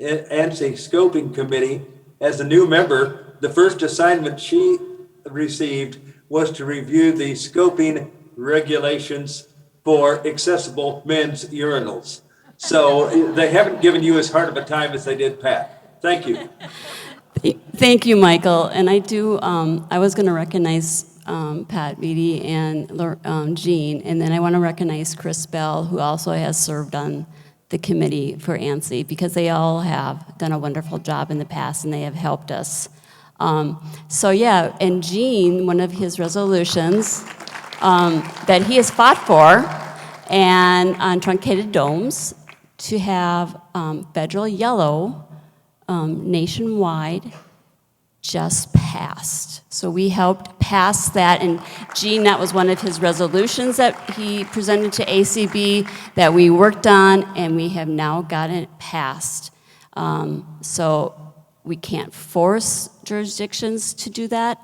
ANSI scoping committee as a new member, the first assignment she received was to review the scoping regulations for accessible men's urinals. So they haven't given you as hard of a time as they did Pat. Thank you. Thank you, Michael. And I do, I was going to recognize Pat Beatty and Jean, and then I want to recognize Chris Bell, who also has served on the committee for ANSI, because they all have done a wonderful job in the past and they have helped us. So yeah, and Jean, one of his resolutions that he has fought for, and on truncated domes to have federal yellow nationwide just passed. So we helped pass that, and Gene, that was one of his resolutions that he presented to ACB that we worked on, and we have now gotten it passed. So we can't force jurisdictions to do that,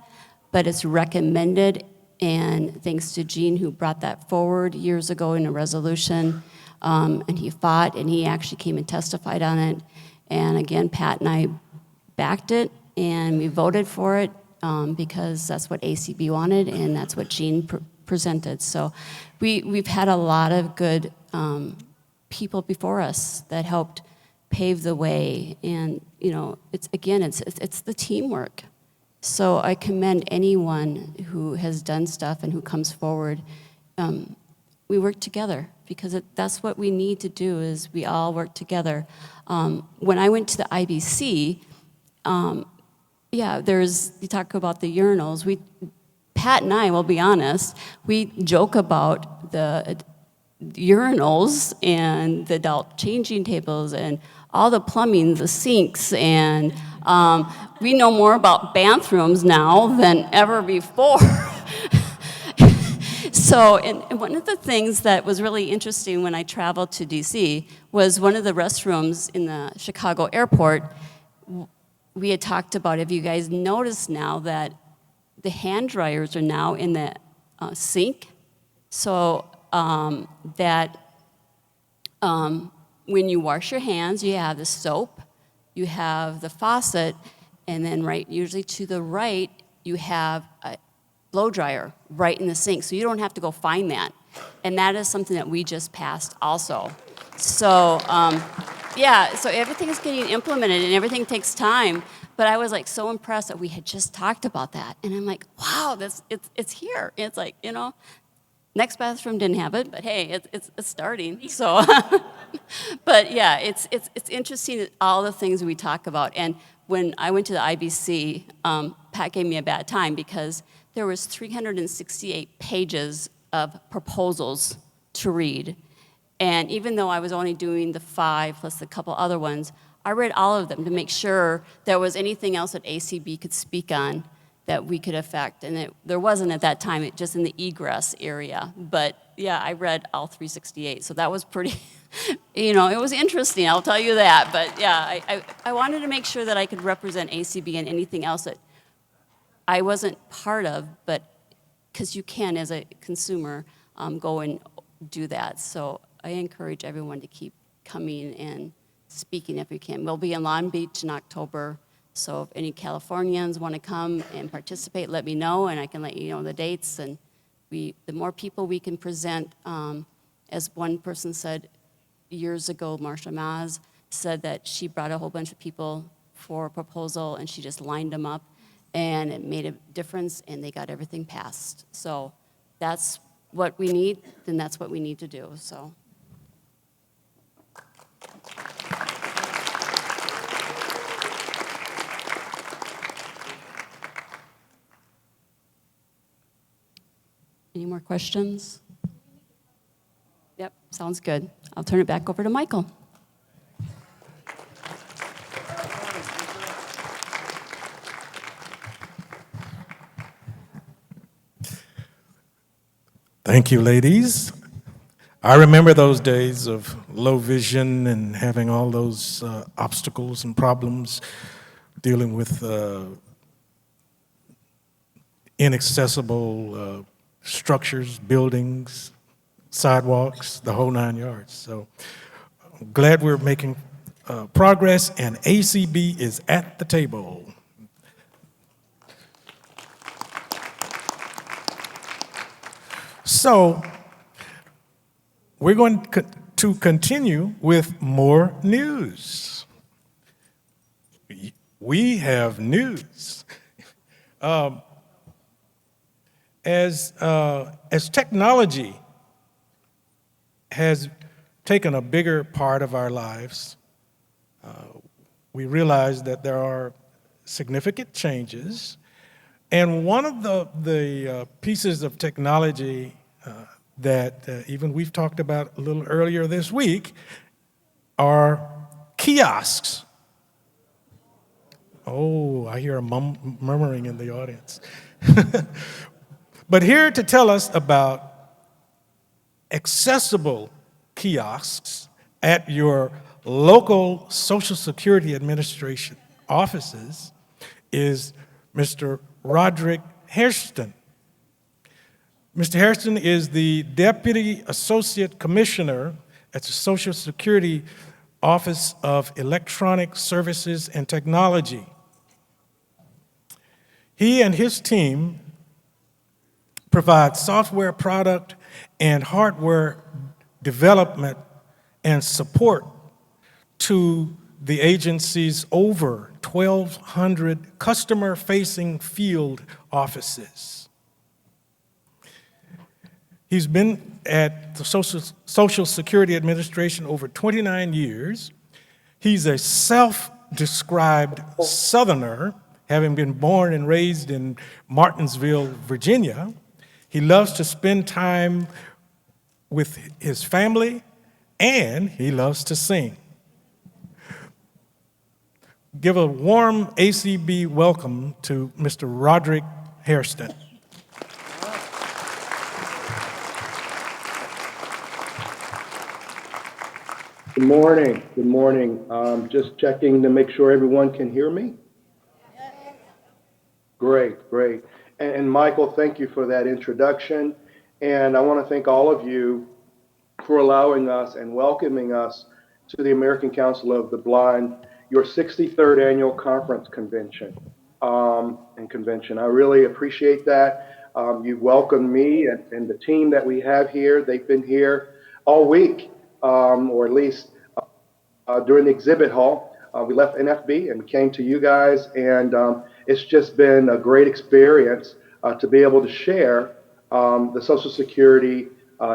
but it's recommended, and thanks to Gene, who brought that forward years ago in a resolution, and he fought, and he actually came and testified on it. And again, Pat and I backed it, and we voted for it because that's what ACB wanted, and that's what Gene presented. So we've had a lot of good people before us that helped pave the way, and you know, it's the teamwork. So I commend anyone who has done stuff and who comes forward. We work together because that's what we need to do, is we all work together. When I went to the IBC, you talk about the urinals. Pat and I, will be honest, we joke about the urinals and the adult changing tables and all the plumbing, the sinks, and we know more about bathrooms now than ever before. So, and one of the things that was really interesting when I traveled to DC was one of the restrooms in the Chicago airport. We had talked about, have you guys noticed now that the hand dryers are now in the sink? So that when you wash your hands, you have the soap, you have the faucet, and then usually to the right, you have a blow dryer right in the sink. So you don't have to go find that. And that is something that we just passed also. So so everything is getting implemented and everything takes time. But I was like so impressed that we had just talked about that. And I'm like, wow, it's here. It's like, you know, next bathroom didn't have it, but hey, it's starting. So, but yeah, it's interesting that all the things we talk about. And when I went to the IBC, Pat gave me a bad time because there was 368 pages of proposals to read. And even though I was only doing the 5 plus a couple other ones, I read all of them to make sure there was anything else that ACB could speak on that we could affect. And there wasn't at that time, just in the egress area. But yeah, I read all 368. So that was pretty, you know, it was interesting, I'll tell you that. But yeah, I wanted to make sure that I could represent ACB and anything else that I wasn't part of, but because you can, as a consumer, go and do that. So I encourage everyone to keep coming and speaking if you can. We'll be in Long Beach in October, so if any Californians want to come and participate, let me know, and I can let you know the dates. And the more people we can present, as one person said years ago, Marsha Maz said that she brought a whole bunch of people for a proposal, and she just lined them up, and it made a difference, and they got everything passed. So that's what we need, then that's what we need to do. So. Any more questions? Yep, sounds good. I'll turn it back over to Michael. Thank you, ladies. I remember those days of low vision and having all those obstacles and problems, dealing with inaccessible structures, buildings, sidewalks, the whole 9 yards. So I'm glad we're making progress, and ACB is at the table. So we're going to continue with more news. We have news. As technology has taken a bigger part of our lives, we realize that there are significant changes. And one of the pieces of technology that even we've talked about a little earlier this week are kiosks. Oh, I hear a murmuring in the audience. But here to tell us about accessible kiosks at your local Social Security Administration offices is Mr. Roderick Hairston. Mr. Hairston is the Deputy Associate Commissioner at the Social Security Office of Electronic Services and Technology. He and his team provide software product and hardware development and support to the agency's over 1,200 customer-facing field offices. He's been at the Social Security Administration over 29 years. He's a self-described Southerner, having been born and raised in Martinsville, Virginia. He loves to spend time with his family, and he loves to sing. Give a warm ACB welcome to Mr. Roderick Hairston. Good morning. Good morning. Just checking to make sure everyone can hear me. Great, great. And Michael, thank you for that introduction. And I want to thank all of you for allowing us and welcoming us to the American Council of the Blind, your 63rd annual conference convention and convention. I really appreciate that. You welcomed me and the team that we have here. They've been here all week, or at least during the exhibit hall. We left NFB and came to you guys, and it's just been a great experience to be able to share the Social Security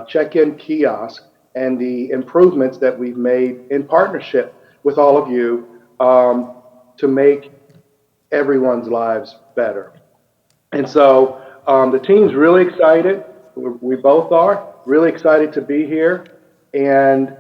check-in kiosk and the improvements that we've made in partnership with all of you to make everyone's lives better. And so the team's really excited. We both are really excited to be here. And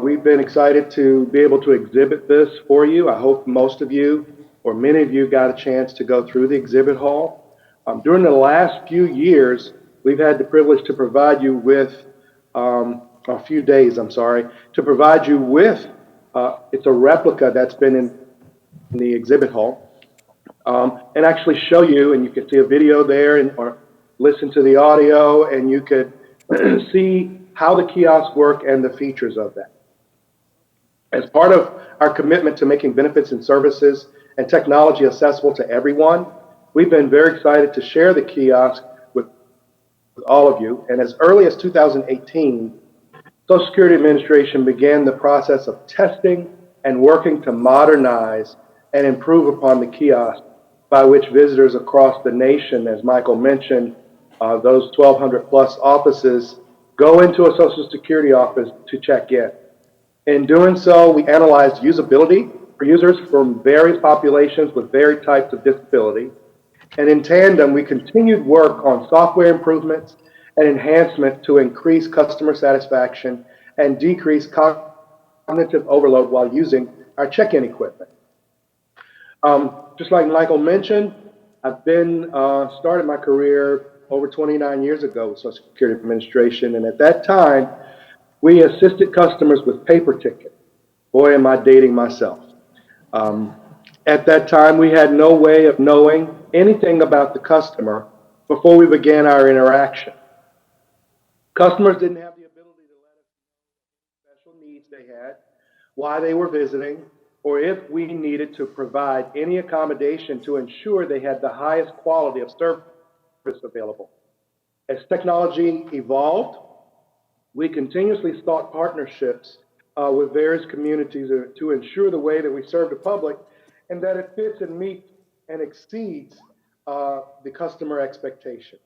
we've been excited to be able to exhibit this for you. I hope most of you or many of you got a chance to go through the exhibit hall. During the last few years, we've had the privilege to provide you with, a few days, to provide you with, it's a replica that's been in the exhibit hall, and actually show you, and you can see a video there or listen to the audio, and you could see how the kiosks work and the features of that. As part of our commitment to making benefits and services and technology accessible to everyone, we've been very excited to share the kiosk with all of you. And as early as 2018, Social Security Administration began the process of testing and working to modernize and improve upon the kiosk by which visitors across the nation, as Michael mentioned, those 1,200 plus offices, go into a Social Security office to check in. In doing so, we analyzed usability for users from various populations with varied types of disability. And in tandem, we continued work on software improvements and enhancement to increase customer satisfaction and decrease cognitive overload while using our check-in equipment. Just like Michael mentioned, I've been started my career over 29 years ago with Social Security Administration, and at that time, we assisted customers with paper tickets. Boy, am I dating myself. At that time, we had no way of knowing anything about the customer before we began our interaction. Customers didn't have the ability to let us know what special needs they had, why they were visiting, or if we needed to provide any accommodation to ensure they had the highest quality of service available. As technology evolved, we continuously sought partnerships with various communities to ensure the way that we serve the public and that it fits and meets and exceeds the customer expectation.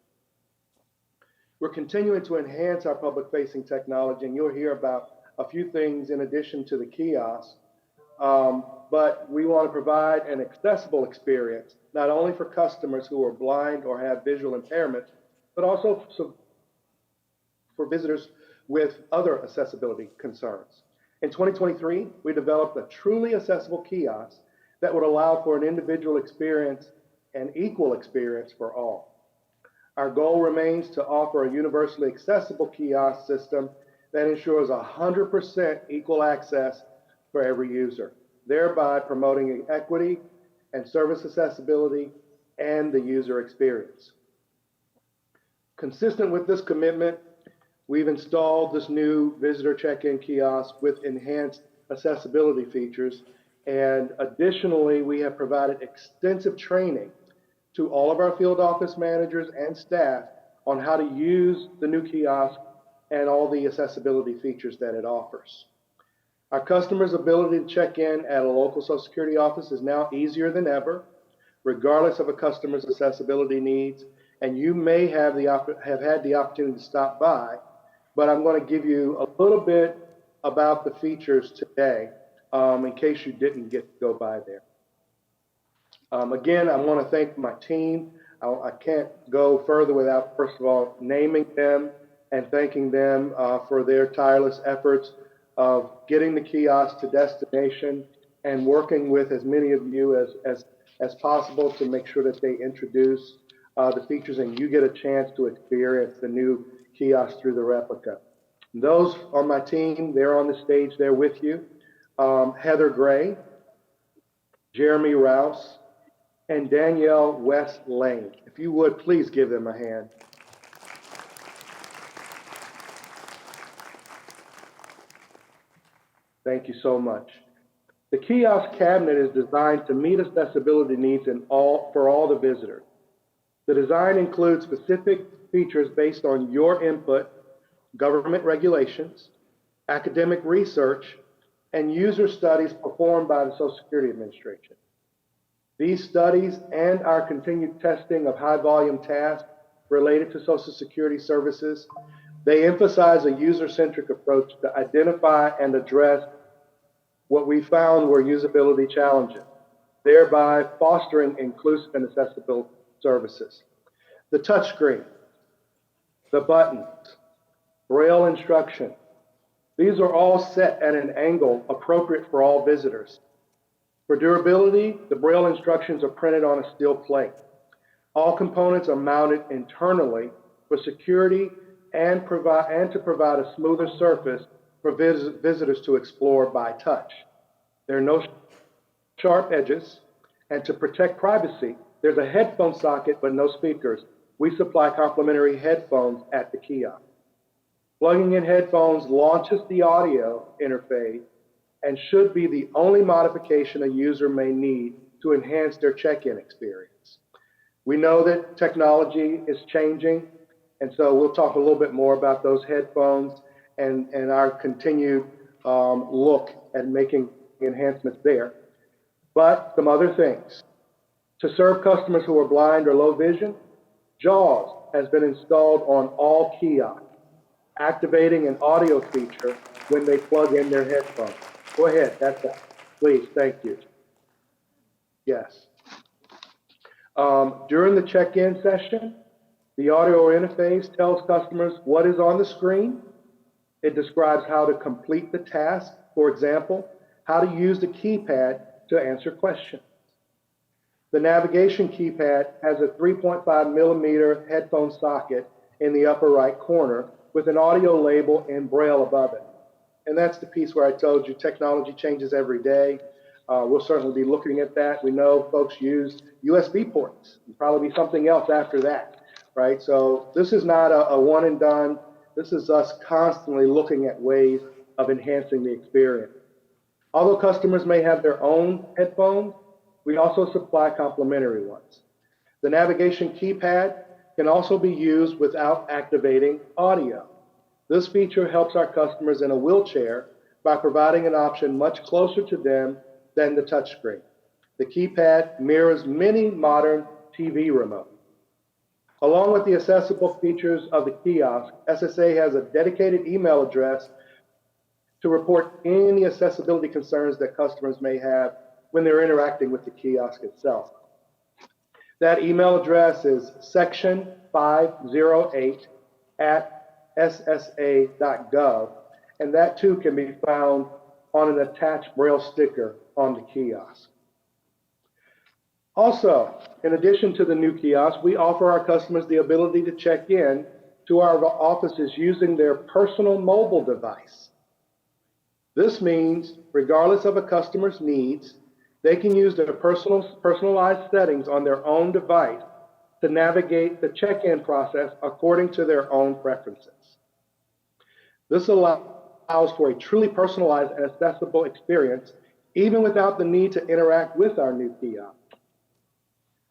We're continuing to enhance our public-facing technology, and you'll hear about a few things in addition to the kiosk. But we want to provide an accessible experience, not only for customers who are blind or have visual impairments, but also for visitors with other accessibility concerns. In 2023, we developed a truly accessible kiosk that would allow for an individual experience and equal experience for all. Our goal remains to offer a universally accessible kiosk system that ensures 100% equal access for every user, thereby promoting equity and service accessibility and the user experience. Consistent with this commitment, we've installed this new visitor check-in kiosk with enhanced accessibility features, and additionally, we have provided extensive training to all of our field office managers and staff on how to use the new kiosk and all the accessibility features that it offers. Our customers' ability to check in at a local Social Security office is now easier than ever, regardless of a customer's accessibility needs, and you may have had the opportunity to stop by, but I'm going to give you a little bit about the features today in case you didn't get to go by there. Again, I want to thank my team. I can't go further without, first of all, naming them and thanking them for their tireless efforts of getting the kiosk to destination and working with as many of you as possible to make sure that they introduce the features and you get a chance to experience the new kiosk through the replica. Those on my team, they're on the stage there with you. Heather Gray, Jeremy Rouse, and Danielle West Lane. If you would, please give them a hand. Thank you so much. The kiosk cabinet is designed to meet accessibility needs for all the visitors. The design includes specific features based on your input, government regulations, academic research, and user studies performed by the Social Security Administration. These studies and our continued testing of high volume tasks related to Social Security services, they emphasize a user-centric approach to identify and address what we found were usability challenges, thereby fostering inclusive and accessible services. The touchscreen, the buttons, Braille instruction, these are all set at an angle appropriate for all visitors. For durability, the Braille instructions are printed on a steel plate. All components are mounted internally for security and to provide a smoother surface for visitors to explore by touch. There are no sharp edges, and to protect privacy, there's a headphone socket but no speakers. We supply complimentary headphones at the kiosk. Plugging in headphones launches the audio interface and should be the only modification a user may need to enhance their check-in experience. We know that technology is changing, and so we'll talk a little bit more about those headphones and our continued look at making enhancements there. But some other things. To serve customers who are blind or low vision, JAWS has been installed on all kiosks, activating an audio feature when they plug in their headphones. Go ahead, that's that. Please, thank you. Yes. During the check-in session, the audio interface tells customers what is on the screen. It describes how to complete the task. For example, how to use the keypad to answer questions. The navigation keypad has a 3.5 millimeter headphone socket in the upper right corner with an audio label in Braille above it. And that's the piece where I told you technology changes every day. We'll certainly be looking at that. We know folks use USB ports. It'll probably be something else after that, right? So this is not a one and done. This is us constantly looking at ways of enhancing the experience. Although customers may have their own headphones, we also supply complimentary ones. The navigation keypad can also be used without activating audio. This feature helps our customers in a wheelchair by providing an option much closer to them than the touchscreen. The keypad mirrors many modern TV remotes. Along with the accessible features of the kiosk, SSA has a dedicated email address to report any accessibility concerns that customers may have when they're interacting with the kiosk itself. That email address is section508 ssa.gov, and that too can be found on an attached Braille sticker on the kiosk. Also, in addition to the new kiosk, we offer our customers the ability to check in to our offices using their personal mobile device. This means, regardless of a customer's needs, they can use their personalized settings on their own device to navigate the check-in process according to their own preferences. This allows for a truly personalized and accessible experience, even without the need to interact with our new kiosk.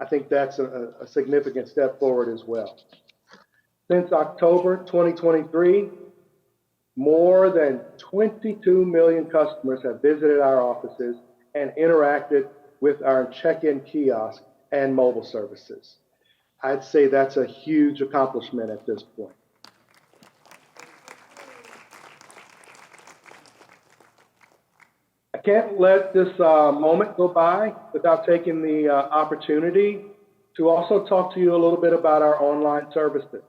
I think that's a significant step forward as well. Since October 2023, more than 22 million customers have visited our offices and interacted with our check-in kiosk and mobile services. I'd say that's a huge accomplishment at this point. I can't let this moment go by without taking the opportunity to also talk to you a little bit about our online services.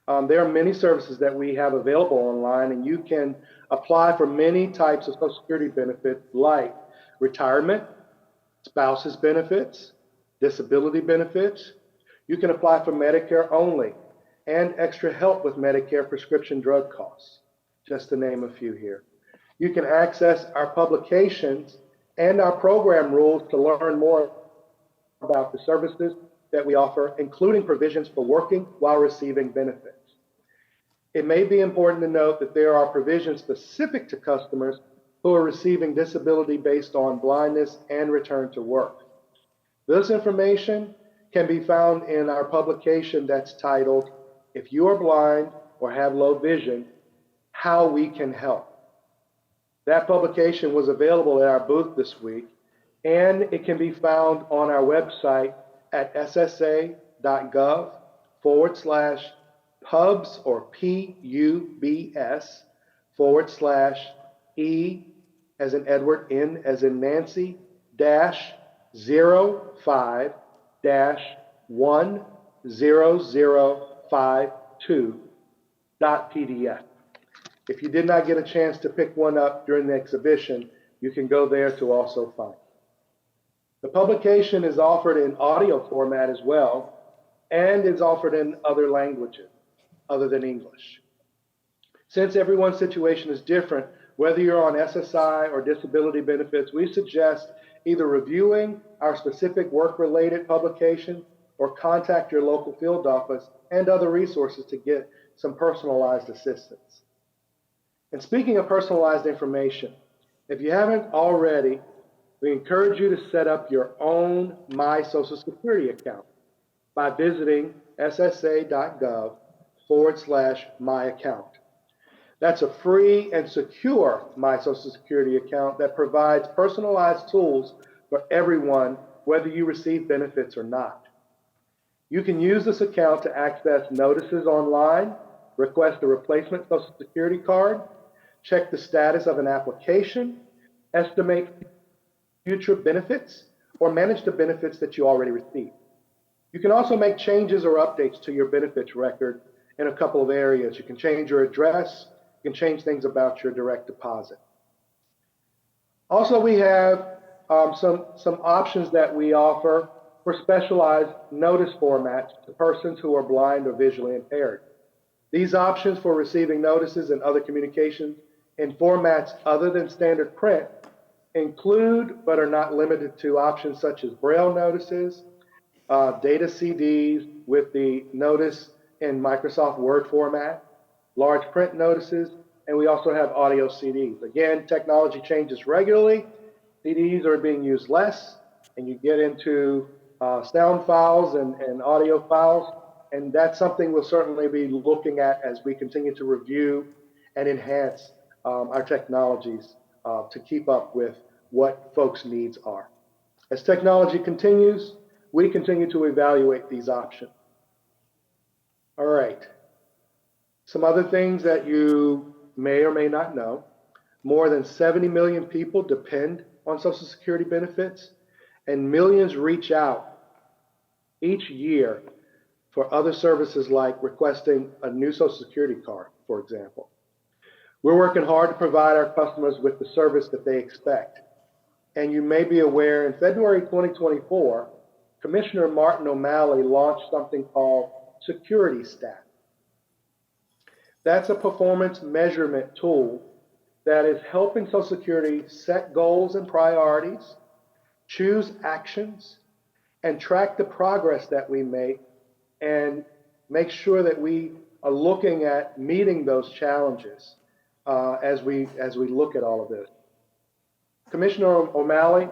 There are many services that we have available online, and you can apply for many types of Social Security benefits like retirement, spouse's benefits, disability benefits. You can apply for Medicare only and extra help with Medicare prescription drug costs, just to name a few here. You can access our publications and our program rules to learn more about the services that we offer, including provisions for working while receiving benefits. It may be important to note that there are provisions specific to customers who are receiving disability based on blindness and return to work. This information can be found in our publication that's titled, "If You Are Blind or Have Low Vision, How We Can Help." That publication was available at our booth this week, and it can be found on our website at ssa.gov/pubs or PUBS/E as in Edward, N as in Nancy, -05-10052.pdf. If you did not get a chance to pick one up during the exhibition, you can go there to also find it. The publication is offered in audio format as well, and is offered in other languages other than English. Since everyone's situation is different, whether you're on SSI or disability benefits, we suggest either reviewing our specific work-related publication or contact your local field office and other resources to get some personalized assistance. And speaking of personalized information, if you haven't already, we encourage you to set up your own My Social Security account by visiting ssa.gov/myaccount. That's a free and secure My Social Security account that provides personalized tools for everyone, whether you receive benefits or not. You can use this account to access notices online, request a replacement Social Security card, check the status of an application, estimate future benefits, or manage the benefits that you already received. You can also make changes or updates to your benefits record in a couple of areas. You can change your address, you can change things about your direct deposit. Also, we have some options that we offer for specialized notice formats to persons who are blind or visually impaired. These options for receiving notices and other communications in formats other than standard print include, but are not limited to, options such as Braille notices, data CDs with the notice in Microsoft Word format, large print notices, and we also have audio CDs. Again, technology changes regularly. CDs are being used less, and you get into sound files and audio files, and that's something we'll certainly be looking at as we continue to review and enhance our technologies to keep up with what folks' needs are. As technology continues, we continue to evaluate these options. All right. Some other things that you may or may not know. More than 70 million people depend on Social Security benefits, and millions reach out each year for other services like requesting a new Social Security card, for example. We're working hard to provide our customers with the service that they expect. And you may be aware, in February 2024, Commissioner Martin O'Malley launched something called Security Stat. That's a performance measurement tool that is helping Social Security set goals and priorities, choose actions, and track the progress that we make, and make sure that we are looking at meeting those challenges as we look at all of this. Commissioner O'Malley,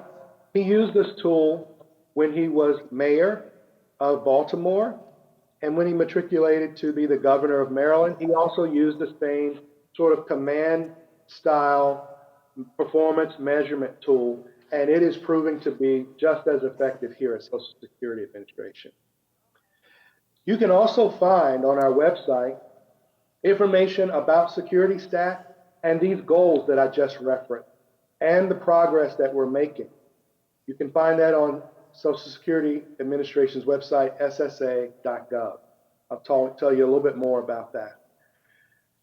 he used this tool when he was mayor of Baltimore, and when he matriculated to be the governor of Maryland, he also used the same sort of command style performance measurement tool, and it is proving to be just as effective here at Social Security Administration. You can also find on our website information about Security Stat and these goals that I just referenced and the progress that we're making. You can find that on Social Security Administration's website, ssa.gov. I'll tell you a little bit more about that.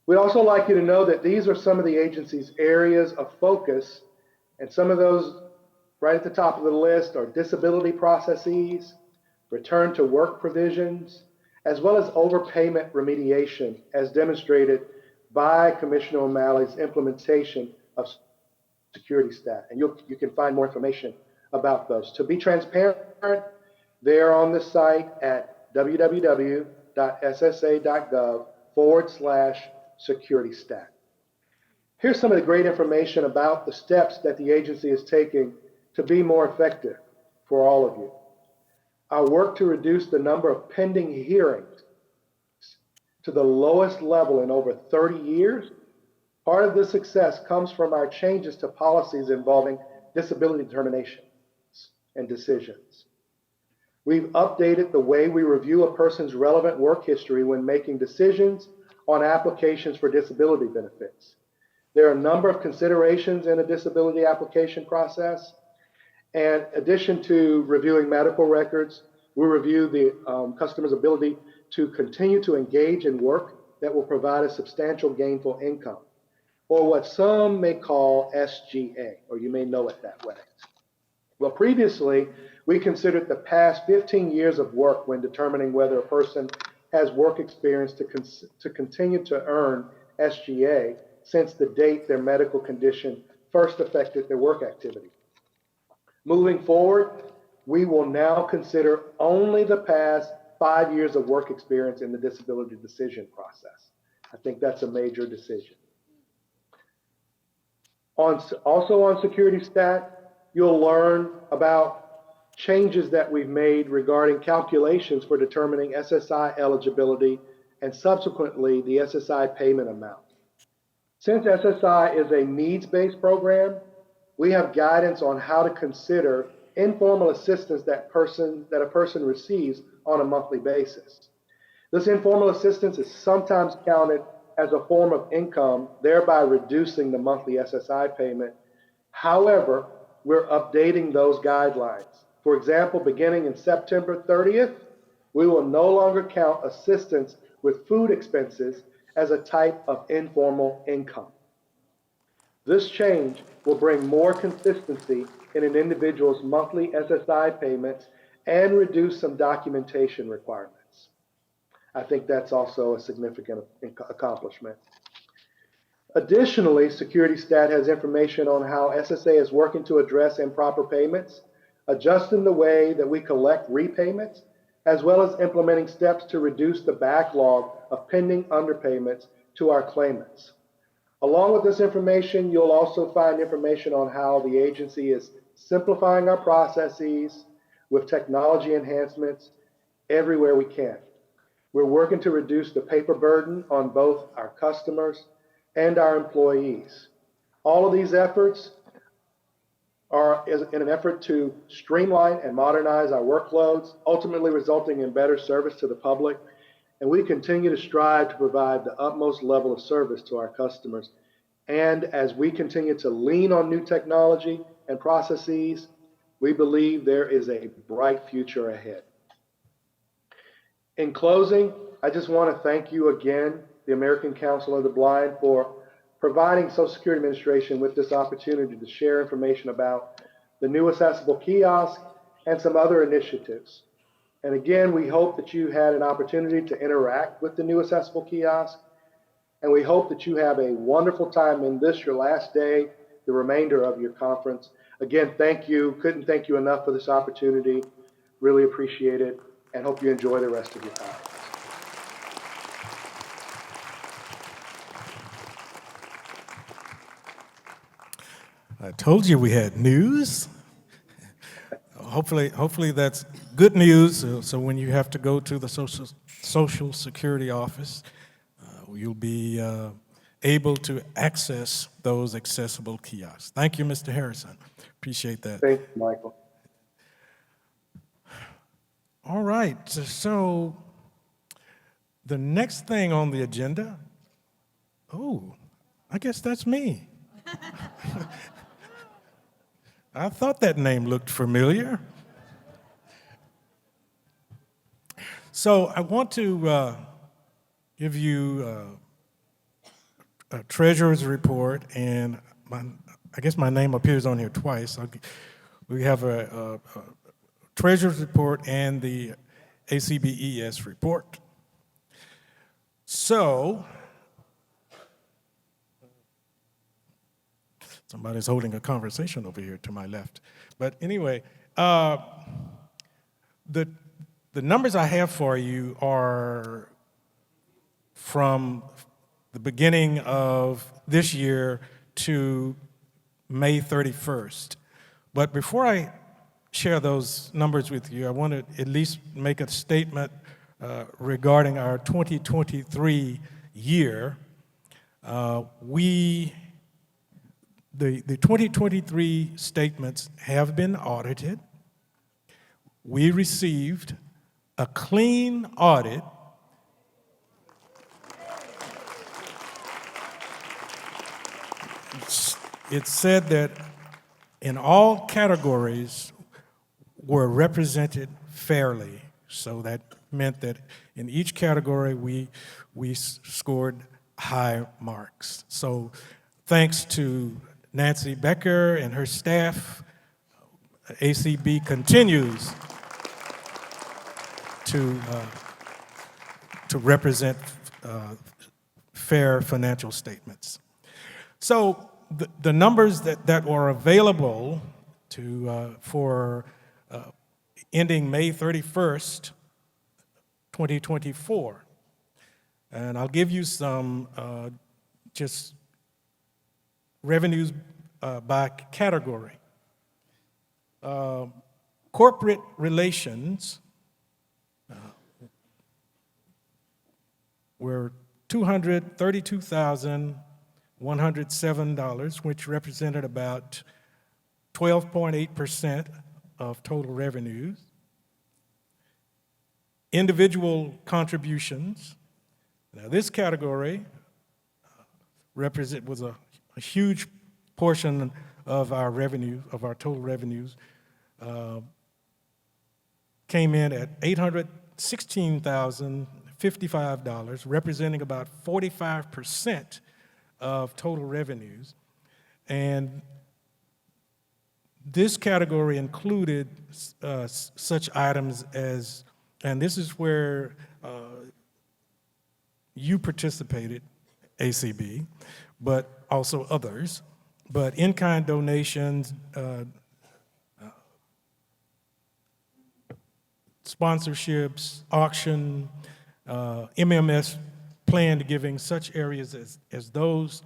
We'd also like you to know that these are some of the agency's areas of focus, and some of those right at the top of the list are disability processes, return to work provisions, as well as overpayment remediation, as demonstrated by Commissioner O'Malley's implementation of Security Stat. And you can find more information about those. To be transparent, they're on the site at www.ssa.gov/SecurityStat. Here's some of the great information about the steps that the agency is taking to be more effective for all of you. Our work to reduce the number of pending hearings to the lowest level in over 30 years. Part of this success comes from our changes to policies involving disability determinations and decisions. We've updated the way we review a person's relevant work history when making decisions on applications for disability benefits. There are a number of considerations in a disability application process. And in addition to reviewing medical records, we review the customer's ability to continue to engage in work that will provide a substantial gainful income, or what some may call SGA, or you may know it that way. Well, previously, we considered the past 15 years of work when determining whether a person has work experience to continue to earn SGA since the date their medical condition first affected their work activity. Moving forward, we will now consider only the past 5 years of work experience in the disability decision process. I think that's a major decision. Also on Security Stat, you'll learn about changes that we've made regarding calculations for determining SSI eligibility and subsequently the SSI payment amount. Since SSI is a needs-based program, we have guidance on how to consider informal assistance that a person receives on a monthly basis. This informal assistance is sometimes counted as a form of income, thereby reducing the monthly SSI payment. However, we're updating those guidelines. For example, beginning in September 30th, we will no longer count assistance with food expenses as a type of informal income. This change will bring more consistency in an individual's monthly SSI payments and reduce some documentation requirements. I think that's also a significant accomplishment. Additionally, Security Stat has information on how SSA is working to address improper payments, adjusting the way that we collect repayments, as well as implementing steps to reduce the backlog of pending underpayments to our claimants. Along with this information, you'll also find information on how the agency is simplifying our processes with technology enhancements everywhere we can. We're working to reduce the paper burden on both our customers and our employees. All of these efforts are in an effort to streamline and modernize our workloads, ultimately resulting in better service to the public. And we continue to strive to provide the utmost level of service to our customers. And as we continue to lean on new technology and processes, we believe there is a bright future ahead. In closing, I just want to thank you again, the American Council of the Blind, for providing Social Security Administration with this opportunity to share information about the new accessible kiosk and some other initiatives. And again, we hope that you had an opportunity to interact with the new accessible kiosk, and we hope that you have a wonderful time in this, your last day, the remainder of your conference. Again, thank you. Couldn't thank you enough for this opportunity. Really appreciate it, and hope you enjoy the rest of your time. I told you we had news. Hopefully that's good news. So when you have to go to the Social Security office, you'll be able to access those accessible kiosks. Thank you, Mr. Harrison. Appreciate that. Thank you, Michael. All right, so the next thing on the agenda, I guess that's me. I thought that name looked familiar. So I want to give you a treasurer's report, and I guess my name appears on here twice. We have a treasurer's report and the ACBES report. So, somebody's holding a conversation over here to my left. But anyway, the numbers I have for you are from the beginning of this year to May 31st. But before I share those numbers with you, I want to at least make a statement regarding our 2023 year. The 2023 statements have been audited. We received a clean audit. It said that in all categories were represented fairly. So that meant that in each category we scored high marks. So thanks to Nancy Becker and her staff, ACB continues to represent fair financial statements. So the numbers that were available for ending May 31st, 2024, and I'll give you some just revenues by category. Corporate relations were $232,107, which represented about 12.8% of total revenues. Individual contributions. Now, this category was a huge portion of our revenue, of our total revenues, came in at $816,055, representing about 45% of total revenues. And this category included such items as, and this is where you participated, ACB, but also others, but in-kind donations, sponsorships, auction, MMS planned giving, such areas as those.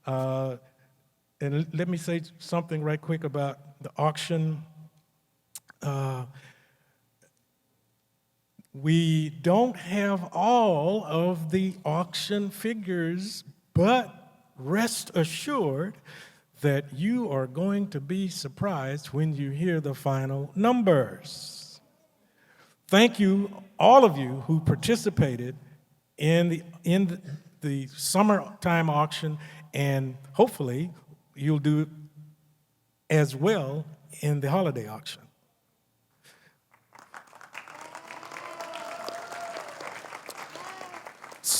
And let me say something right quick about the auction. We don't have all of the auction figures, but rest assured that you are going to be surprised when you hear the final numbers. Thank you, all of you who participated in the summertime auction, and hopefully you'll do as well in the holiday auction.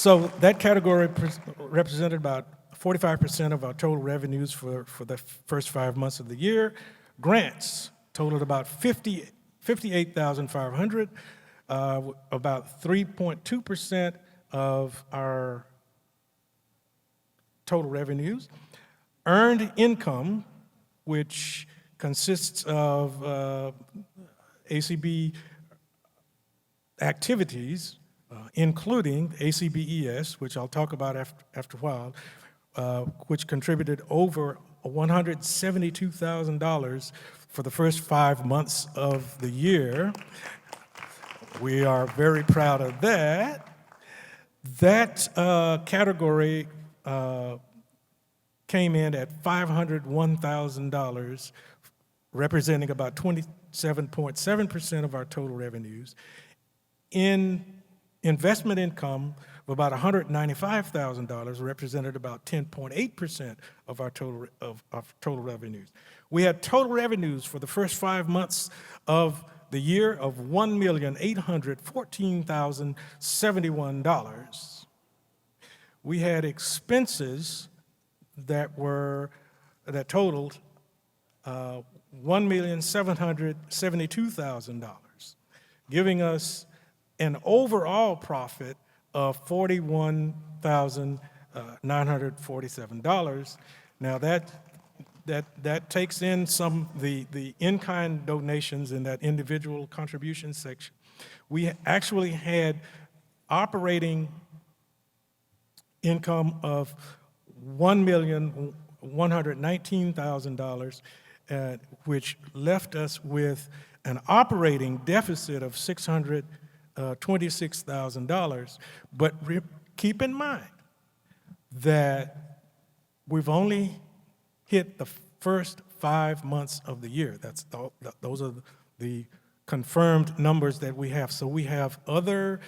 So that category represented about 45% of our total revenues for the first 5 months of the year. Grants totaled about 58,500, about 3.2% of our total revenues. Earned income, which consists of ACB activities, including ACBES, which I'll talk about after a while, which contributed over $172,000 for the first 5 months of the year. We are very proud of that. That category came in at $501,000, representing about 27.7% of our total revenues. In investment income of about $195,000 represented about 10.8% of our total revenues. We had total revenues for the first 5 months of the year of $1,814,071. We had expenses that totaled $1,772,000, giving us an overall profit of $41,947. Now that takes in some the in-kind donations in that individual contribution section. We actually had operating income of $1,119,000, which left us with an operating deficit of $626,000. But keep in mind that we've only hit the first 5 months of the year. Those are the confirmed numbers that we have. So we have other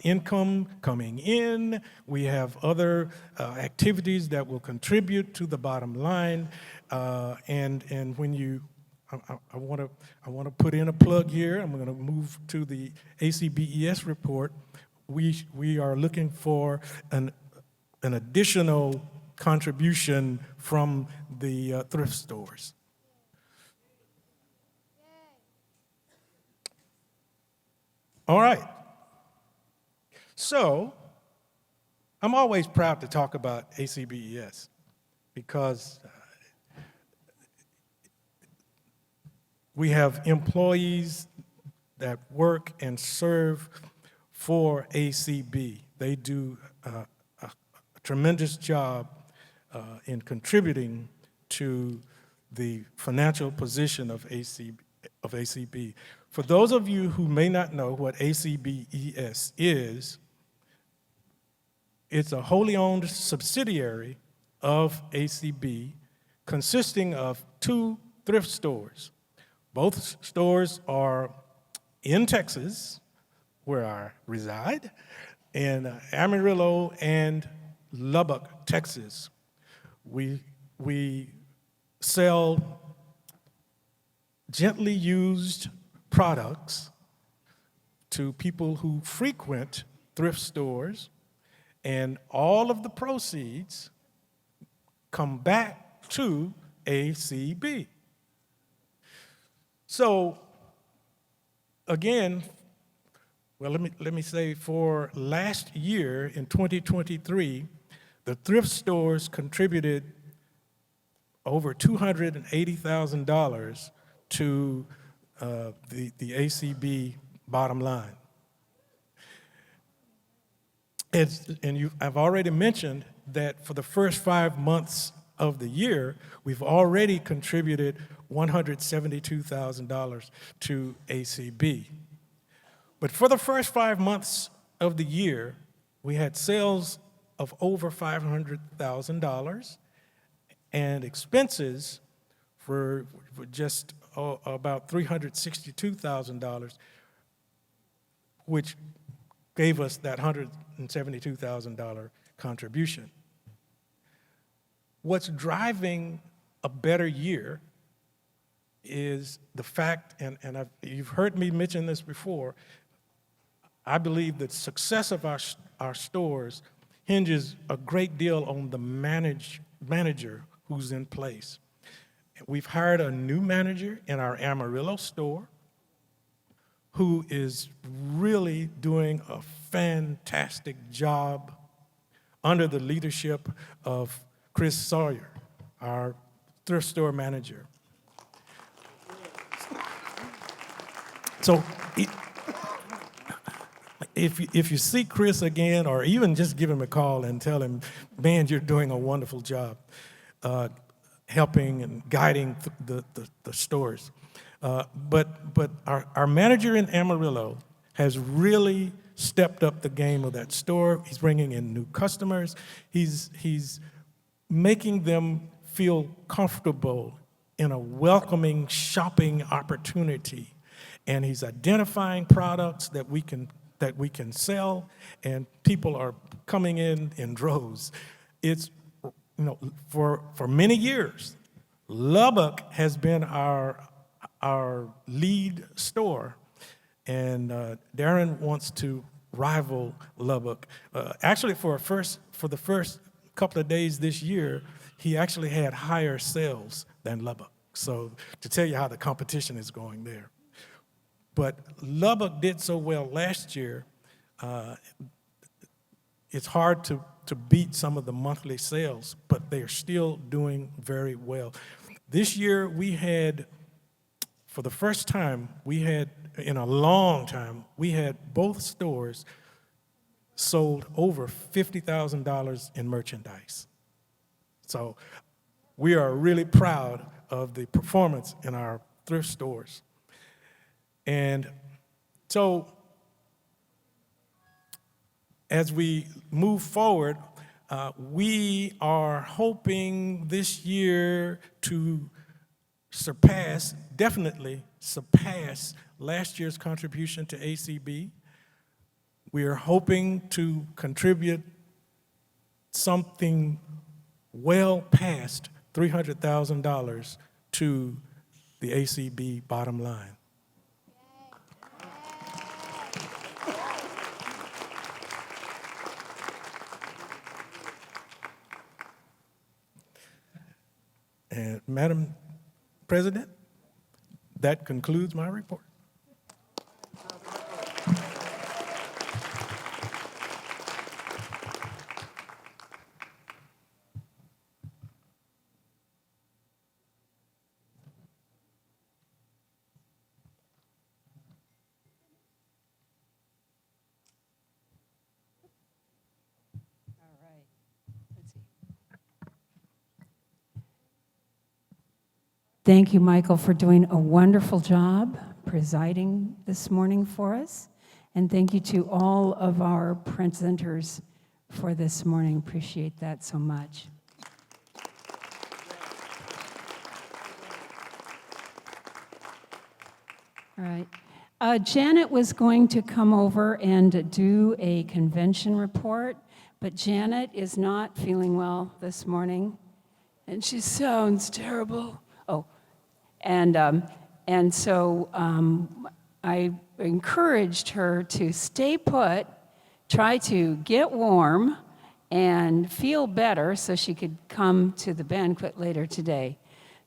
income coming in. We have other activities that will contribute to the bottom line. And when you, I want to put in a plug here. I'm going to move to the ACBES report. We are looking for an additional contribution from the thrift stores. All right. So I'm always proud to talk about ACBES because we have employees that work and serve for ACB. They do a tremendous job in contributing to the financial position of ACB. For those of you who may not know what ACBES is, it's a wholly owned subsidiary of ACB consisting of 2 thrift stores. Both stores are in Texas, where I reside, in Amarillo and Lubbock, Texas. We sell gently used products to people who frequent thrift stores, and all of the proceeds come back to ACB. So again, well, let me say for last year in 2023, the thrift stores contributed over $280,000 to the ACB bottom line. I've already mentioned that for the first 5 months of the year, we've already contributed $172,000 to ACB. But for the first 5 months of the year, we had sales of over $500,000 and expenses for just about $362,000, which gave us that $172,000 contribution. What's driving a better year is the fact, and you've heard me mention this before, I believe the success of our stores hinges a great deal on the manager who's in place. We've hired a new manager in our Amarillo store who is really doing a fantastic job under the leadership of Chris Sawyer, our thrift store manager. So if you see Chris again, or even just give him a call and tell him, man, you're doing a wonderful job helping and guiding the stores. But our manager in Amarillo has really stepped up the game of that store. He's bringing in new customers. He's making them feel comfortable in a welcoming shopping opportunity. And he's identifying products that we can sell, and people are coming in droves. It's, for many years, Lubbock has been our lead store, and Darren wants to rival Lubbock. Actually, for the first couple of days this year, he actually had higher sales than Lubbock. So to tell you how the competition is going there. But Lubbock did so well last year, it's hard to beat some of the monthly sales, but they are still doing very well. This year we had, for the first time, in a long time, we had both stores sold over $50,000 in merchandise. So we are really proud of the performance in our thrift stores. And so as we move forward, we are hoping this year to definitely surpass last year's contribution to ACB. We are hoping to contribute something well past $300,000 to the ACB bottom line. And Madam President, that concludes my report. Thank you, Michael, for doing a wonderful job presiding this morning for us. And thank you to all of our presenters for this morning. Appreciate that so much. All right. Janet was going to come over and do a convention report, but Janet is not feeling well this morning, and she sounds terrible. Oh, and so I encouraged her to stay put, try to get warm, and feel better so she could come to the banquet later today.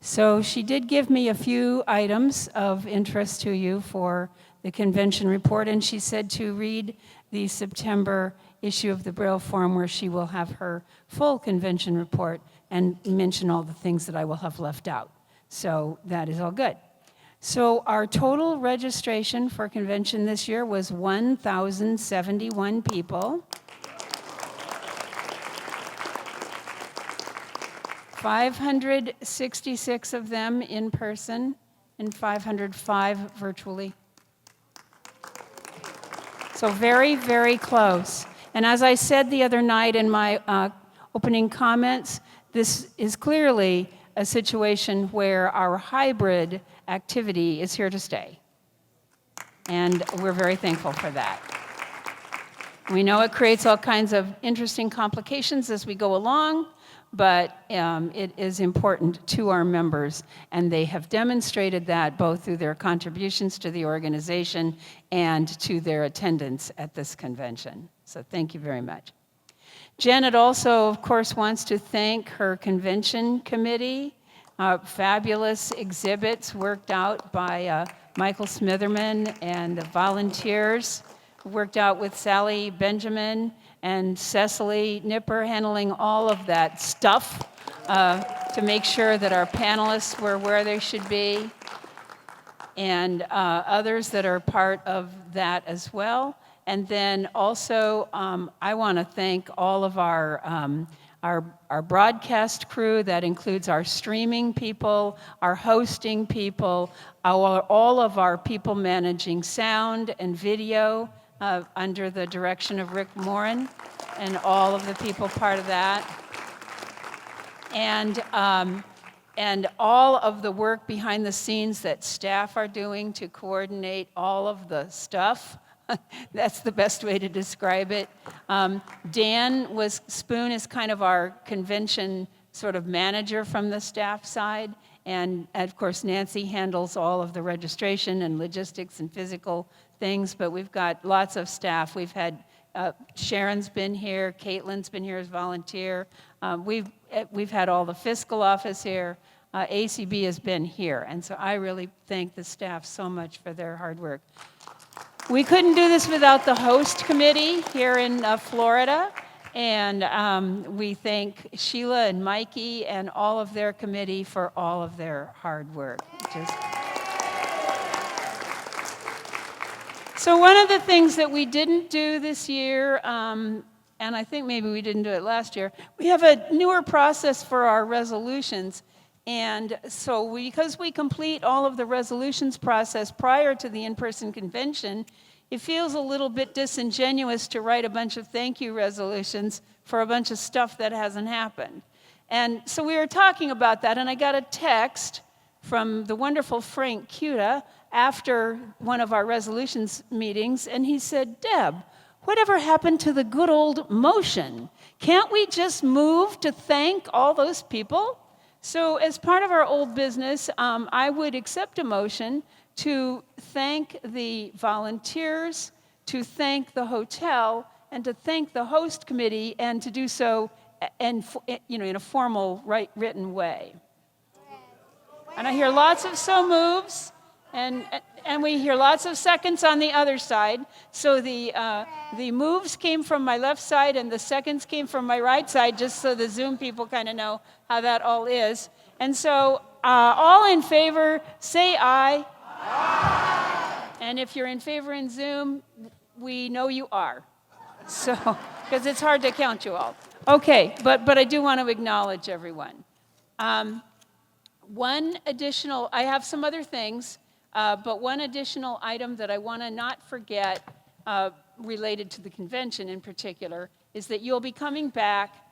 So she did give me a few items of interest to you for the convention report, and she said to read the September issue of the Braille Forum, where she will have her full convention report and mention all the things that I will have left out. So that is all good. So our total registration for convention this year was 1,071 people. 566 of them in person and 505 virtually. So very, very close. And as I said the other night in my opening comments, this is clearly a situation where our hybrid activity is here to stay. And we're very thankful for that. We know it creates all kinds of interesting complications as we go along, but it is important to our members, and they have demonstrated that both through their contributions to the organization and to their attendance at this convention. So thank you very much. Janet also, of course, wants to thank her convention committee. Fabulous exhibits worked out by Michael Smitherman and the volunteers, worked out with Sally Benjamin and Cecily Nipper, handling all of that stuff to make sure that our panelists were where they should be, and others that are part of that as well. And then also, I want to thank all of our broadcast crew. That includes our streaming people, our hosting people, all of our people managing sound and video under the direction of Rick Morin, and all of the people part of that. And all of the work behind the scenes that staff are doing to coordinate all of the stuff. That's the best way to describe it. Dan Spoon is kind of our convention sort of manager from the staff side. And of course, Nancy handles all of the registration and logistics and physical things, but we've got lots of staff. We've had, Sharon's been here, Caitlin's been here as volunteer. We've had all the fiscal office here. ACB has been here. And so I really thank the staff so much for their hard work. We couldn't do this without the host committee here in Florida, and we thank Sheila and Mikey and all of their committee for all of their hard work. So one of the things that we didn't do this year, and I think maybe we didn't do it last year, we have a newer process for our resolutions. And so because we complete all of the resolutions process prior to the in-person convention, it feels a little bit disingenuous to write a bunch of thank you resolutions for a bunch of stuff that hasn't happened. And so we were talking about that, and I got a text from the wonderful Frank Cuda after one of our resolutions meetings, and he said, "Deb, whatever happened to the good old motion? Can't we just move to thank all those people?" So as part of our old business, I would accept a motion to thank the volunteers, to thank the hotel, and to thank the host committee, and to do so in a formal, written way. And I hear lots of so moves, and we hear lots of seconds on the other side. So the moves came from my left side, and the seconds came from my right side, just so the Zoom people kind of know how that all is. And so all in favor, say aye. Aye. And if you're in favor in Zoom, we know you are. So, because it's hard to count you all. Okay, but I do want to acknowledge everyone. One additional, I have some other things, but one additional item that I want to not forget related to the convention in particular is that you'll be coming back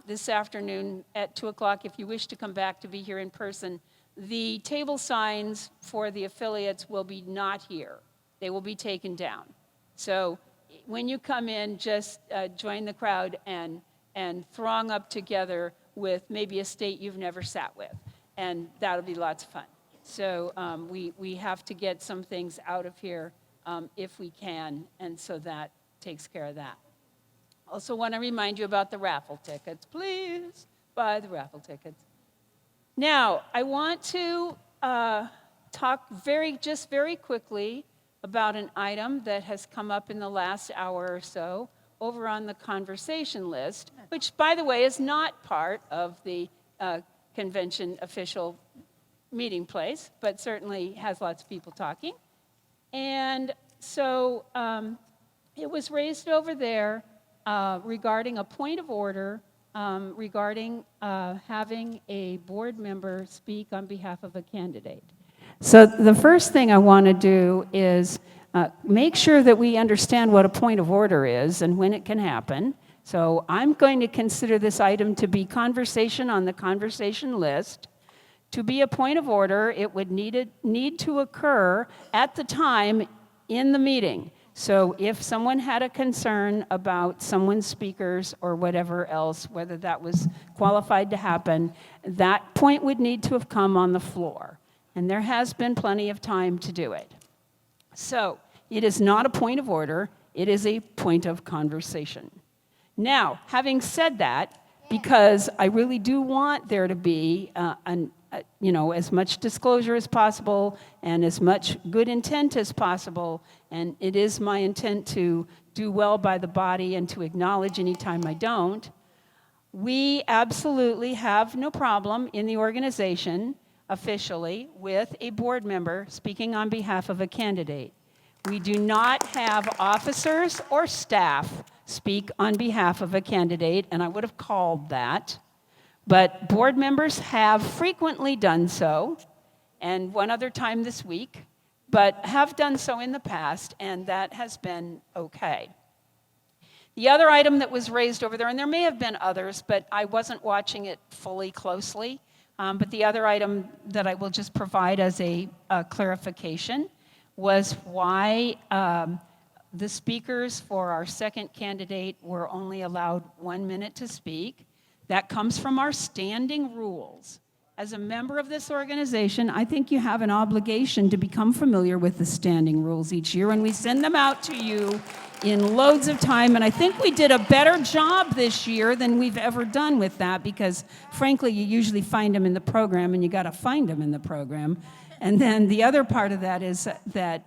this afternoon at 2 o'clock if you wish to come back to be here in person. The table signs for the affiliates will be not here. They will be taken down. So when you come in, just join the crowd and throng up together with maybe a state you've never sat with. And that'll be lots of fun. So we have to get some things out of here if we can, and so that takes care of that. Also want to remind you about the raffle tickets. Please buy the raffle tickets. Now, I want to talk very quickly about an item that has come up in the last hour or so over on the conversation list, which, by the way, is not part of the convention official meeting place, but certainly has lots of people talking. And so it was raised over there regarding a point of order regarding having a board member speak on behalf of a candidate. So the first thing I want to do is make sure that we understand what a point of order is and when it can happen. So I'm going to consider this item to be conversation on the conversation list. To be a point of order, it would need to occur at the time in the meeting. So if someone had a concern about someone's speakers or whatever else, whether that was qualified to happen, that point would need to have come on the floor. And there has been plenty of time to do it. So it is not a point of order, it is a point of conversation. Now, having said that, because I really do want there to be as much disclosure as possible and as much good intent as possible, and it is my intent to do well by the body and to acknowledge any time I don't, we absolutely have no problem in the organization officially with a board member speaking on behalf of a candidate. We do not have officers or staff speak on behalf of a candidate, and I would have called that. But board members have frequently done so, and one other time this week, but have done so in the past, and that has been okay. The other item that was raised over there, and there may have been others, but I wasn't watching it fully closely, but the other item that I will just provide as a clarification was why the speakers for our second candidate were only allowed 1 minute to speak. That comes from our standing rules. As a member of this organization, I think you have an obligation to become familiar with the standing rules each year, and we send them out to you in loads of time, and I think we did a better job this year than we've ever done with that, because frankly, you usually find them in the program, and you gotta find them in the program. And then the other part of that is that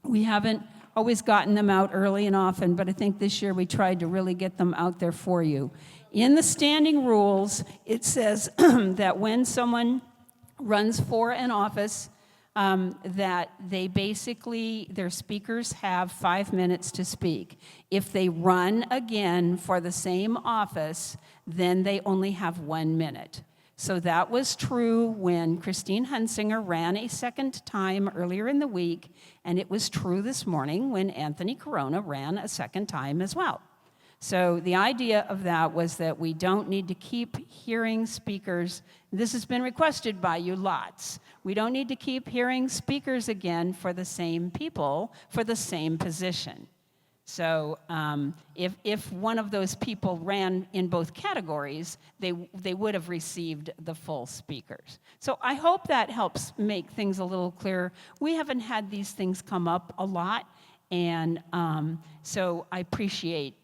we haven't always gotten them out early and often, but I think this year we tried to really get them out there for you. In the standing rules, it says that when someone runs for an office, that they basically, their speakers have 5 minutes to speak. If they run again for the same office, then they only have 1 minute. So that was true when Christine Hunsinger ran a second time earlier in the week, and it was true this morning when Anthony Corona ran a second time as well. So the idea of that was that we don't need to keep hearing speakers. This has been requested by you lots. We don't need to keep hearing speakers again for the same people, for the same position. So if one of those people ran in both categories, they would have received the full speakers. So I hope that helps make things a little clearer. We haven't had these things come up a lot, and so I appreciate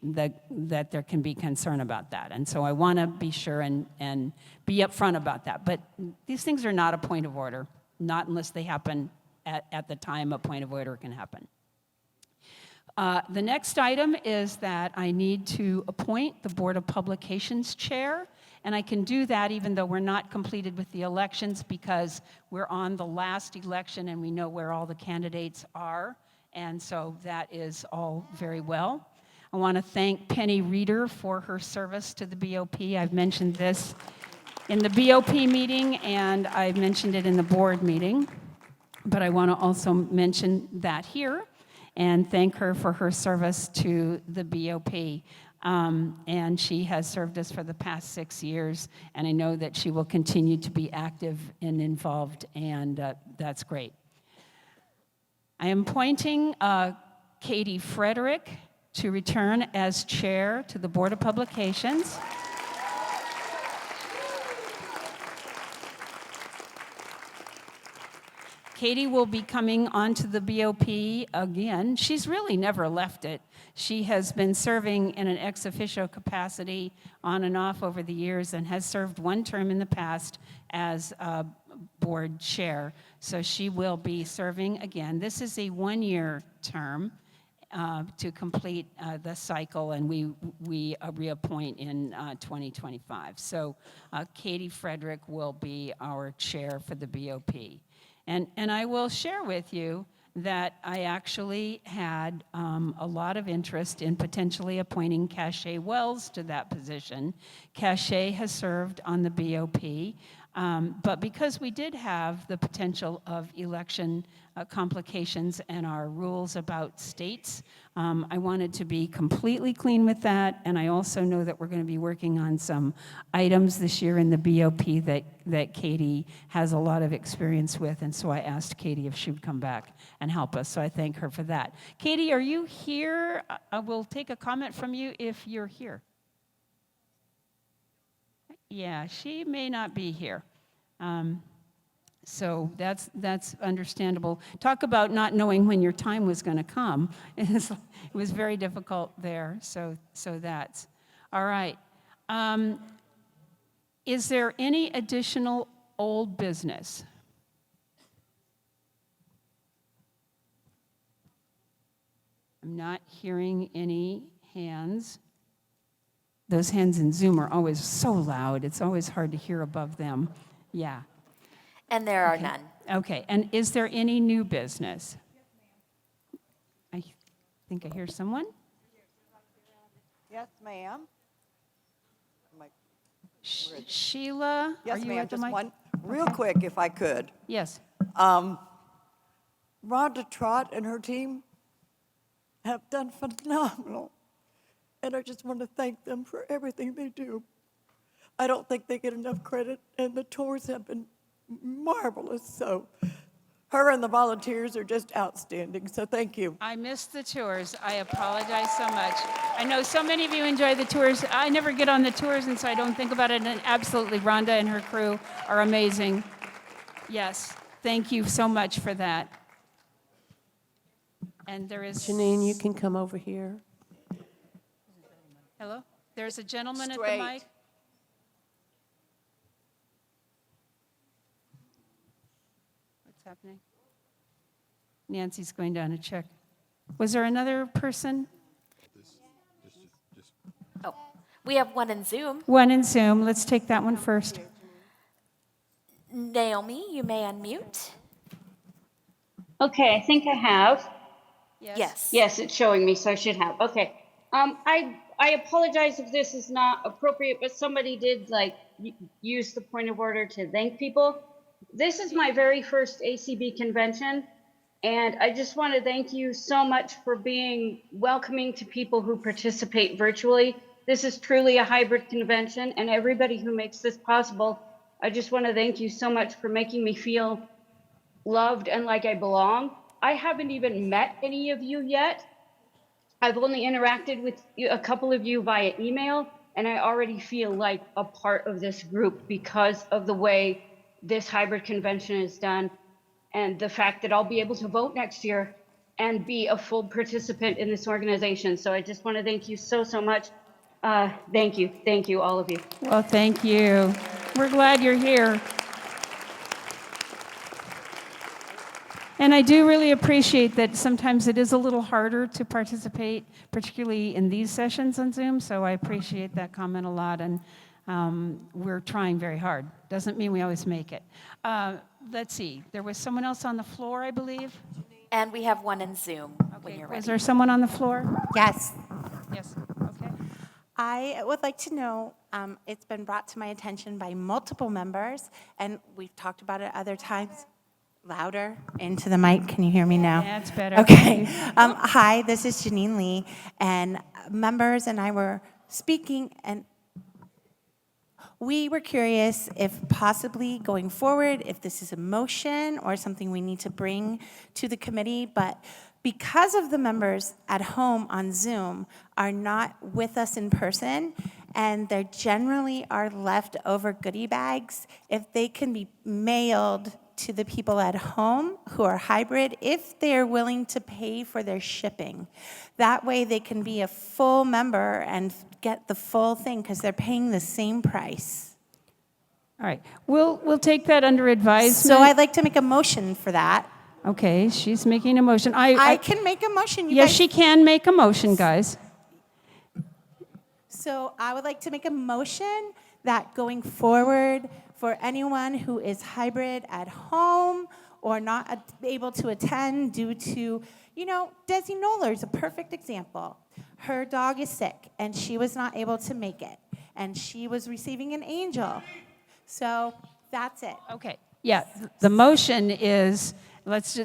that there can be concern about that. And so I want to be sure and be upfront about that. But these things are not a point of order, not unless they happen at the time a point of order can happen. The next item is that I need to appoint the Board of Publications chair, and I can do that even though we're not completed with the elections, because we're on the last election and we know where all the candidates are, and so that is all very well. I want to thank Penny Reeder for her service to the BOP. I've mentioned this in the BOP meeting, and I've mentioned it in the board meeting, but I want to also mention that here and thank her for her service to the BOP. And she has served us for the past 6 years, and I know that she will continue to be active and involved, and that's great. I am appointing Katie Frederick to return as chair to the Board of Publications. Katie will be coming onto the BOP again. She's really never left it. She has been serving in an ex officio capacity on and off over the years and has served 1 term in the past as board chair. So she will be serving again. This is a 1-year term to complete the cycle, and we reappoint in 2025. So Katie Frederick will be our chair for the BOP. And I will share with you that I actually had a lot of interest in potentially appointing Cache Wells to that position. Cache has served on the BOP. But because we did have the potential of election complications and our rules about states, I wanted to be completely clean with that. And I also know that we're going to be working on some items this year in the BOP that Katie has a lot of experience with. And so I asked Katie if she would come back and help us. So I thank her for that. Katie, are you here? I will take a comment from you if you're here. Yeah, she may not be here. So that's understandable. Talk about not knowing when your time was going to come. It was very difficult there. So that's all right. Is there any additional old business? I'm not hearing any hands. Those hands in Zoom are always so loud. It's always hard to hear above them. Yeah. And there are none. Okay. And is there any new business? I think I hear someone. Yes, ma'am. Sheila, Yes, are you ma'am. at the Just mic? one, real quick, if I could. Yes. Rhonda Trott and her team have done phenomenal. And I just want to thank them for everything they do. I don't think they get enough credit, and the tours have been marvelous. So her and the volunteers are just outstanding. So thank you. I missed the tours. I apologize so much. I know so many of you enjoy the tours. I never get on the tours, and so I don't think about it. And absolutely, Rhonda and her crew are amazing. Yes, thank you so much for that. And there is... Janine, you can come over here. Hello? There's a gentleman Straight. at the mic. What's happening? Nancy's going down to check. Was there another person? Oh, we have one in Zoom. One in Zoom. Let's take that one first. Naomi, you may unmute. Okay, I think I have. Yes. Yes, it's showing me, so I should have. Okay. I apologize if this is not appropriate, but somebody did use the point of order to thank people. This is my very first ACB convention, and I just want to thank you so much for being welcoming to people who participate virtually. This is truly a hybrid convention, and everybody who makes this possible, I just want to thank you so much for making me feel loved and like I belong. I haven't even met any of you yet. I've only interacted with a couple of you via email, and I already feel like a part of this group because of the way this hybrid convention is done and the fact that I'll be able to vote next year and be a full participant in this organization. So I just want to thank you so much. Thank you, all of you. Well, thank you. We're glad you're here. And I do really appreciate that sometimes it is a little harder to participate, particularly in these sessions on Zoom, so I appreciate that comment a lot, and we're trying very hard. Doesn't mean we always make it. Let's see, there was someone else on the floor, I believe? And we have one in Zoom when you're ready. Is there someone on the floor? Yes. Yes, okay. I would like to know, it's been brought to my attention by multiple members, and we've talked about it other times. Louder into the mic. Can you hear me now? Yeah, it's better. Okay. Hi, this is Janine Lee, and members and I were speaking, and we were curious if possibly going forward, if this is a motion or something we need to bring to the committee, but because of the members at home on Zoom are not with us in person, and there generally are leftover goodie bags, if they can be mailed to the people at home who are hybrid, if they're willing to pay for their shipping. That way they can be a full member and get the full thing because they're paying the same price. All right, we'll take that under advisement. So I'd like to make a motion for that. Okay, she's making a motion. I can make a motion. Yes, she can make a motion, guys. So I would like to make a motion that going forward, for anyone who is hybrid at home or not able to attend due to, Desi Noller is a perfect example. Her dog is sick, and she was not able to make it, and she was receiving an angel. So That's it. Okay, yeah, the motion is, let's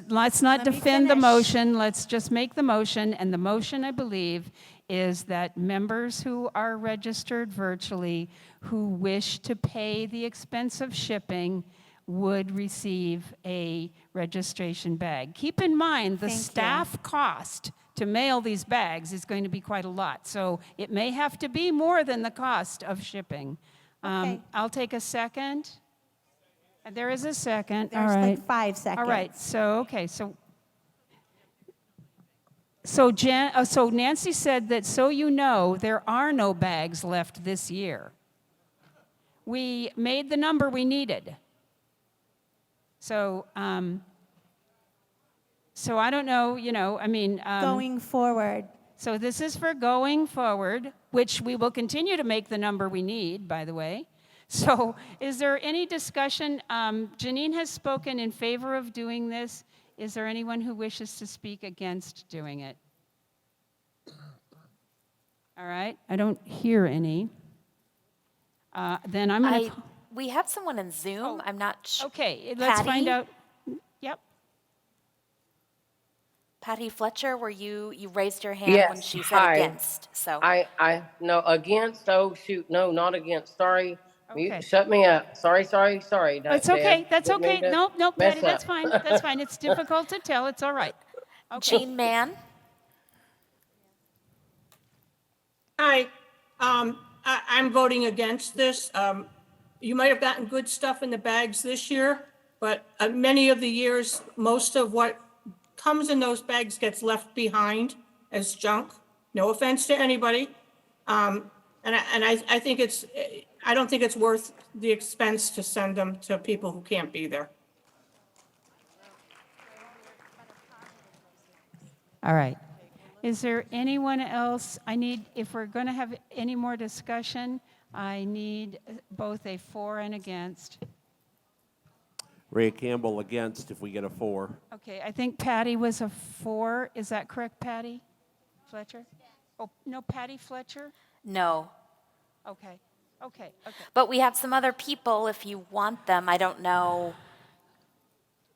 not defend the motion, let's just make the motion, and the motion, I believe, is that members who are registered virtually, who wish to pay the expense of shipping, would receive a registration bag. Keep in mind, the staff cost to mail these bags is going to be quite a lot, so it may have to be more than the cost of shipping. I'll take a second. There is a second. There's all right. like 5 seconds. All right. So so Nancy said that, so you know, there are no bags left this year. We made the number we needed. So so I don't know. I mean. Going forward. So this is for going forward, which we will continue to make the number we need, by the way. So is there any discussion? Janine has spoken in favor of doing this. Is there anyone who wishes to speak against doing it? All right, I don't hear any. Then I'm going to... We have someone in Zoom. I'm not sure. Okay, let's find out. Yep. Patty Fletcher, were you raised your hand when she said against? So I no against. Oh shoot, no, not against. Sorry. Okay. Shut me up. Sorry. It's okay. That's okay. No, Patty, that's fine. That's fine. It's difficult to tell. It's all right. Okay. Jean Mann. Hi. I'm voting against this. You might have gotten good stuff in the bags this year, but many of the years, most of what comes in those bags gets left behind as junk. No offense to anybody. And I think I don't think it's worth the expense to send them to people who can't be there. All right. Is there anyone else? If we're going to have any more discussion, I need both a for and against. Ray Campbell against if we get a 4. Okay, I think Patty was a 4. Is that correct, Patty Fletcher? Oh, no, Patty Fletcher? No. Okay. But we have some other people if you want them. I don't know.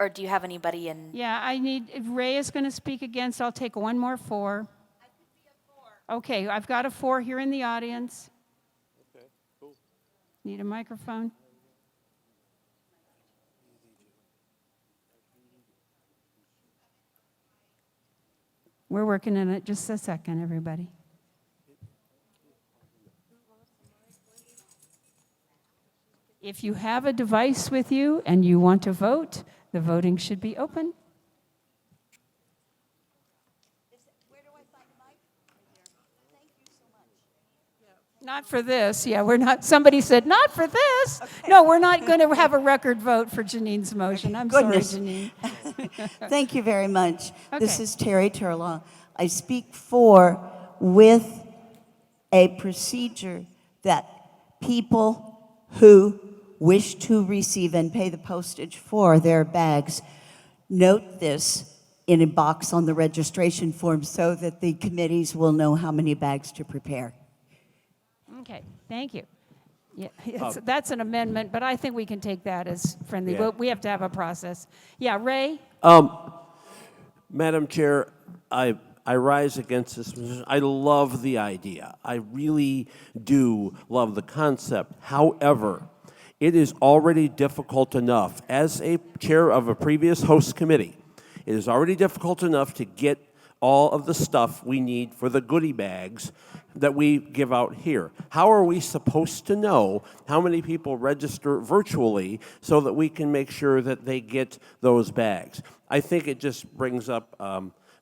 Or do you have anybody in? Yeah, if Ray is going to speak against, I'll take one more 4. I could be a 4. Okay, I've got a 4 here in the audience. Okay, cool. Need a microphone? We're working on it. Just a second, everybody. If you have a device with you and you want to vote, the voting should be open. Where do I find the mic? Thank you so much. Not for this. Yeah, we're not. Somebody said, not for this. Okay. No, we're not going to have a record vote for Janine's motion. I'm Goodness. sorry, Janine. Thank you very much. Okay. This is Terry Turlaw. I speak for with a procedure that people who wish to receive and pay the postage for their bags note this in a box on the registration form so that the committees will know how many bags to prepare. Okay, thank you. Yeah, that's an amendment, but I think we can take that as friendly. Yeah. We have to have a process. Yeah, Ray? Madam Chair, I rise against this position. I love the idea. I really do love the concept. However, it is already difficult enough, as a chair of a previous host committee, it is already difficult enough to get all of the stuff we need for the goodie bags that we give out here. How are we supposed to know how many people register virtually so that we can make sure that they get those bags? I think it just brings up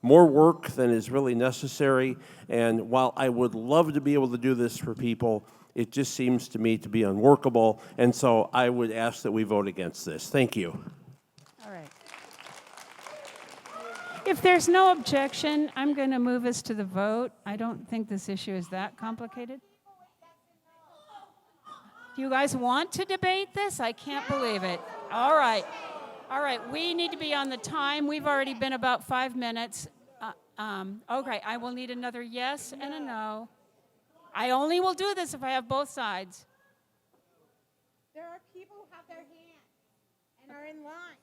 more work than is really necessary, and while I would love to be able to do this for people, it just seems to me to be unworkable, and so I would ask that we vote against this. Thank you. All right. If there's no objection, I'm going to move us to the vote. I don't think this issue is that complicated. Do you guys want to debate this? I can't believe it. All right. All right, we need to be on the time. We've already been about 5 minutes. Okay, I will need another yes and a no. I only will do this if I have both sides. There are people who have their hands. are in line.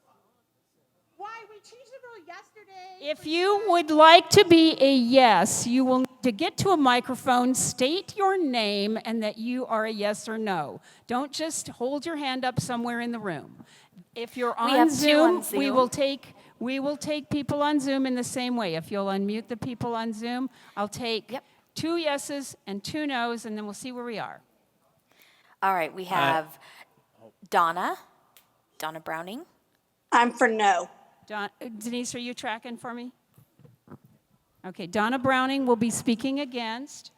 Why? We changed the rule yesterday. If you would like to be a yes, you will need to get to a microphone, state your name, and that you are a yes or no. Don't just hold your hand up somewhere in the room. If you're We on have two Zoom, on we Zoom. will take people on Zoom in the same way. If you'll unmute the people on Zoom, I'll take 2 yeses and 2 nos, and then we'll see where we are. All right, we have Donna Browning. I'm for no. Denise, are you tracking for me? Okay, Donna Browning will be speaking against.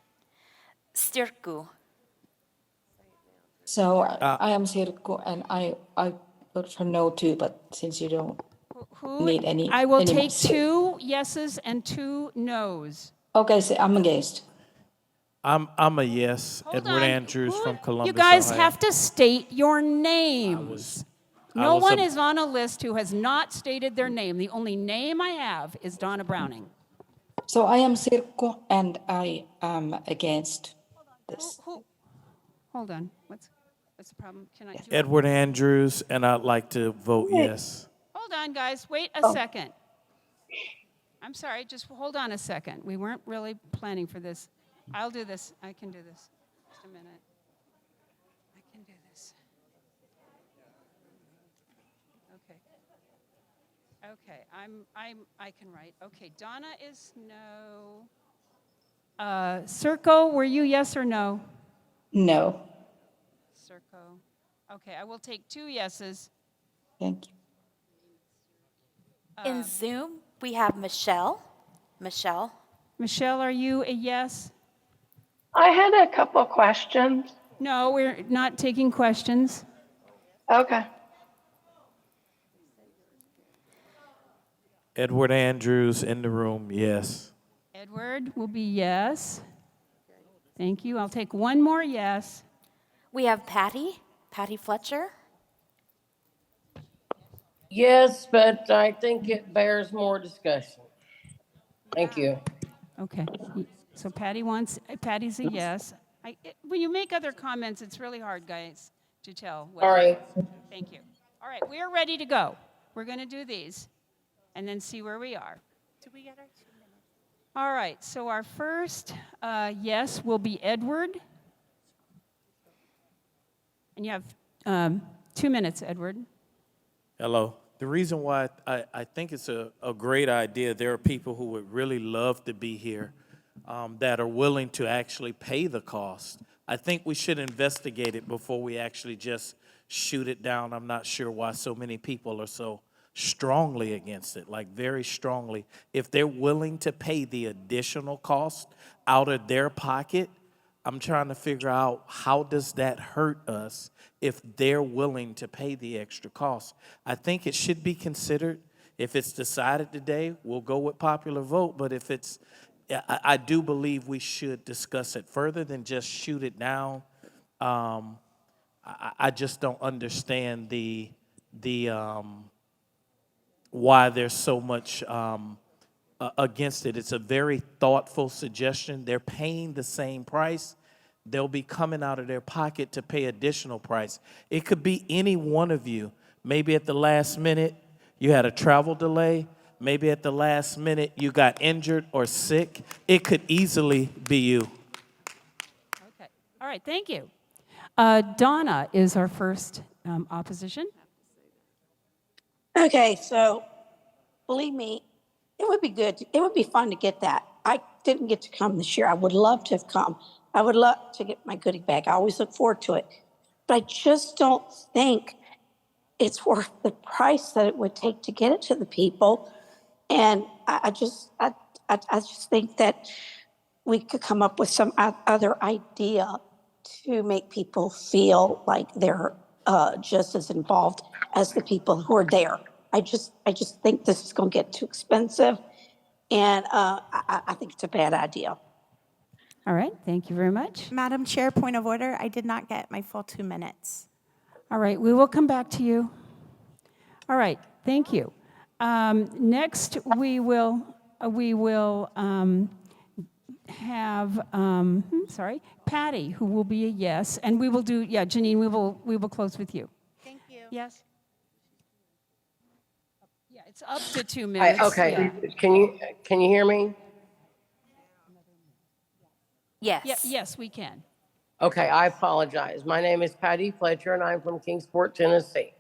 Stirku. So I am Sirko, and I vote for no too, but since you don't need any. I will any take more- 2 yeses and 2 nos. Okay, so I'm against. I'm a yes. Edward Andrews from Columbus, You guys Ohio. have to state your names. No one is on a list who has not stated their name. The only name I have is Donna Browning. So I am Sirko, and I am against this. Hold on. What's the problem? Can I? Edward Andrews, and I'd like to vote yes. Hold on, guys. Wait a second. I'm sorry. Just hold on a second. We weren't really planning for this. I'll do this. I can do this. Just a minute. I can do this. Okay. Okay. I can write. Okay. Donna is no. Circo, were you yes or no? No. Circo. Okay. I will take 2 yeses. Thank you. In Zoom, we have Michelle. Michelle, are you a yes? I had a couple questions. No, we're not taking questions. Okay. Edward Andrews in the room, yes. Edward will be yes. Thank you. I'll take 1 more yes. we have Patty Fletcher. Yes, but I think it bears more discussion. Thank you. Okay. So Patty's a yes. When you make other comments, it's really hard, guys, to tell. Sorry. Thank you. All right, we are ready to go. We're going to do these and then see where we are. Do we get our 2 minutes? All right, so our first yes will be Edward. And you have 2 minutes, Edward. Hello. The reason why I think it's a great idea, there are people who would really love to be here that are willing to actually pay the cost. I think we should investigate it before we actually just shoot it down. I'm not sure why so many people are so strongly against it, like very strongly. If they're willing to pay the additional cost out of their pocket, I'm trying to figure out how does that hurt us if they're willing to pay the extra cost. I think it should be considered. If it's decided today, we'll go with popular vote. But if it's, I do believe we should discuss it further than just shoot it down. I just don't understand the why there's so much against it. It's a very thoughtful suggestion. They're paying the same price. They'll be coming out of their pocket to pay additional price. It could be any one of you. Maybe at the last minute you had a travel delay. Maybe at the last minute you got injured or sick. It could easily be you. Okay. All right, thank you. Donna is our first opposition. Okay, so believe me, it would be good. It would be fun to get that. I didn't get to come this year. I would love to have come. I would love to get my goodie bag. I always look forward to it. But I just don't think it's worth the price that it would take to get it to the people. And I just think that we could come up with some other idea to make people feel like they're just as involved as the people who are there. I just think this is going to get too expensive, and I think it's a bad idea. All right, thank you very much. Madam Chair, point of order. I did not get my full 2 minutes. All right, we will come back to you. All right, thank you. Next, we will have Patty, who will be a yes, and we will do Janine. We will close with you. Thank you. Yes. It's up to 2 minutes. Okay, Yeah. can you hear me? Yes. Yes, we can. Okay, I apologize. My name is Patty Fletcher, and I'm from Kingsport, Tennessee.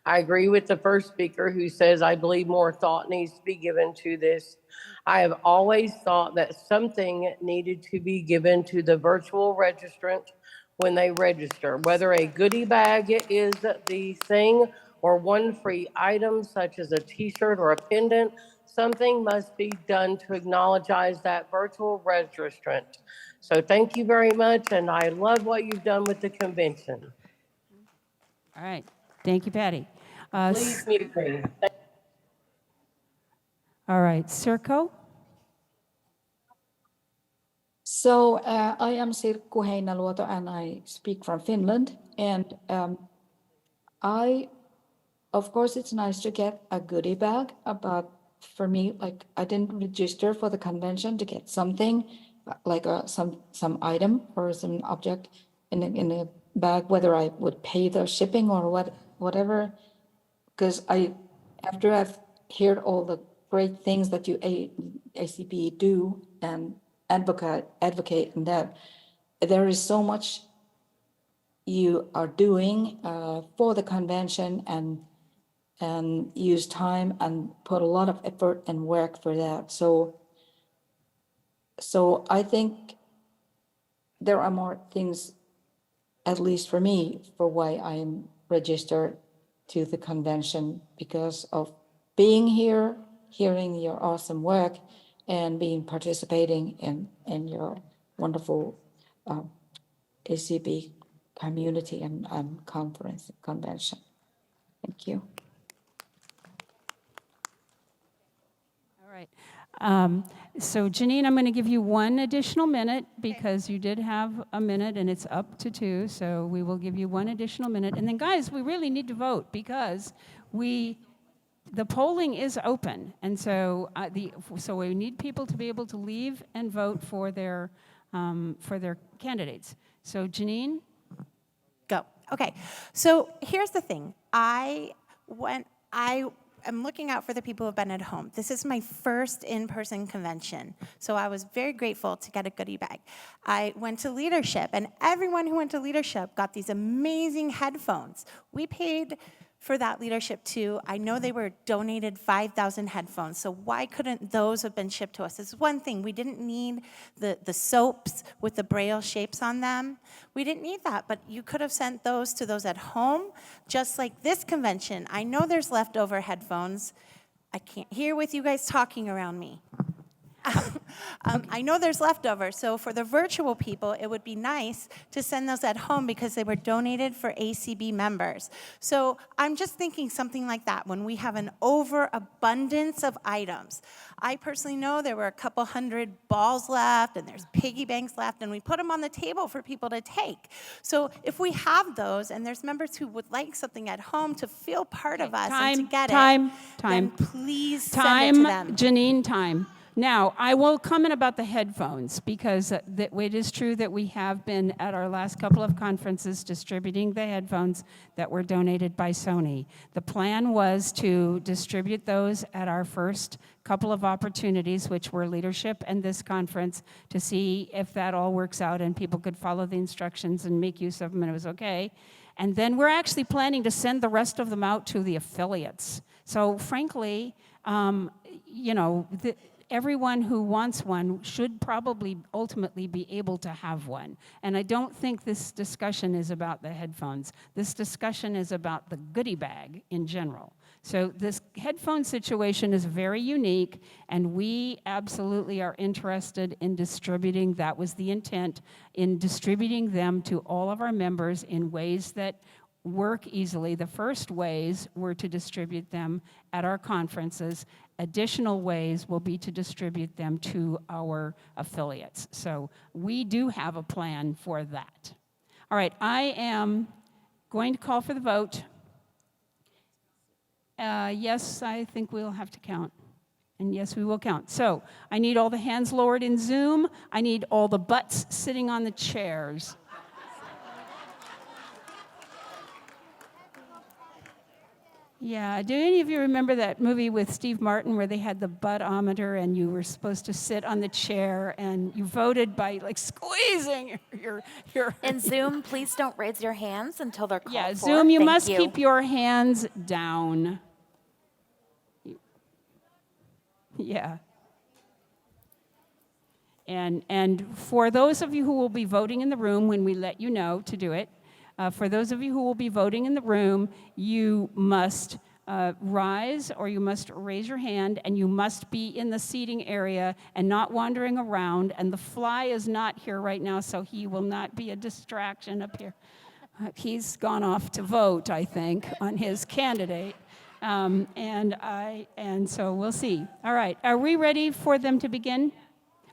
I agree with the first speaker who says I believe more thought needs to be given to this. I have always thought that something needed to be given to the virtual registrant when they register, whether a goodie bag is the thing or one free item such as a t-shirt or a pendant. Something must be done to acknowledge that virtual registrant. So thank you very much, and I love what you've done with the convention. All right. Thank you, Patty. Please mute me. All right. Sirko? So I am Sirkku Heinaluoto and I speak from Finland. And of course, it's nice to get a goodie bag, but for me, like I didn't register for the convention to get something like some item or some object in a bag, whether I would pay the shipping or whatever. Because after I've heard all the great things that you ACB do and advocate and that there is so much you are doing for the convention and use time and put a lot of effort and work for that. So I think there are more things, at least for me, for why I'm registered to the convention, because of being here, hearing your awesome work, and participating in your wonderful ACB community and convention. Thank you. All right. So Janine, I'm going to give you 1 additional minute because you did have a minute and it's up to 2. So we will give you 1 additional minute. And then guys, we really need to vote because the polling is open. And so so we need people to be able to leave and vote for their candidates. So Janine? Go. Okay. So here's the thing. I am looking out for the people who have been at home. This is my first in-person convention, so I was very grateful to get a goodie bag. I went to leadership, and everyone who went to leadership got these amazing headphones. We paid for that leadership too. I know they were donated 5,000 headphones, so why couldn't those have been shipped to us? It's one thing. We didn't need the soaps with the braille shapes on them. We didn't need that, but you could have sent those to those at home, just like this convention. I know there's leftover headphones. I can't hear with you guys talking around me. I know there's leftover, so for the virtual people, it would be nice to send those at home because they were donated for ACB members. So I'm just thinking something like that when we have an overabundance of items. I personally know there were a couple hundred balls left and there's piggy banks left, and we put them on the table for people to take. So if we have those and there's members who would like something at home to feel part of us and to get it, then please send it to them. Janine, time. Now, I will comment about the headphones because it is true that we have been at our last couple of conferences distributing the headphones that were donated by Sony. The plan was to distribute those at our first couple of opportunities, which were leadership and this conference, to see if that all works out and people could follow the instructions and make use of them and it was okay. And then we're actually planning to send the rest of them out to the affiliates. So frankly, everyone who wants one should probably ultimately be able to have one. And I don't think this discussion is about the headphones. This discussion is about the goodie bag in general. So this headphone situation is very unique, and we absolutely are interested in distributing, that was the intent, in distributing them to all of our members in ways that work easily. The first ways were to distribute them at our conferences. Additional ways will be to distribute them to our affiliates. So we do have a plan for that. All right, I am going to call for the vote. Yes, I think we'll have to count. And yes, we will count. So I need all the hands lowered in Zoom. I need all the butts sitting on the chairs. Yeah, do any of you remember that movie with Steve Martin where they had the buttometer and you were supposed to sit on the chair and you voted by like squeezing your In Zoom, please don't raise your hands until they're called Yeah, for. Zoom, you Thank must you. keep your hands down. Yeah. And for those of you who will be voting in the room when we let you know to do it, for those of you who will be voting in the room, you must rise or you must raise your hand and you must be in the seating area and not wandering around. And the fly is not here right now, so he will not be a distraction up here. He's gone off to vote, I think, on his candidate. And so we'll see. All right, are we ready for them to begin?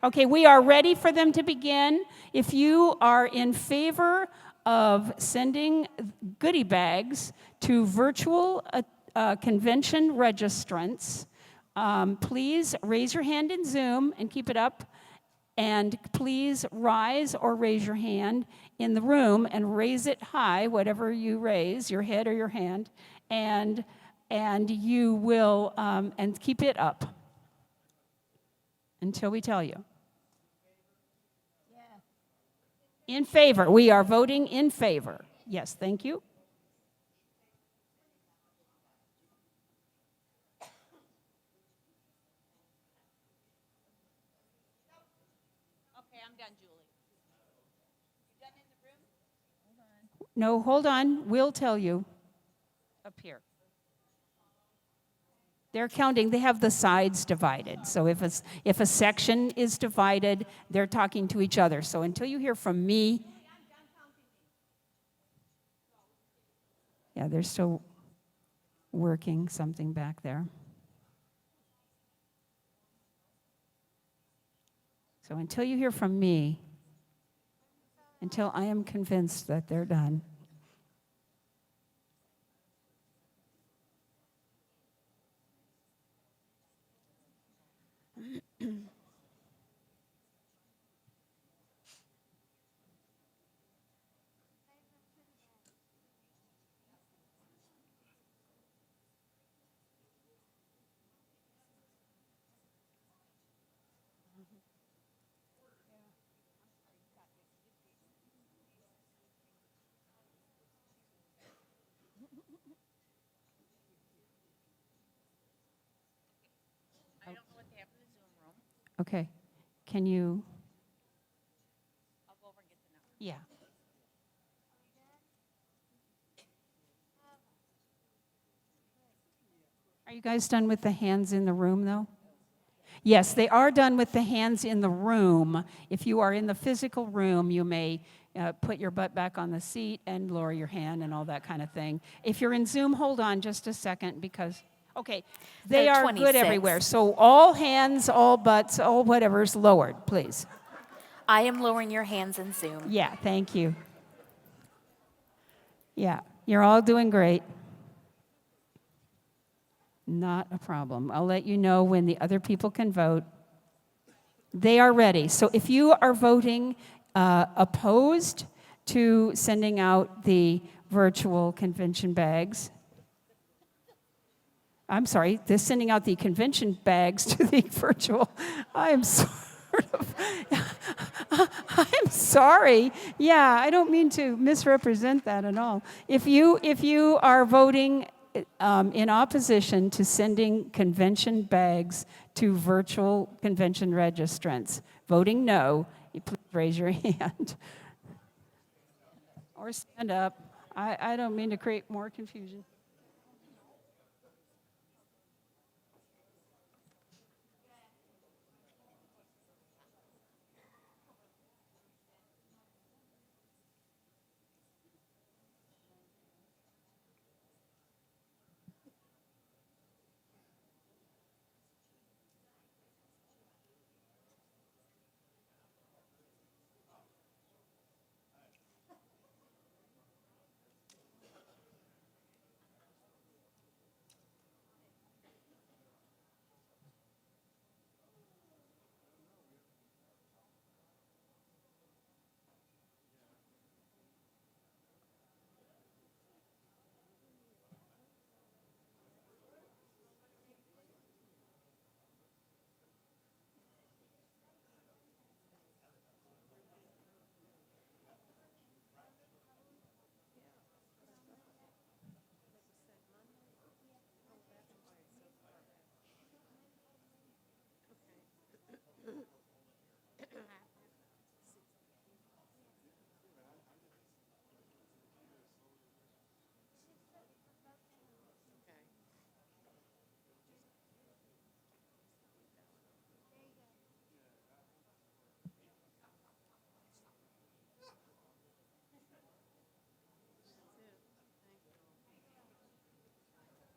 Okay, we are ready for them to begin. If you are in favor of sending goodie bags to virtual convention registrants, please raise your hand in Zoom and keep it up. And please rise or raise your hand in the room and raise it high, whatever you raise, your head or your hand, and you will, and keep it up until we tell you. In favor. We are voting in favor. Yes, thank you. Okay, I'm done, Julie. You done in the room? No, hold on. We'll tell you. Up here. They're counting. They have the sides divided. So if a section is divided, they're talking to each other. So until you hear from me, yeah, they're still working something back there. So until you hear from me, until I am convinced that they're done. I don't know what they have in the Zoom room. Okay. Can you? I'll go over and get the number. Yeah. Are you guys done with the hands in the room, though? Yes, they are done with the hands in the room. If you are in the physical room, you may put your butt back on the seat and lower your hand and all that kind of thing. If you're in Zoom, hold on just a second because, okay, they They're are good 26. everywhere. So all hands, all butts, all whatever's lowered, please. I am lowering your hands in Zoom. Yeah, thank you. Yeah, you're all doing great. Not a problem. I'll let you know when the other people can vote. They are ready. So if you are voting opposed to sending out the virtual convention bags, I'm sorry, they're sending out the convention bags to the virtual. I'm sorry. Yeah, I don't mean to misrepresent that at all. If you are voting in opposition to sending convention bags to virtual convention registrants, voting no, please raise your hand. Or stand up. I don't mean to create more confusion.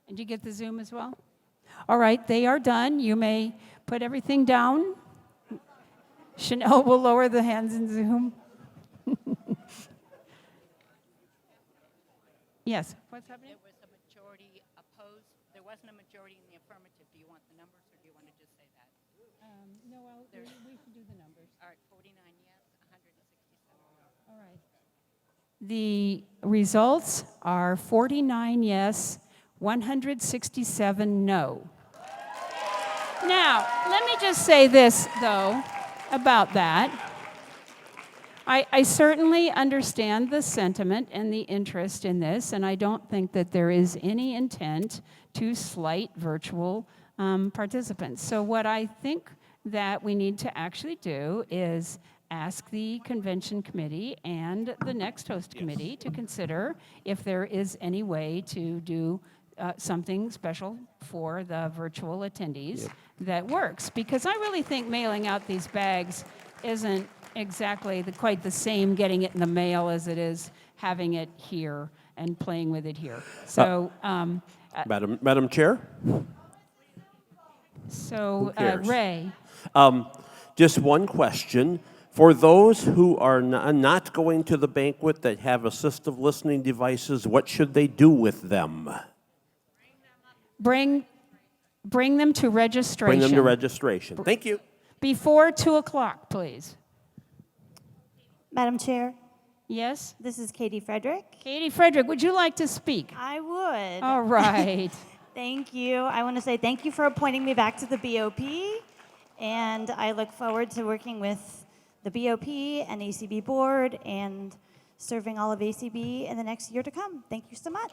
And you get the Zoom as well? All right, they are done. You may put everything down. Chanel will lower the hands in Zoom. Yes. What's happening? There was a majority opposed. There wasn't a majority in the affirmative. Do you want the numbers or do you want to just say that? No, we should do the numbers. All right, 49 yes, 167 no. All right. The results are 49 yes, 167 no. Now, let me just say this, though, about that. I certainly understand the sentiment and the interest in this, and I don't think that there is any intent to slight virtual participants. So what I think that we need to actually do is ask the convention committee and the next host committee to consider if there is any way to do something special for the virtual attendees that works. Because I really think mailing out these bags isn't exactly quite the same getting it in the mail as it is having it here and playing with it here. So, Madam Chair? so Who cares? Ray. Just one question. For those who are not going to the banquet that have assistive listening devices, what should they do with them? Bring them to registration. Bring them to registration. Thank you. Before 2 o'clock, please. Madam Chair, Yes? this is Katie Frederick. Katie Frederick, would you like to speak? I would. All right. Thank you. I want to say thank you for appointing me back to the BOP, and I look forward to working with the BOP and ACB board and serving all of ACB in the next year to come. Thank you so much.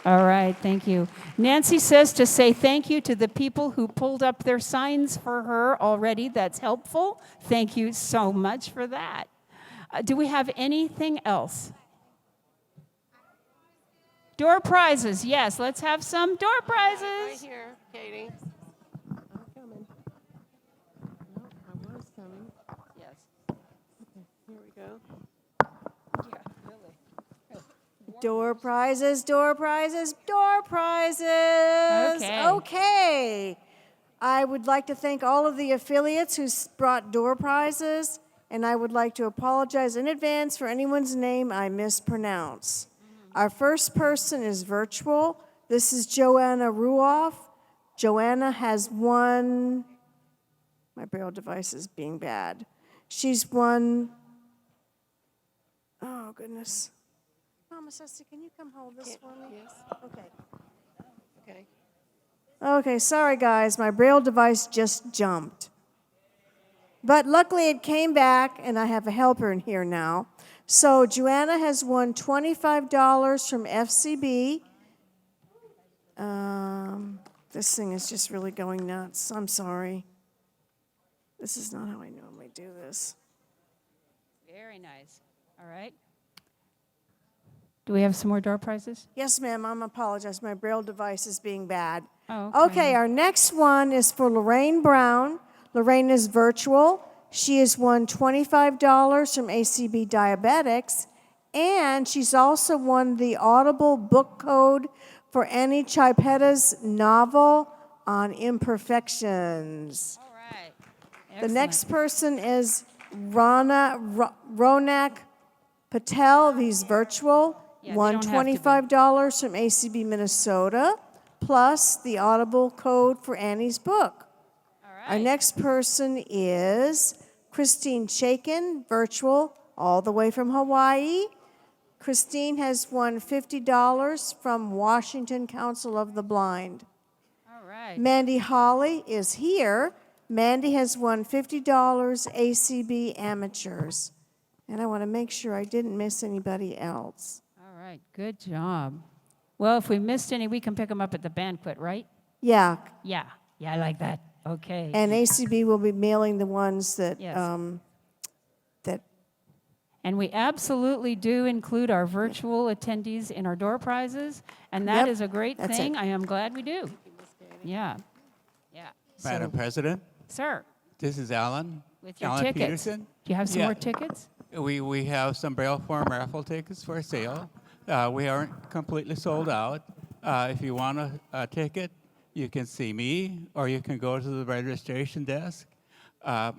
All right, thank you. Nancy says to say thank you to the people who pulled up their signs for her already. That's helpful. Thank you so much for that. Do we have anything else? Door prizes, yes, let's have some door prizes. Right here, Katie. I'm coming. No, I was coming. Yes. Okay, here we go. Yeah, really. Door prizes, door prizes, door prizes. Okay. Okay. I would like to thank all of the affiliates who brought door prizes, and I would like to apologize in advance for anyone's name I mispronounce. Our first person is virtual. This is Joanna Ruoff. Joanna has won, my braille device is being bad. She's won, oh goodness. Mama Sessi, can you come hold this for me? Yes. Okay. Okay. Okay, sorry guys, my braille device just jumped. But luckily it came back and I have a helper in here now. So Joanna has won $25 from FCB. This thing is just really going nuts. I'm sorry. This is not how I normally do this. Very nice. All right. Do we have some more door prizes? Yes, ma'am, I'm apologize. My braille device is being bad. Oh, Okay, our next one is for Lorraine Brown. Lorraine is virtual. She has won $25 from ACB Diabetics, and she's also won the Audible book code for Annie Chipetta's novel on imperfections. All right. The next person is Ronak Patel. He's virtual. Yeah, they Won don't have to be. $25 from ACB Minnesota, plus the Audible code for Annie's book. Our next person is Christine Chaikin, virtual, all the way from Hawaii. Christine has won $50 from Washington Council of the Blind. All right. Mandy Holly is here. Mandy has won $50 ACB Amateurs. And I want to make sure I didn't miss anybody else. All right, good job. Well, if we missed any, we can pick them up at the banquet, right? Yeah, Yeah, I like that. Okay. and ACB will be mailing the ones that, Yes. that, And we absolutely do include our virtual attendees in our door prizes, and that Yep, is a great that's thing. it. I am glad we do. Yeah, yeah. Madam So- President, Sir, this is Alan. with your Alan tickets. Peterson. Do you have some Yeah. more tickets? We have some Braille form raffle tickets for sale. We aren't completely sold out. If you want a ticket, you can see me, or you can go to the registration desk. I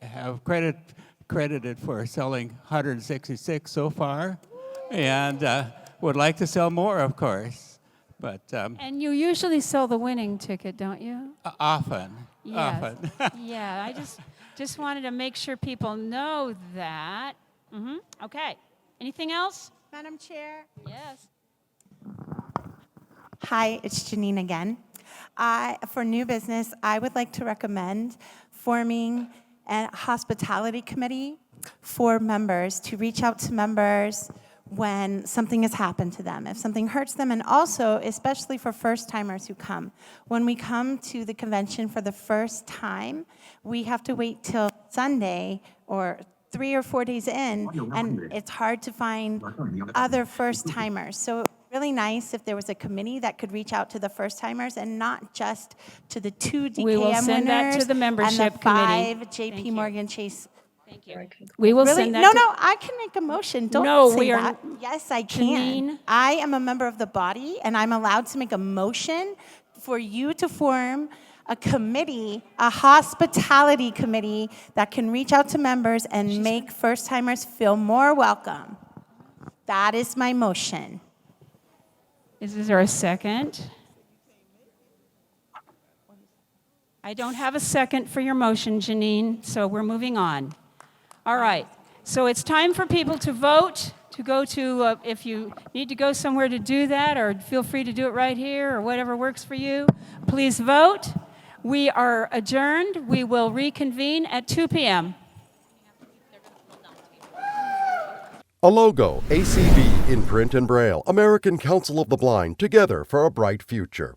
have credited for selling 166 so far, and would like to sell more, of course. But And you usually sell the winning ticket, don't you? often, Yes. often. Yeah, I just wanted to make sure people know that. Okay. Anything else? Madam Chair? Yes. Hi, it's Janine again. For new business, I would like to recommend forming a hospitality committee for members to reach out to members when something has happened to them, if something hurts them, and also, especially for first-timers who come. When we come to the convention for the first time, we have to wait till Sunday or 3 or 4 days in, and it's hard to find other first-timers. So it's really nice if there was a committee that could reach out to the first-timers and not just to the 2 DKM We will send that to winners the membership and the committee. 5 JP Morgan Chase. Thank you. We will Really? send that No, to- no, I can make a motion. Don't No, say we are- that. Yes, I can. Janine? I am a member of the body, and I'm allowed to make a motion for you to form a committee, a hospitality committee that can reach out to members and make first-timers feel more welcome. That is my motion. Is there a second? I don't have a second for your motion, Janine, so we're moving on. All right. So it's time for people to vote, to go to, if you need to go somewhere to do that, or feel free to do it right here, or whatever works for you. Please vote. We are adjourned. We will reconvene at 2 p.m. A logo, ACB in print and braille, American Council of the Blind, together for a bright future.